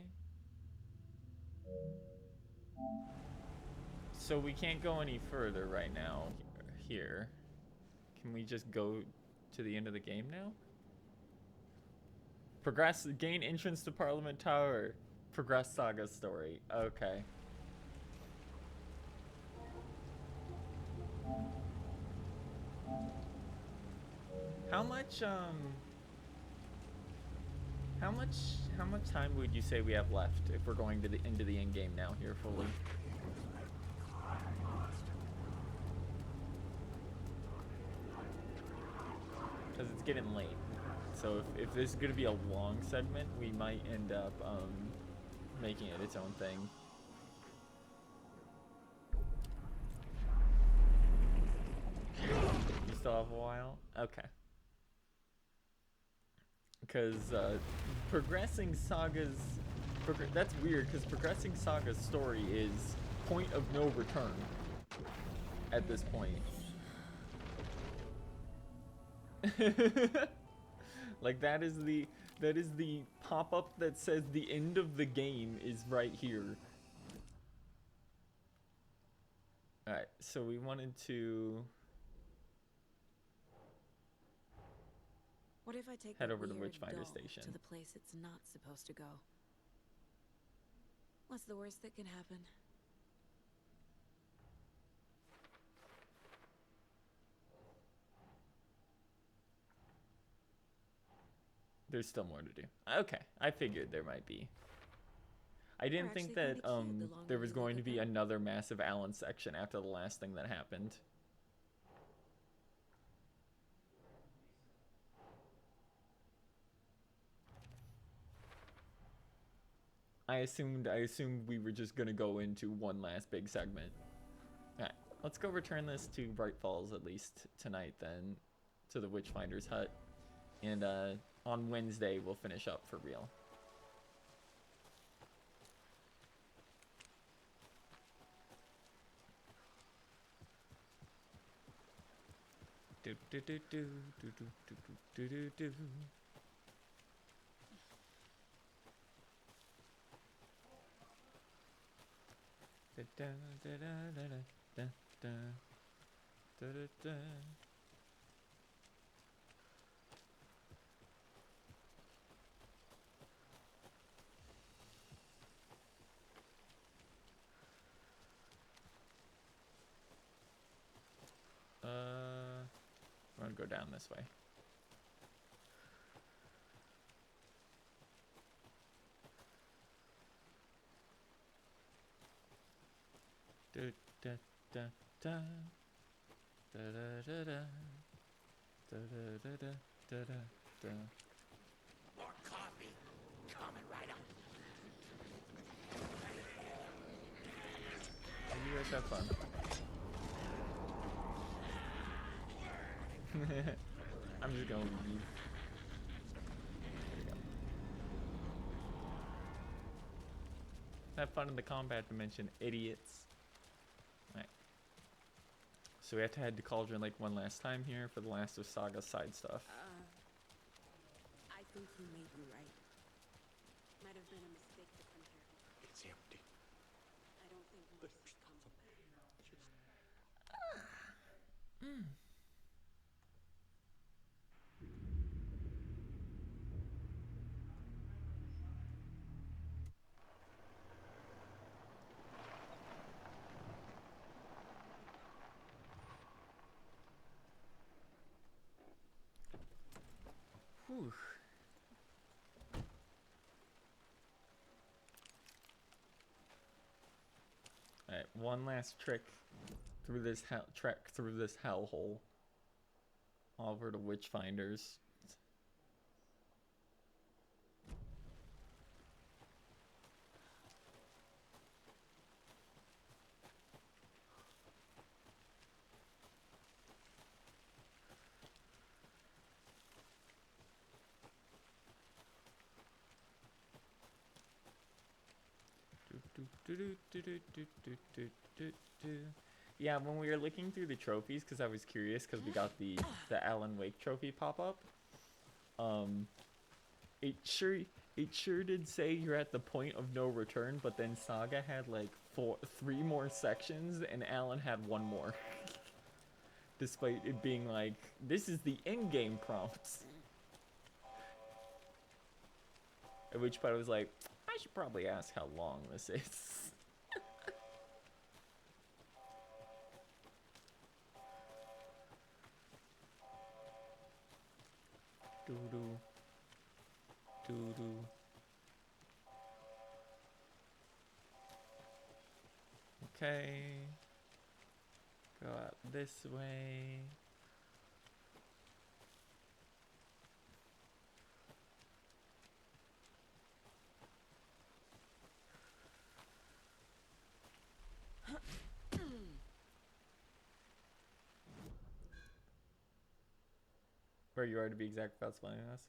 So we can't go any further right now here. Can we just go to the end of the game now? Progress, gain entrance to Parliament Tower. Progress Saga story. Okay. How much time would you say we have left if we're going to the into the end game now here fully? Because it's getting late. So if this is going to be a long segment, we might end up making it its own thing. You still have a while? Okay. Because progressing Saga's... that's weird, because progressing Saga's story is point of no return at this point. Like that is the pop-up that says the end of the game is right here. Alright, so we wanted to What if I take head the over to weird Witchfinder doll Station. to the place it's not supposed to go? What's the worst that can happen? There's still more to do. Okay, I figured there might be. I didn't think that there was going to be another massive Alan section after the last thing that happened. I assumed we were just gonna go into one last big segment. Alright, let's go return this to Bright Falls at least tonight then, to the Witchfinder's hut. And on Wednesday we'll finish up for real. Do do do do do do do do do do. Da da da da da da da da da. We're gonna go down this way. Do da da da da da da da da da da da da da. More coffee coming right up. You guys have fun. I'm just gonna leave. There we go. Have fun in the combat dimension, idiots. Alright. So we have to head to Cauldron Lake one last time here for the last of Saga's side stuff. I think you may be right. Might have been a mistake to come here. It's empty. I don't think Morse is coming back. Whew. Alright, one last trick through this trek through this hellhole. Over to Witchfinders. Yeah, when we were looking through the trophies, because I was curious, because we got the Alan Wake trophy pop up. It sure did say you're at the point of no return, but then Saga had like 3 more sections, and Alan had 1 more. Despite it being like, this is the in-game prompts. At which point I was like, I should probably ask how long this is. Doo-doo. Doo-doo. Okay. Go out this way. Where you are to be exact without spelling us.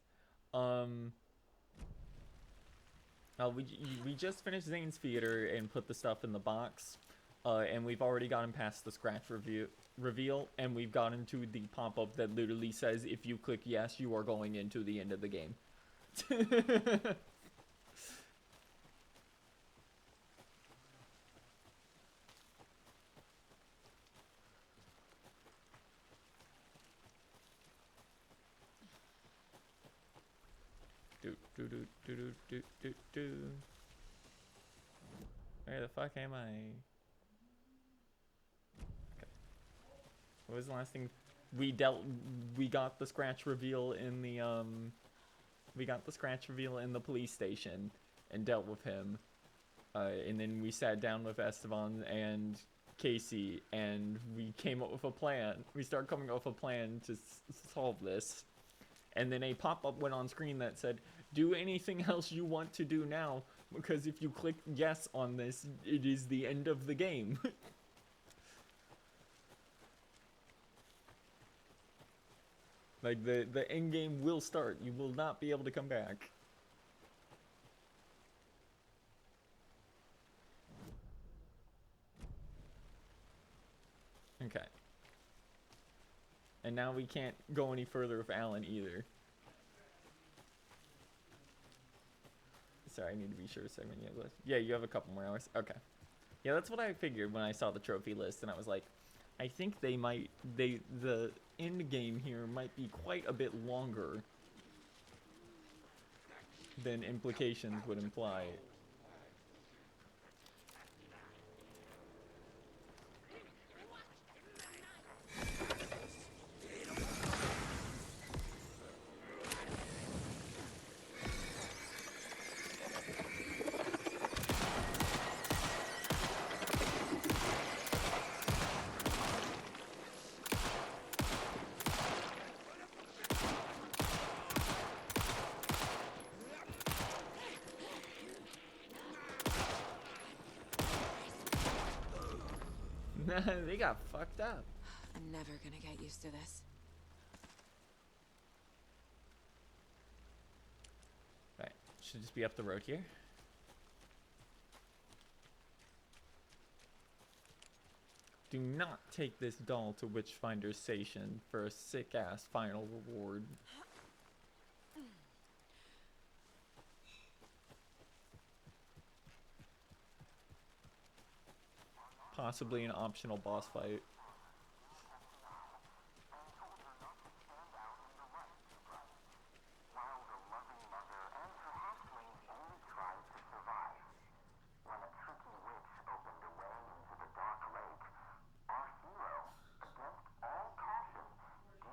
We just finished Zane's Theater and put the stuff in the box. And we've already gotten past the scratch reveal, and we've gotten to the pop-up that literally says if you click yes, you are going into the end of the game. Where the fuck am I? Okay. What was the last thing we got the scratch reveal in the police station and dealt with him. And then we sat down with Esteban and Casey and we came up with a plan. We started coming up with a plan to solve this. And then a pop-up went on screen that said, do anything else you want to do now, because if you click yes on this, it is the end of the game. Like, the end game will start. You will not be able to come back. Okay. And now we can't go any further with Alan either. Sorry, I need to be sure to segment you have left. Yeah, you have a couple more hours. Okay. Yeah, that's what I figured when I saw the trophy list, and I was like, I think the end game here might be quite a bit longer than implications would imply. They got fucked up. I'm never gonna get used to this. Right, should just be up the road here. Do not take this doll to Witchfinder's Station for a sick-ass final reward. Possibly an optional boss fight.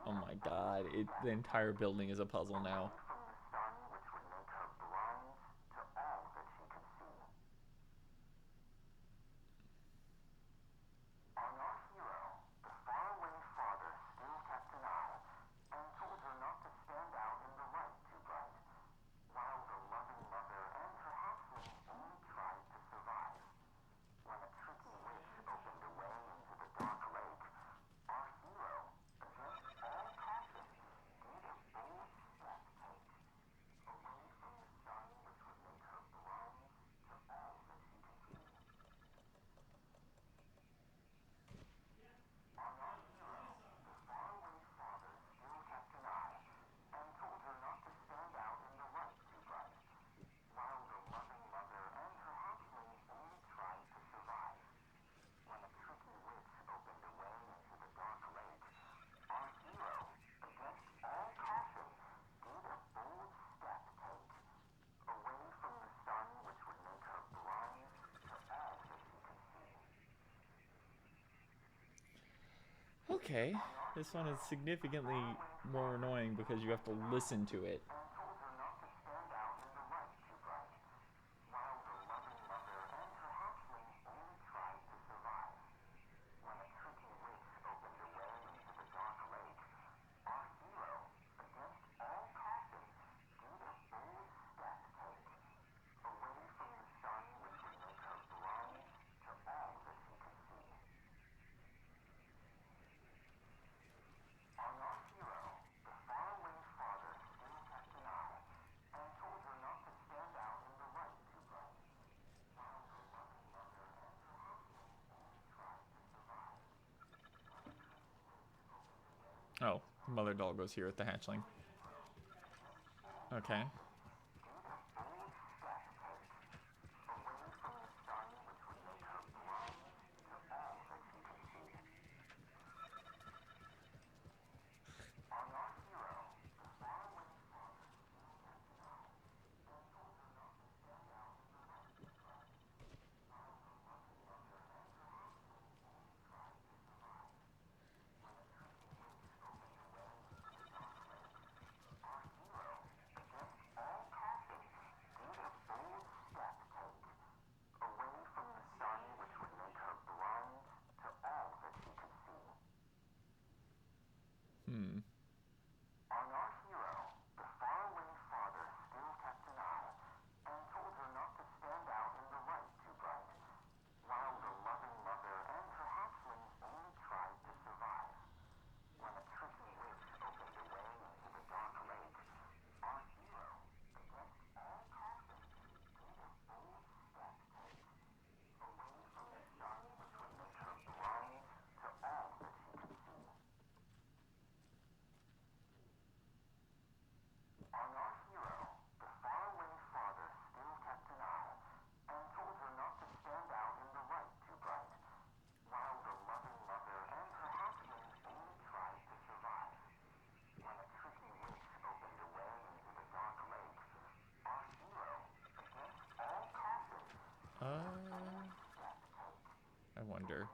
Oh my god, the entire building is a puzzle now. Okay. This one is significantly more annoying because you have to listen to it. Oh, mother doll goes here with the hatchling. Okay. I wonder.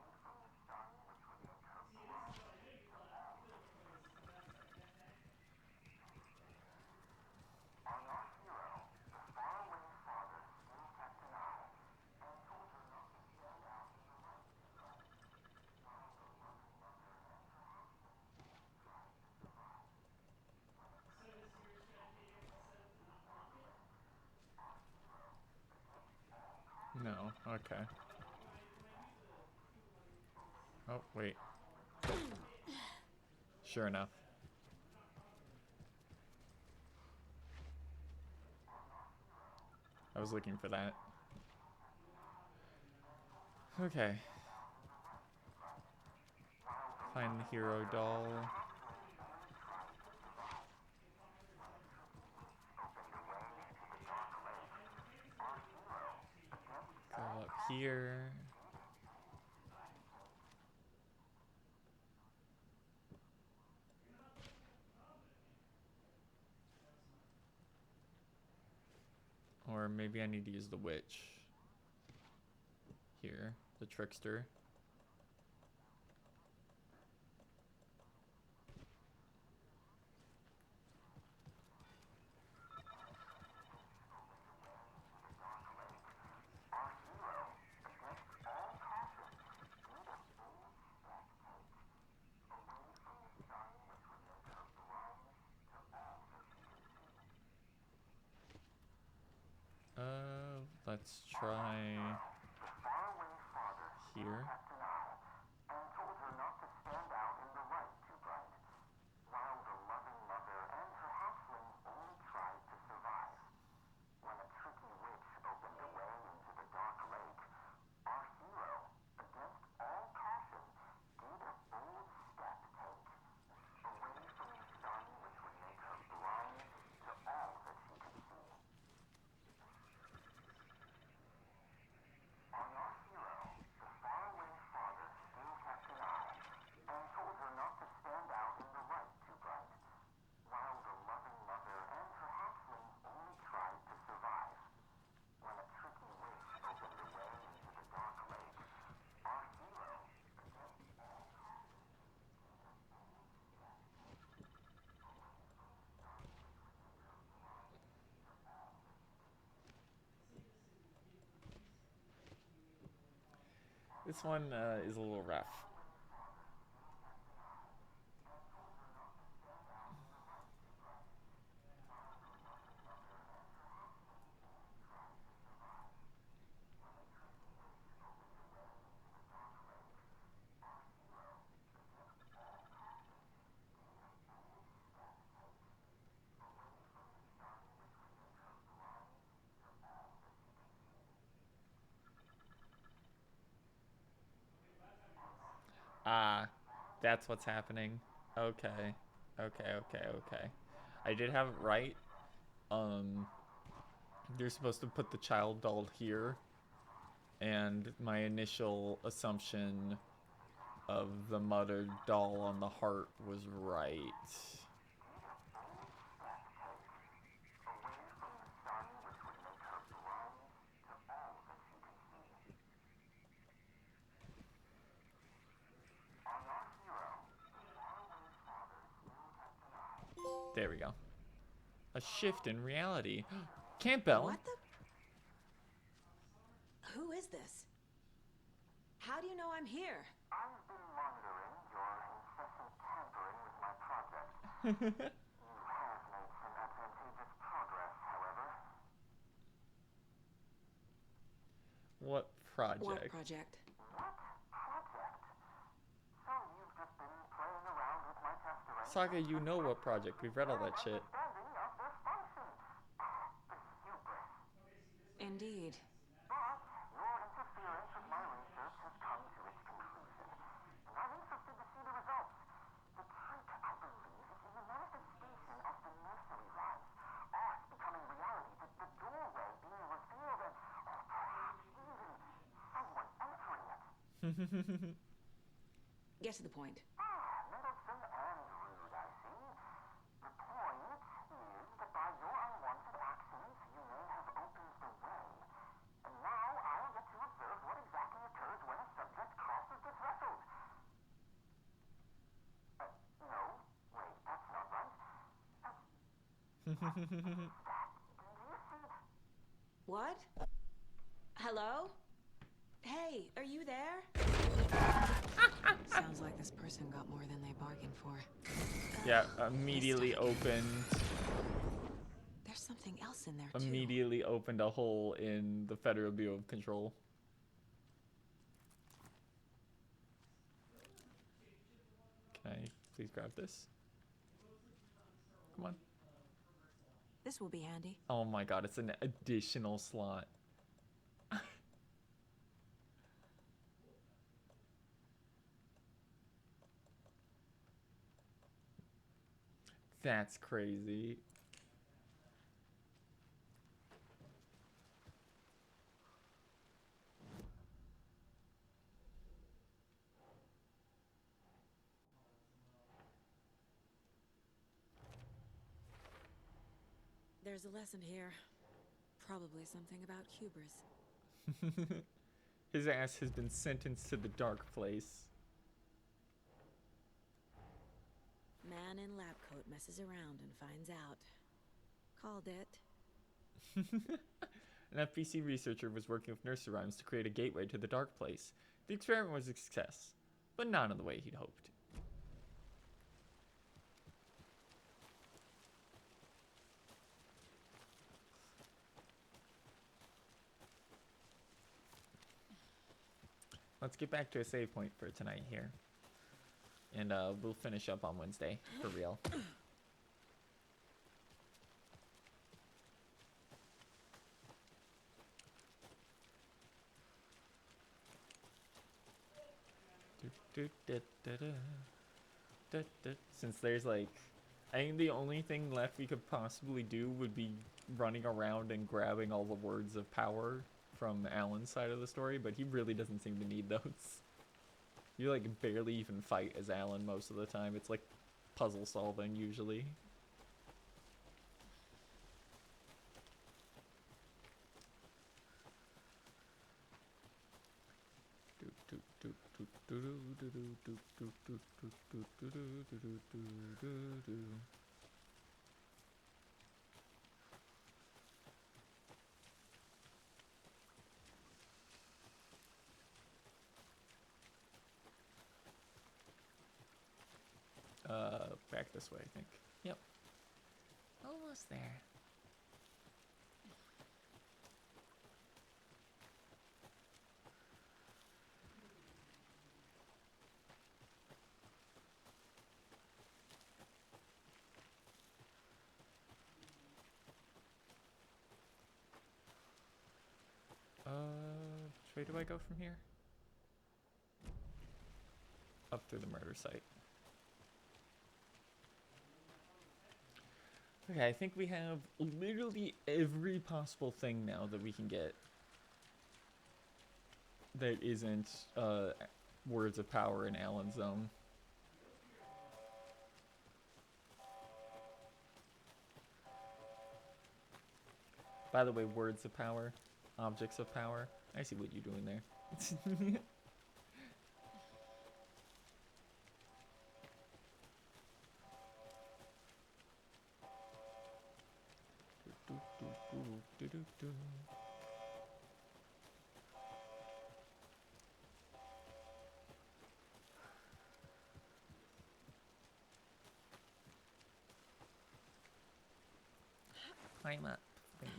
No, okay. Oh, wait. Sure enough. I was looking for that. Okay. Find the hero doll. Go up here. Or maybe I need to use the witch. Here, the trickster. Let's try here. This one is a little rough. Ah, that's what's happening. Okay. Okay. I did have it right. You're supposed to put the child doll here. And my initial assumption of the mother doll on the heart was right. There we go. A shift in reality. Campbell. What the? Who is this? How do you know I'm here? I've been monitoring your incessant tampering with my project. You have made some advantageous progress, however. What project? What project? What project? So you've just been playing around with my test array. Saga, you know what project. We've read all that shit. Understanding of this function. The hubris. Indeed. But your interference with my research has come to its conclusion. And I'm interested to see the results. The trick, I believe, is in the manifestation of the nursery rhymes. Art becoming reality, the doorway being revealed, and perhaps even someone entering it. Get to the point. Middleton and rude, I see. The point is that by your unwanted actions, you may have opened the way. And now I get to observe what exactly occurs when a subject crosses the threshold. No, wait, that's not right. Do you see? What? Hello? Hey, are you there? Sounds like this person got more than they bargained for. Yeah, immediately opened. There's something else in there too. Immediately opened a hole in the Federal Bureau of Control. Can I please grab this? Come on. This will be handy. Oh my god, it's an additional slot. That's crazy. There's a lesson here. Probably something about hubris. His ass has been sentenced to the dark place. Man in lab coat messes around and finds out. Called it. An FBC researcher was working with nursery rhymes to create a gateway to the dark place. The experiment was a success, but not in the way he'd hoped. Let's get back to a save point for tonight here. And we'll finish up on Wednesday, for real. Since there's like, I think the only thing left we could possibly do would be running around and grabbing all the words of power from Alan's side of the story, but he really doesn't seem to need those. You like barely even fight as Alan most of the time. It's like puzzle solving usually. this way, I think. Yep. Almost there. Which way do I go from here? Up through the murder site. Okay, I think we have literally every possible thing now that we can get that isn't words of power in Alan's zone. By the way, words of power, objects of power. I see what you're doing there. Climb up things.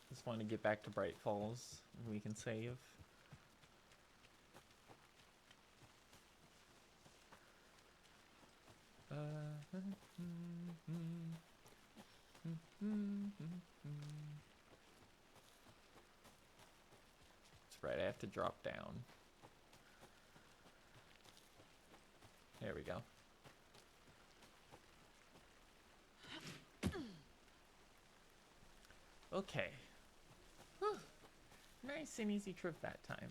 Just want to get back to Bright Falls. We can save. That's right, I have to drop down. There we go. Okay. Whew. Nice and easy trip that time.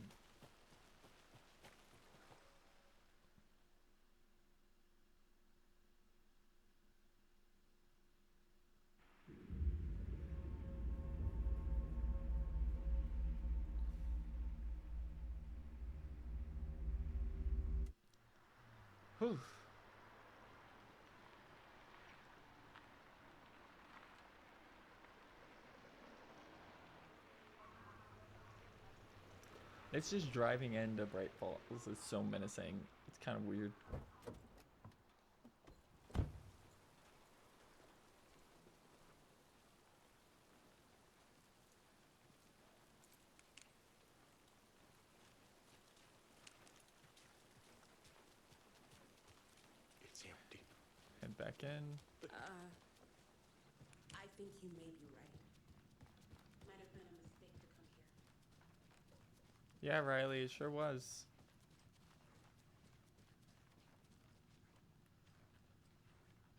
Whew. It's just driving into Bright Falls is so menacing. It's kind of weird. It's empty. Head back in. I think you may be right. Might have been a mistake to come here. Yeah, Riley, it sure was.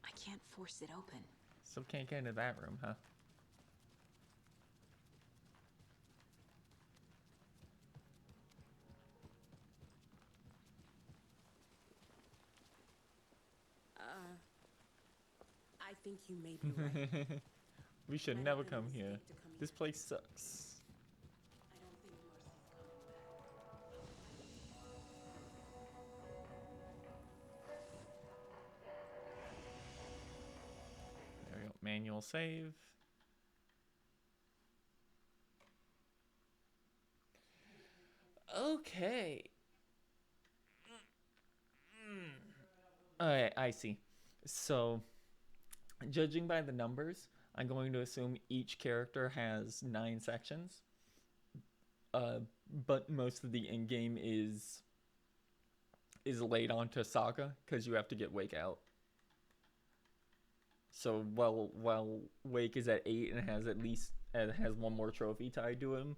I can't force it open. Still can't get into that room, huh? I think you may be right. We should Might never have been a come here. mistake to come This here. place sucks. I don't think Marcy's coming back. There we go. Manual save. Okay. Alright, I see. So, judging by the numbers, I'm going to assume each character has 9 sections. But most of the in-game is laid onto Saga because you have to get Wake out. So while Wake is at 8 and has one more trophy tied to him,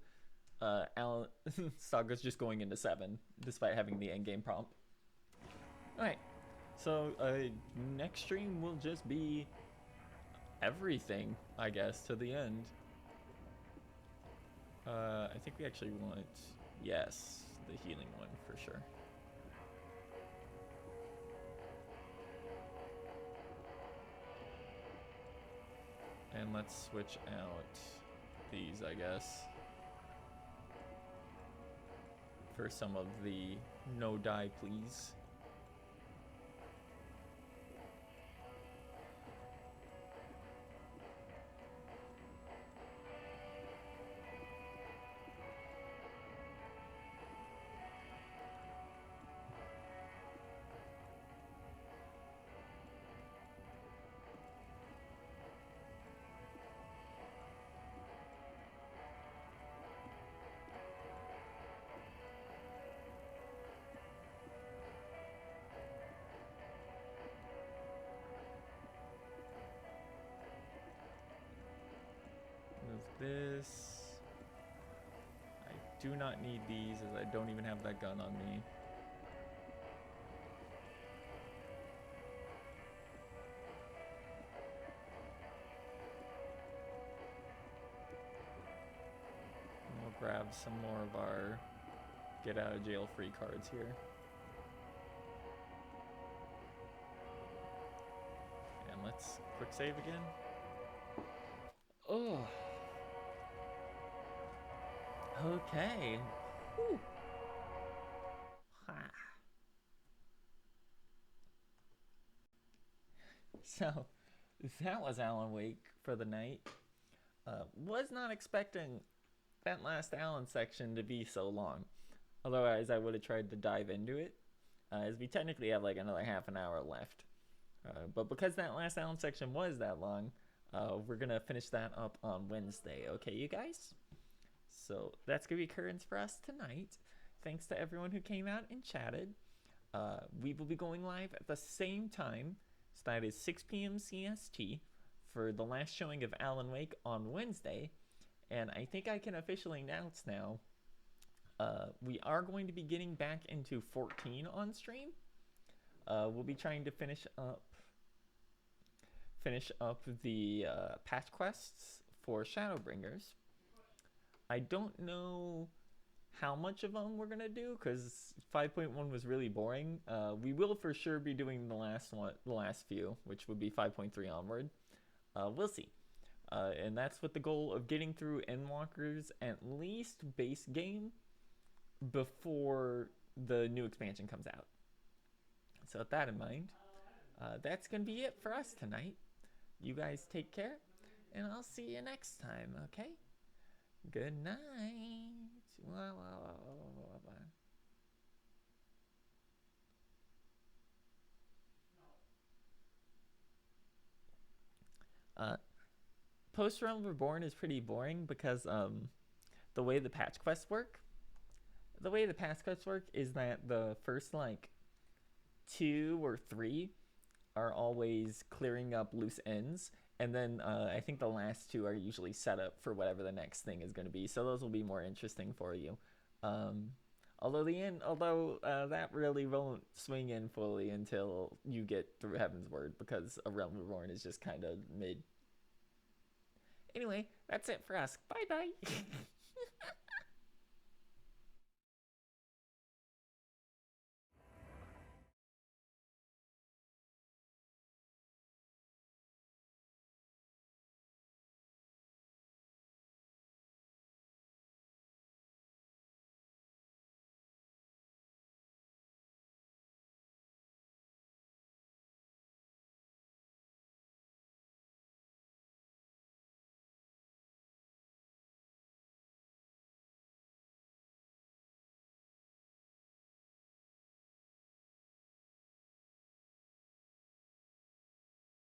Saga's just going into 7 despite having the end game prompt. Alright, so next stream will just be everything, I guess, to the end. I think we actually want, yes, the healing one for sure. And let's switch out these, I guess, for some of the no die, please. this. I do not need these, as I don't even have that gun on me. And we'll grab some more of our get out of jail free cards here. And let's quick save again. Oh. Okay. Whew. Ha. So, that was Alan Wake for the night. Was not expecting that last Alan section to be so long. Otherwise, I would have tried to dive into it, as we technically have like another half an hour left. But because that last Alan section was that long, we're going to finish that up on Wednesday. Okay, you guys? So that's going to be curtains for us tonight. Thanks to everyone who came out and chatted. We will be going live at the same time. So that is 6 p.m. CST for the last showing of Alan Wake on Wednesday. And I think I can officially announce now, we are going to be getting back into 14 on stream. We'll be trying to finish up the patch quests for Shadowbringers. I don't know how much of them we're gonna do because 5.1 was really boring. We will for sure be doing the last few, which would be 5.3 onward. We'll see. And that's with the goal of getting through Endwalker's at least base game before the new expansion comes out. So with that in mind, that's gonna be it for us tonight. You guys take care, and I'll see you next time, okay? Good night. Post Realm Reborn is pretty boring because the way the patch quests work. The way the patch quests work is that the first like 2 or 3 are always clearing up loose ends, and then I think the last 2 are usually set up for whatever the next thing is going to be. So those will be more interesting for you. Although that really won't swing in fully until you get through Heaven's Word, because A Realm Reborn is just kind of mid. Anyway, that's it for us. Bye bye.